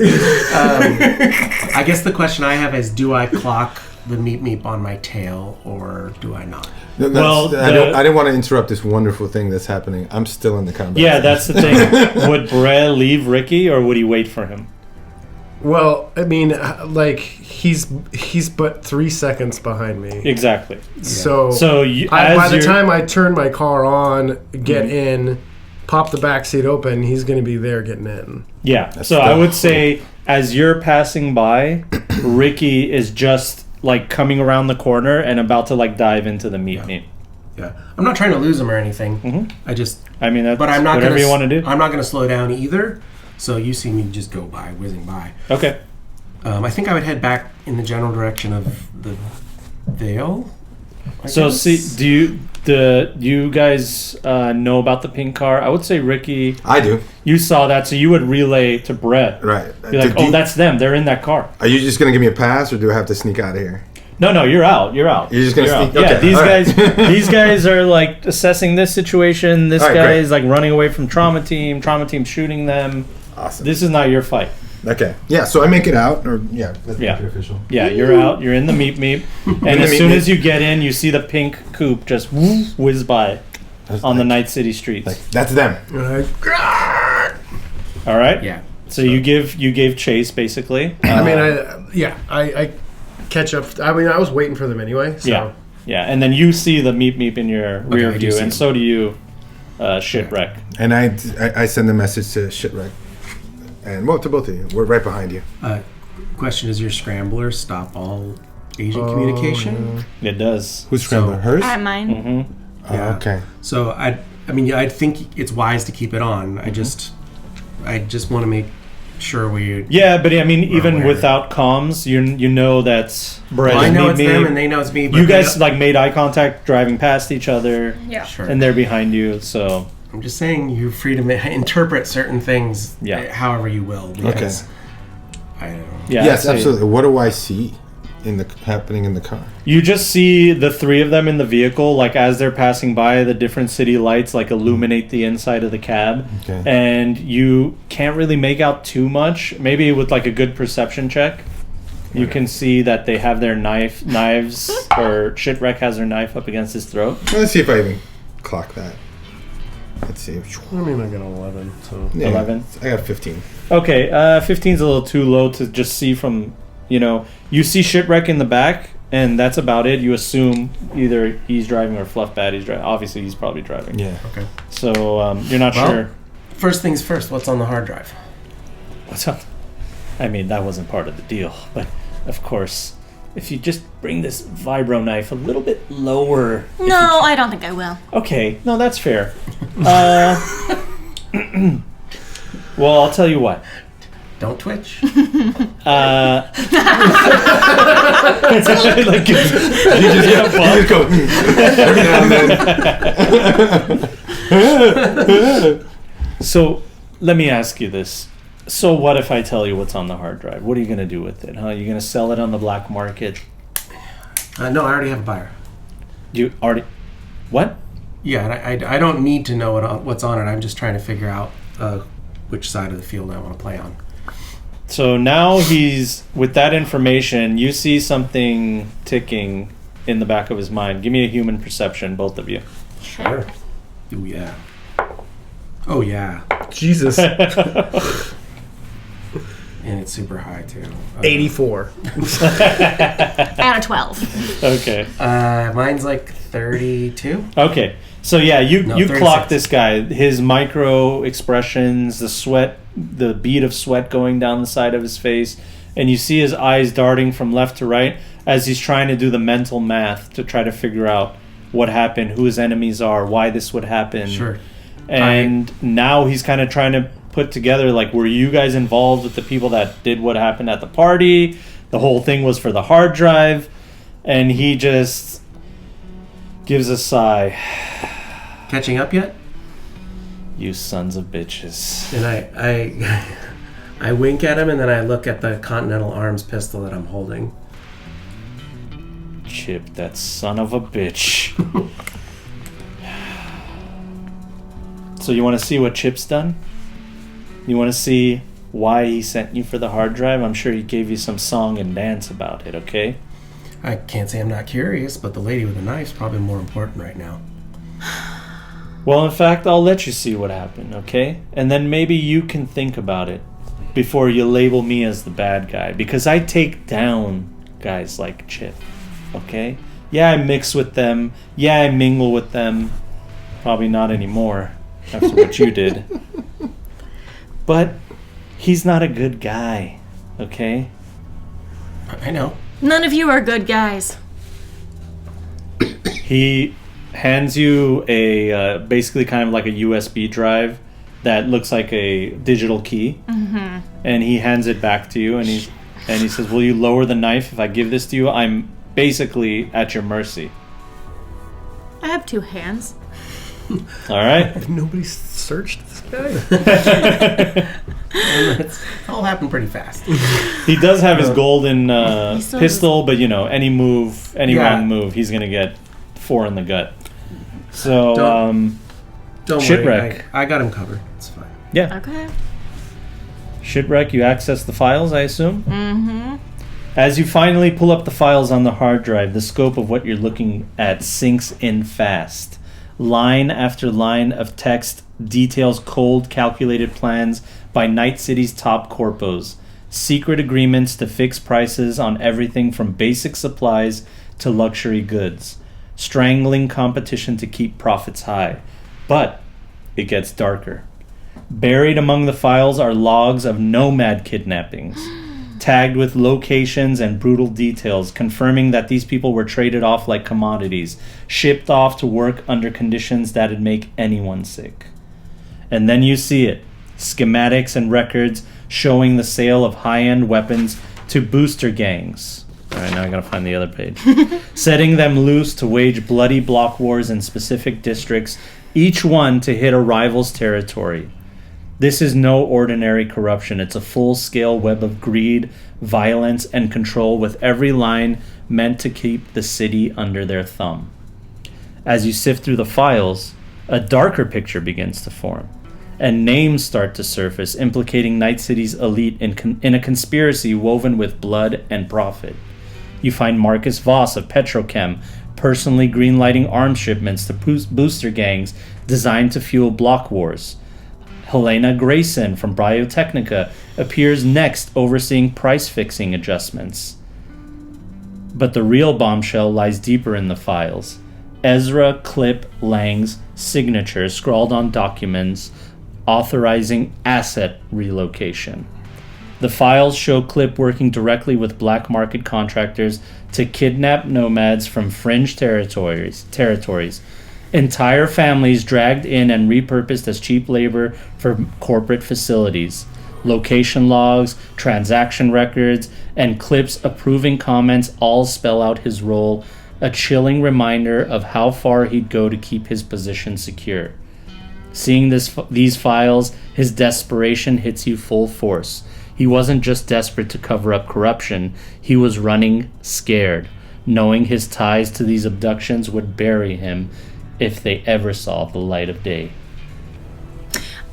I guess the question I have is, do I clock the Meep Meep on my tail, or do I not? No, Well, I didn't want to interrupt this wonderful thing that's happening. I'm still in the combat. Yeah, that's the thing. Would Bre leave Ricky, or would he wait for him? Well, I mean, like, he's but 3 seconds behind me. Exactly. So, So you, by the time I turn my car on, get in, pop the back seat open, he's going to be there getting in. Yeah. So I would say, as you're passing by, Ricky is just like coming around the corner and about to like dive into the Meep Meep. Yeah, I'm not trying to lose him or anything. Mhm. I just, I mean, that's but I'm not whatever gonna, you want to do. I'm not going to slow down either. So you see me just go by, whizzing by. Okay. I think I would head back in the general direction of the Vale. I So guess. see, you guys know about the pink car? I would say Ricky, I do. you saw that, so you would relay to Brett. Right. Be like, oh, that's them. They're in that car. Are you just gonna give me a pass, or do I have to sneak out of here? No, you're out. You're out. You're just gonna You're sneak- out. Yeah, okay, these all guys, right. these guys are like assessing this situation. This All right, guy great. is like running away from Trauma Team. Trauma Team shooting them. Awesome. This is not your fight. Okay. Yeah. So I make it out, or let's Yeah. make it official. Yeah, you're out. You're in the Meep Meep, and the as Meep soon Meep. as you get in, you see the pink coupe just whiz by on the Night City streets. Like that's them. Right? All right. Yeah. So you gave chase basically. I mean, I catch up. I mean, I was waiting for them anyway. So. Yeah, and then you see the meep in your rear I do view, see and him. so do you, Shipwreck. And I send a message to Shitwreck. And well, to both of you. We're right behind you. Question: Does your scrambler stop all agent communication? It does. Who's Scrambler? Hers? At mine. Mm-hmm. Oh, okay. So I mean, I think it's wise to keep it on. I just want to make sure we. Yeah, but I mean, even aware. without comms, you know that's Brett. Well, I and know it's me. them, and they know it's me. But You they guys don't- like made eye contact driving past each other, Yeah. Sure. and they're behind you. So I'm just saying you're free to interpret certain things however you will. Because I don't know. yeah, Yes, I'd say- absolutely. What do I see happening in the car? You just see the three of them in the vehicle, like as they're passing by, the different city lights like illuminate the inside of the cab, Okay. and you can't really make out too much. Maybe with like a good perception check, you can see that they have their knives, or Shitwreck has their knife up against his throat. Let's see if I even clock that. Let's see. I mean, I got 11. So. Yeah, 11? I got 15. Okay, 15's a little too low to just see from, you see Shipwreck in the back, and that's about it. You assume either he's driving or Fluff Batty's driving. Obviously, he's probably driving. Yeah. Okay. So you're not Well- sure. First things first. What's on the hard drive? What's up? I mean, that wasn't part of the deal, but of course, if you just bring this vibro knife a little bit lower. No, I don't think I will. Okay, no, that's fair. Well, I'll tell you what. Don't twitch. Like, You just go every now and then. so, let me ask you this. So, what if I tell you what's on the hard drive? What are you going to do with it? Huh? You going to sell it on the black market? No, I already have a buyer. You already. What? Yeah, and I don't need to know what's on it. I'm just trying to figure out which side of the field I want to play on. So now he's with that information. You see something ticking in the back of his mind. Give me a human perception, both of you. Sure. Oh yeah. Oh yeah. Jesus. And it's super high too. 84. Out of 12. Okay. Mine's like 32. Okay. So yeah, you 36. clock this guy. His micro expressions, the sweat, the bead of sweat going down the side of his face, and you see his eyes darting from left to right as he's trying to do the mental math to try to figure out what happened, who his enemies are, why this would happen. Sure. And now he's kind of trying to put together, like, were you guys involved with the people that did what happened at the party? The whole thing was for the hard drive. And he just gives a sigh. Catching up yet? You sons of bitches. And I wink at him, and then I look at the Continental Arms pistol that I'm holding. Chip, that son of a bitch. So you want to see what Chip's done? You want to see why he sent you for the hard drive? I'm sure he gave you some song and dance about it, okay? I can't say I'm not curious, but the lady with the knife's probably more important right now. Well, in fact, I'll let you see what happened, okay? And then maybe you can think about it before you label me as the bad guy. Because I take down guys like Chip, okay? Yeah, I mix with them. Yeah, I mingle with them. Probably not anymore after what you did. But he's not a good guy, okay? I know. None of you are good guys. He hands you a basically kind of like a USB drive that looks like a digital key, and he hands it back to you, and he says, "Will you lower the knife if I give this to you? I'm basically at your mercy." I have 2 hands. All right. Nobody searched this guy? It's all happened pretty fast. He does have his golden He still pistol, but any wrong move, he's gonna get 4 in the gut. So Don't Shipwreck. worry, I got him covered. It's fine. yeah, Okay. Shipwreck. You access the files, I assume. Mm-hmm. As you finally pull up the files on the hard drive, the scope of what you're looking at sinks in fast. Line after line of text details cold, calculated plans by Night City's top corpos. Secret agreements to fix prices on everything from basic supplies to luxury goods. Strangling competition to keep profits high. But it gets darker. Buried among the files are logs of nomad kidnappings, tagged with locations and brutal details, confirming that these people were traded off like commodities, shipped off to work under conditions that'd make anyone sick. And then you see it. Schematics and records showing the sale of high-end weapons to booster gangs. Alright, now I gotta find the other page. Setting them loose to wage bloody block wars in specific districts, each one to hit a rival's territory. This is no ordinary corruption. It's a full-scale web of greed, violence, and control, with every line meant to keep the city under their thumb. As you sift through the files, a darker picture begins to form, and names start to surface implicating Night City's elite in a conspiracy woven with blood and profit. You find Marcus Voss of Petrochem personally greenlighting arms shipments to booster gangs designed to fuel block wars. Helena Grayson from Biotechnica appears next, overseeing price-fixing adjustments. But the real bombshell lies deeper in the files. Ezra Clip Lang's signature scrawled on documents authorizing asset relocation. The files show Clip working directly with black market contractors to kidnap nomads from fringe territories. Entire families dragged in and repurposed as cheap labor for corporate facilities. Location logs, transaction records, and Clip's approving comments all spell out his role, a chilling reminder of how far he'd go to keep his position secure. Seeing these files, his desperation hits you full force. He wasn't just desperate to cover up corruption, he was running scared, knowing his ties to these abductions would bury him if they ever saw the light of day.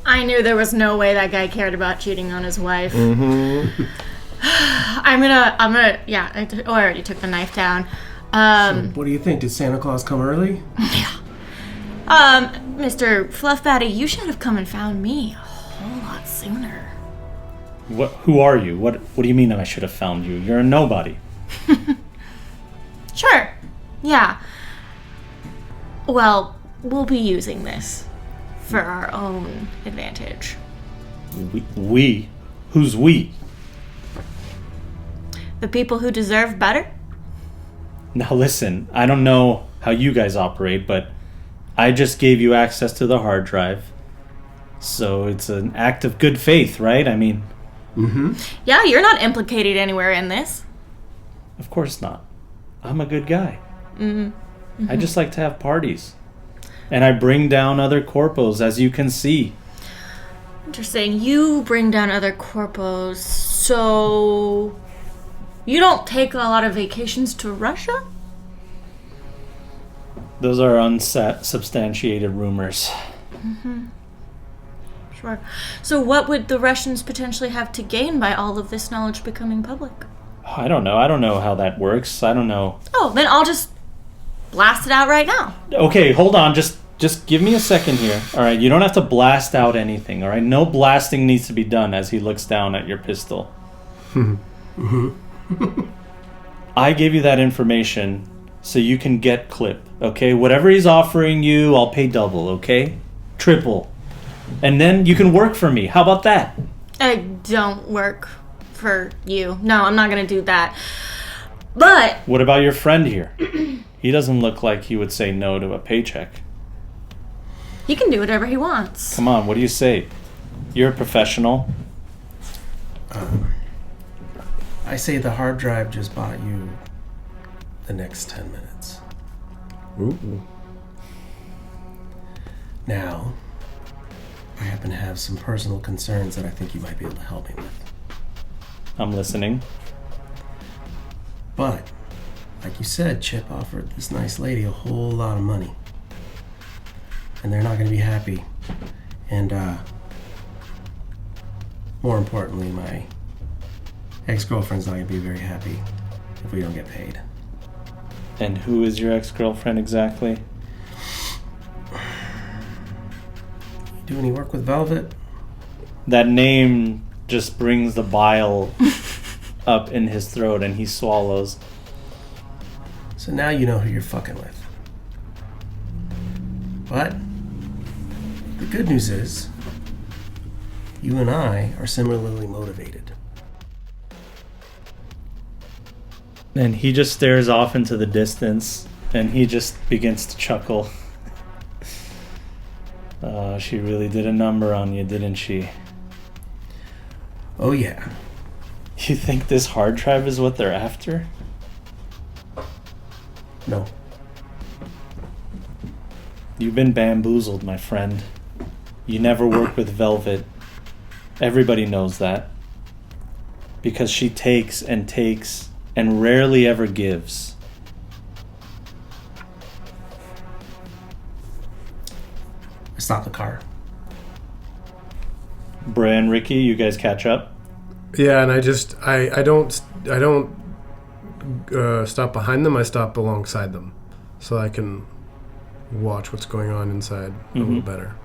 I knew there was no way that guy cared about cheating on his wife. Mm-hmm. I already took the knife down. So what do you think? Did Santa Claus come early? Mr. Fluffbatty, you should have come and found me a whole lot sooner. Who are you? What do you mean I should have found you? You're a nobody. Sure. Yeah. Well, we'll be using this for our own advantage. We? Who's we? The people who deserve better? Now listen, I don't know how you guys operate, but I just gave you access to the hard drive. So it's an act of good faith, right? I mean... Mm-hmm. Yeah, you're not implicated anywhere in this. Of course not. I'm a good guy. Mm-hmm. Mm-hmm. I just like to have parties. And I bring down other corpos, as you can see. Interesting. You bring down other corpos, so... You don't take a lot of vacations to Russia? Those are unsubstantiated rumors. Mm-hmm. Sure. So what would the Russians potentially have to gain by all of this knowledge becoming public? I don't know. I don't know how that works. I don't know. Oh, then I'll just blast it out right now. Okay, hold on. Just give me a second here. All right, you don't have to blast out anything. All right, no blasting needs to be done. As he looks down at your pistol. I gave you that information so you can get Clip. Okay, whatever he's offering you, I'll pay double. Okay, triple, and then you can work for me. How about that? I don't work for you. No, I'm not gonna do that. But what about your friend here? He doesn't look like he would say no to a paycheck. He can do whatever he wants. Come on, what do you say? You're a professional. I say the hard drive just bought you the next 10 minutes. Ooh. Now, I happen to have some personal concerns that I think you might be able to help me with. I'm listening. But, like you said, Chip offered this nice lady a whole lot of money. And they're not going to be happy. And, more importantly, my ex-girlfriend's not going to be very happy if we don't get paid. And who is your ex-girlfriend exactly? You do any work with Velvet? That name just brings the bile up in his throat, and he swallows. So now you know who you're fucking with. But the good news is, you and I are similarly motivated. And he just stares off into the distance, and he just begins to chuckle. She really did a number on you, didn't she? Oh yeah. You think this hard drive is what they're after? No. You've been bamboozled, my friend. You never work with Velvet. Everybody knows that. Because she takes and rarely ever gives. I stopped the car. Bray and Ricky, you guys catch up? Yeah, and I don't stop behind them. I stop alongside them, so I can watch what's going on inside a little better.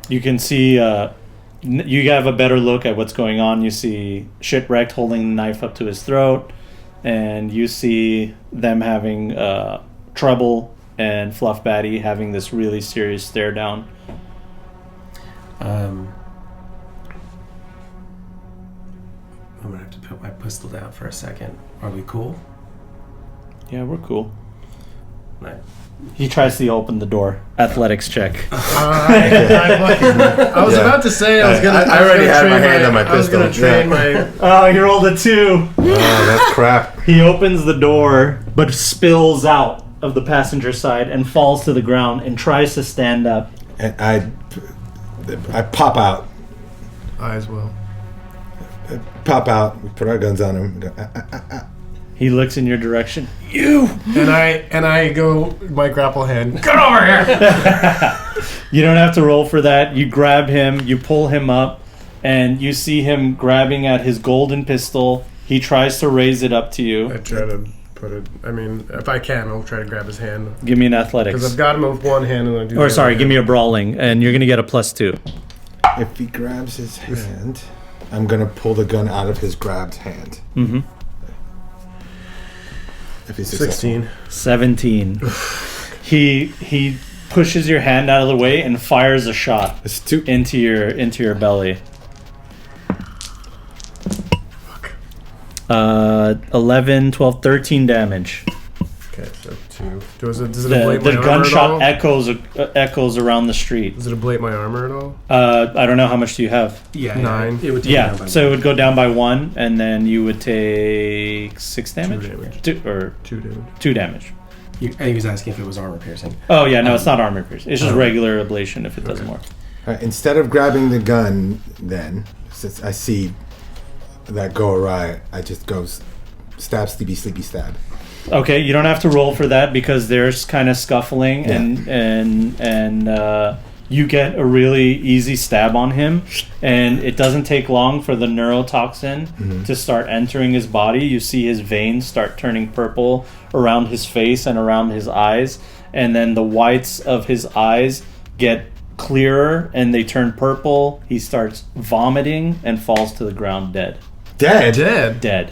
You can see, you have a better look at what's going on. You see Shipwrecked holding the knife up to his throat, and you see them having trouble, and Fluff Batty having this really serious stare down. I'm gonna have to put my pistol down for a second. Are we cool? Yeah, we're cool. No. He tries to open the door. Athletics check. I was about to say I was gonna. I already had my hand on my pistol. I was gonna train my. Oh, you rolled a 2. Oh, that's crap. He opens the door, but spills out of the passenger side and falls to the ground and tries to stand up. And I pop out. I as well. Pop out. We put our guns on him. Go, He looks in your direction. And I go my grapple hand. Get over here! You don't have to roll for that. You grab him, you pull him up, and you see him grabbing at his golden pistol. He tries to raise it up to you. I try to put it. I mean, if I can, I'll try to grab his hand. Give me an Because athletics. I've got him with one hand and I do. Or sorry, give me a brawling, and you're gonna get a +2. if he grabs his hand, I'm going to pull the gun out of his grabbed hand. Mm-hmm. If he's successful. 17. He pushes your hand out of the way and fires a shot It's 2. into your belly. 11, 12, 13 damage. Okay, so 2. Does it The ablate my armor gunshot at all? echoes around the street. Does it ablate my armor at all? I don't know how much do you have. Yeah. 9. It would take down Yeah, by so it would go down by 1, and then you would take 6 damage. 2 damage. 2 damage. 2 damage. He was asking if it was armor piercing. Oh yeah, no, it's not armor piercing. It's just regular ablation if it doesn't work. All right, instead of grabbing the gun, then, since I see that go awry, I just go stab, sleepy, sleepy, stab. Okay, you don't have to roll for that because there's kind of scuffling and you get a really easy stab on him, and it doesn't take long for the neurotoxin to start entering his body. You see his veins start turning purple around his face and around his eyes, and then the whites of his eyes get clearer and they turn purple. He starts vomiting and falls to the ground dead. Dead? Dead.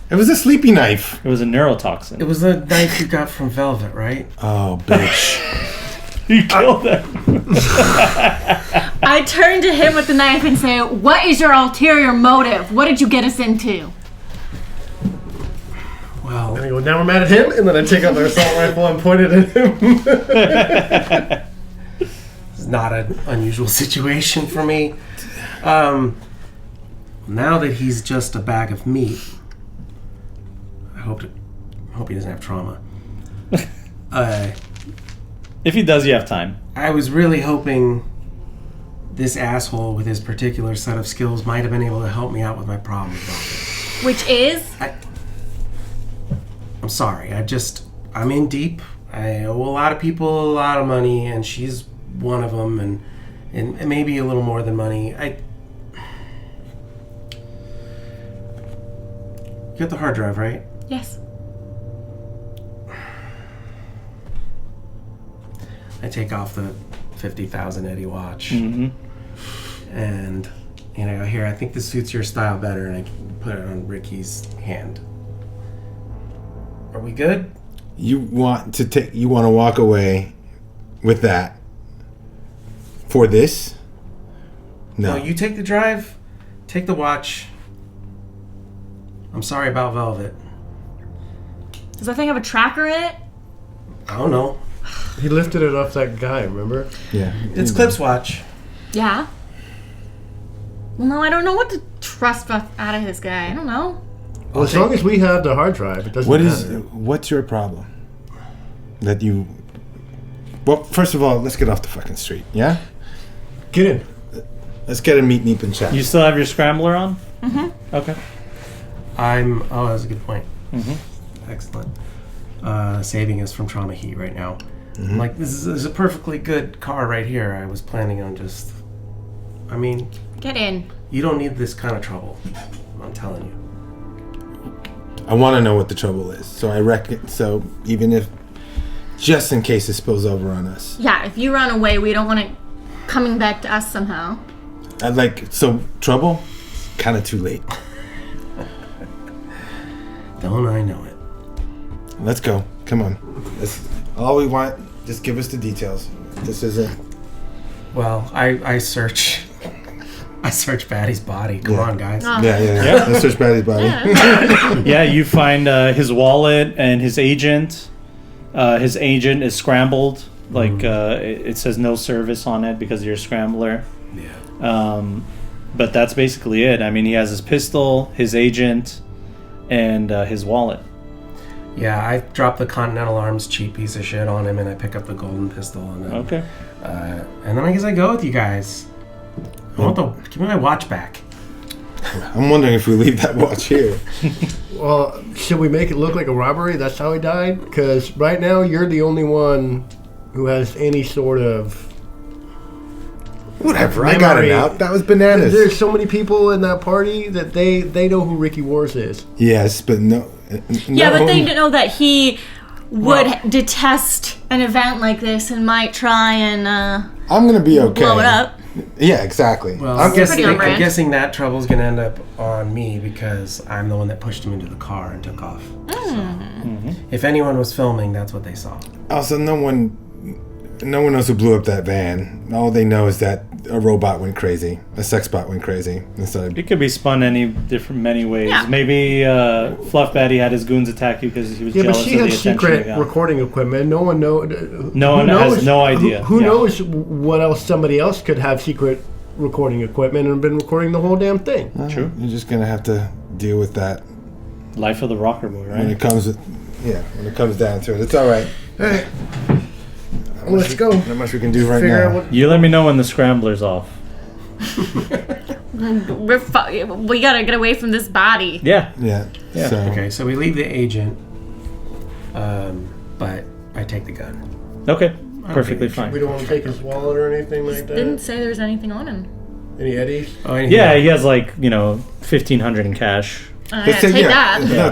It was a sleepy knife. It was a neurotoxin. It was the knife you got from Velvet, right? Oh, bitch. You killed him. I turn to him with the knife and say, "What is your ulterior motive? What did you get us into?" Well, And I go, now we're mad at him, and then I take out the assault rifle and point it at him. it's not an unusual situation for me. Now that he's just a bag of meat, I hope he doesn't have trauma. If he does, you have time. I was really hoping this asshole with his particular set of skills might have been able to help me out with my problem. Which is? I'm sorry. I'm in deep. I owe a lot of people a lot of money, and she's one of them, and maybe a little more than money. You got the hard drive, right? Yes. I take off the 50,000 Eddie watch. Mm-hmm. And, here, I think this suits your style better, and I can put it on Ricky's hand. Are we good? You want to walk away with that for this? No. You take the drive, take the watch. I'm sorry about Velvet. Does that thing have a tracker in it? I don't know. He lifted it off that guy, remember? Yeah. It's Clip's watch. Yeah. Well, no, I don't know what to trust out of this guy. I don't know. Well, as long as we have the hard drive, it doesn't matter. What's your problem? That you... Well, first of all, let's get off the fucking street, yeah? Get in. Let's get a meet and chat. You still have your scrambler on? Mm-hmm. Okay. Oh, that's a good point. Mm-hmm. Excellent. Saving us from trauma heat right now. Mm-hmm. Like, this is a perfectly good car right here. I was planning on just... Get in. You don't need this kind of trouble. I'm telling you. I want to know what the trouble is. So I reckon... So even if... Just in case it spills over on us. Yeah, if you run away, we don't want it coming back to us somehow. So trouble? Kind of too late. Don't I know it? Let's go. Come on. That's all we want. Just give us the details. This isn't... Well, I search... I search Batty's body. Come on, guys. Oh. Yeah. Let's search Bradley's body. Yeah, you find his wallet and his agent. His agent is scrambled. Like, it says no service on it because you're a scrambler. Yeah. But that's basically it. I mean, he has his pistol, his agent, and his wallet. Yeah, I drop the Continental Arms cheap piece of shit on him, and I pick up the golden pistol. And then, Okay. And then I guess I go with you guys. Give me my watch back. I'm wondering if we leave that watch here. Well, should we make it look like a robbery? That's how he died? Because right now, you're the only one who has any sort of... Whatever, I got it out. That was bananas. There's so many people in that party that they know who Ricky Wars is. Yes, but no... Yeah, but they know that he would detest an event like this and might try and I'm going to be okay. blow it up. Yeah, exactly. Well, I'm pretty on brand. I'm guessing that trouble's going to end up on me because I'm the one that pushed him into the car and took off. So, if anyone was filming, that's what they saw. Also, no one knows who blew up that van. All they know is that a robot went crazy. A sex bot went crazy. It could be spun many ways. Yeah. Maybe Fluff Batty had his goons attack you because he was Yeah, but jealous she of the has attention secret he got. recording equipment. No one has no idea. Who knows what else somebody else could have secret recording equipment and been recording the whole damn thing. True. You're just going to have to deal with that Life of the rocker boy, when right? it comes down to it. It's all right. All right. Let's go. Not much we can do right Figure out now. what... You let me know when the scrambler's off. We gotta get away from this body. Yeah. Yeah. Yeah. So, Okay, so we leave the agent, but I take the gun. Okay. Perfectly Okay. fine. We don't want to take his wallet or anything like Didn't that. say there was anything on him. Any Eddies? Oh, Yeah, he has like, $1,500 in cash. I gotta take that. No,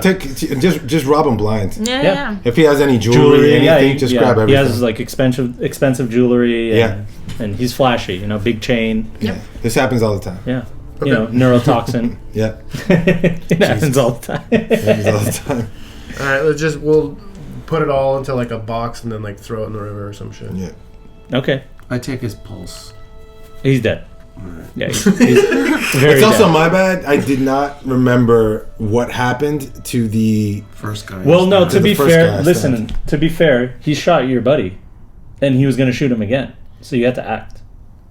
just rob him blind. Yeah. If he has any jewelry, anything, just grab everything. He has like expensive jewelry. And he's flashy. Big chain. Yeah. This happens all the time. Yeah. Neurotoxin. Yeah. It happens all the time. It happens all the time. All right, we'll put it all into like a box and then like throw it in the river or some shit. Yeah. Okay. I take his pulse. He's dead. Yeah, he's very It's also dead. my bad. I did not remember what happened to the... First guy. Well, no, to the be first fair, guy listen, to be fair, he shot your buddy. And he was going to shoot him again. So you had to act.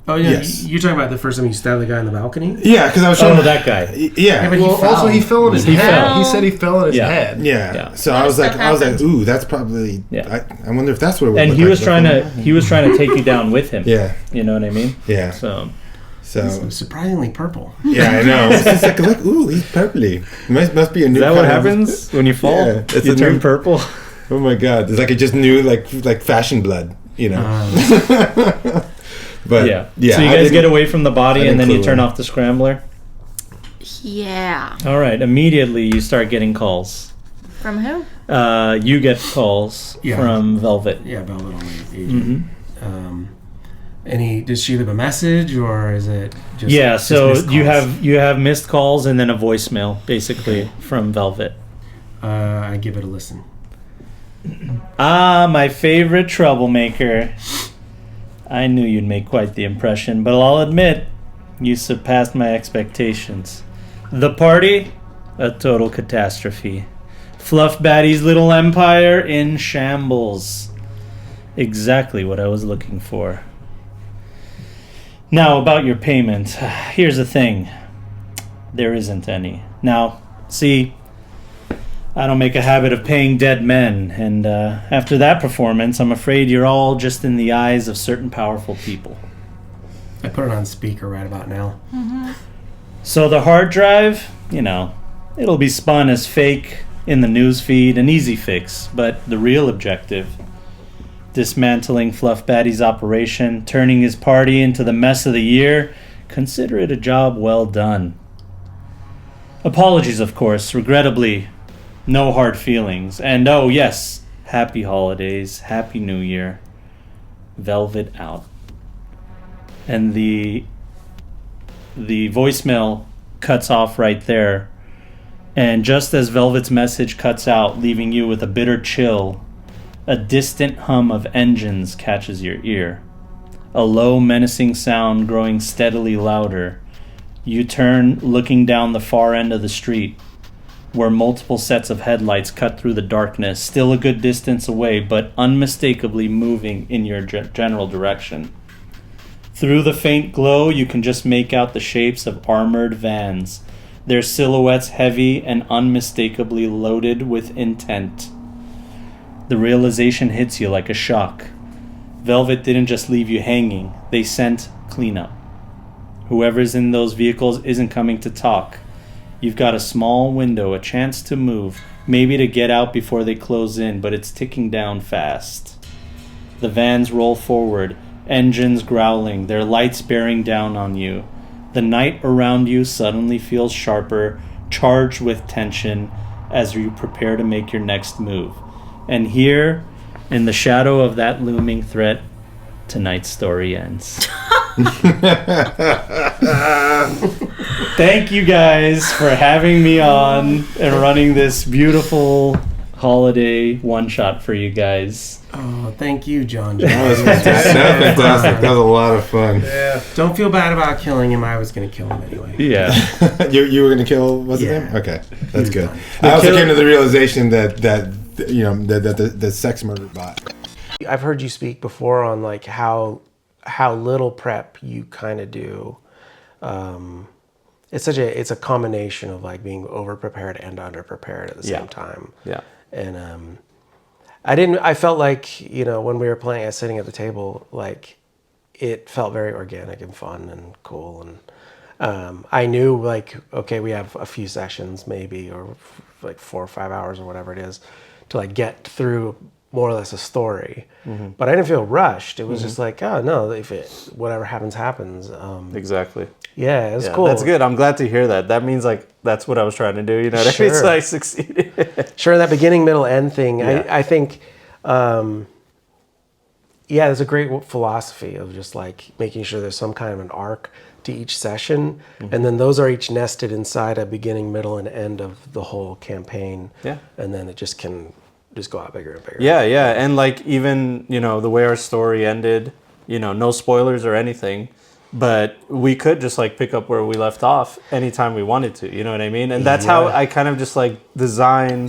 Oh, yeah. Yes. You're talking about the first time you stabbed the guy on the balcony? Yeah, because I was trying Oh, that guy. Yeah. but Well, also he fell on his He head. fell. He said he fell on his Yeah. head. Yeah. So That I was stuff like, happened. ooh, that's probably... Yeah. I wonder if that's what it would And look he like. was trying to take you down with him. Yeah. You know what I mean? Yeah. So So... Surprisingly purple. Yeah, I know. It's just like, ooh, he's purpley. Must be a new is that what kind of- happens when you fall? Yeah, it's you a turn new- purple. Oh my god. It's like it just knew like fashion blood, But Yeah. yeah. So you I guys didn't- get away from the body I and didn't then you clue turn in. off the scrambler. Yeah. All right. Immediately you start getting calls. From who? You get calls Yeah. from Velvet. Yeah, Velvet on the agent. Does she leave a message, or is it just so just missed you calls? have missed calls and then a voicemail, basically, from Velvet. I give it a listen. My favorite troublemaker. I knew you'd make quite the impression, but I'll admit, you surpassed my expectations. The party? A total catastrophe. Fluff Batty's little empire in shambles. Exactly what I was looking for. Now, about your payment. Here's the thing. There isn't any. Now, see, I don't make a habit of paying dead men, and after that performance, I'm afraid you're all just in the eyes of certain powerful people. I put it on speaker right about now. So the hard drive, it'll be spun as fake in the news feed, an easy fix, but the real objective, dismantling Fluff Batty's operation, turning his party into the mess of the year, consider it a job well done. Apologies, of course, regrettably, no hard feelings. And oh yes, happy holidays, happy new year. Velvet out. And the voicemail cuts off right there. And just as Velvet's message cuts out, leaving you with a bitter chill, a distant hum of engines catches your ear. A low, menacing sound growing steadily louder. You turn, looking down the far end of the street, where multiple sets of headlights cut through the darkness, still a good distance away, but unmistakably moving in your general direction. Through the faint glow, you can just make out the shapes of armored vans, their silhouettes heavy and unmistakably loaded with intent. The realization hits you like a shock. Velvet didn't just leave you hanging, they sent cleanup. Whoever's in those vehicles isn't coming to talk. You've got a small window, a chance to move, maybe to get out before they close in, but it's ticking down fast. The vans roll forward, engines growling, their lights bearing down on you. The night around you suddenly feels sharper, charged with tension as you prepare to make your next move. And here, in the shadow of that looming threat, tonight's story ends. Thank you guys for having me on and running this beautiful holiday one-shot for you guys. Oh, thank you, John. That was fantastic. That was a lot of fun. Yeah. Don't feel bad about killing him. I was going to kill him anyway. Yeah. You were going to kill, what's his Yeah. name? Okay, that's good. fine. I also came to the realization that the sex murder bot. I've heard you speak before on like how little prep you kind of do. It's a combination of like being over prepared and under prepared at the same time. Yeah. And I felt like, when we were playing, sitting at the table, like it felt very organic and fun and cool. And I knew like, okay, we have a few sessions maybe, or like 4 or 5 hours or whatever it is to like get through more or less a story. But I didn't feel rushed. It was just like, oh no, whatever happens, happens. Exactly. Yeah, it was Yeah, cool. That's good. I'm glad to hear that. That means like that's what I was trying to do. You know what I mean? Sure. So I succeeded. Sure, that beginning, middle, end thing. Yeah. I think, there's a great philosophy of just like making sure there's some kind of an arc to each session, and then those are each nested inside a beginning, middle, and end of the whole campaign. Yeah. And then it just can just go out bigger and bigger. Yeah, yeah. And like even, the way our story ended, no spoilers or anything, but we could just like pick up where we left off anytime we wanted to, you know what I mean? And that's how I kind of just like design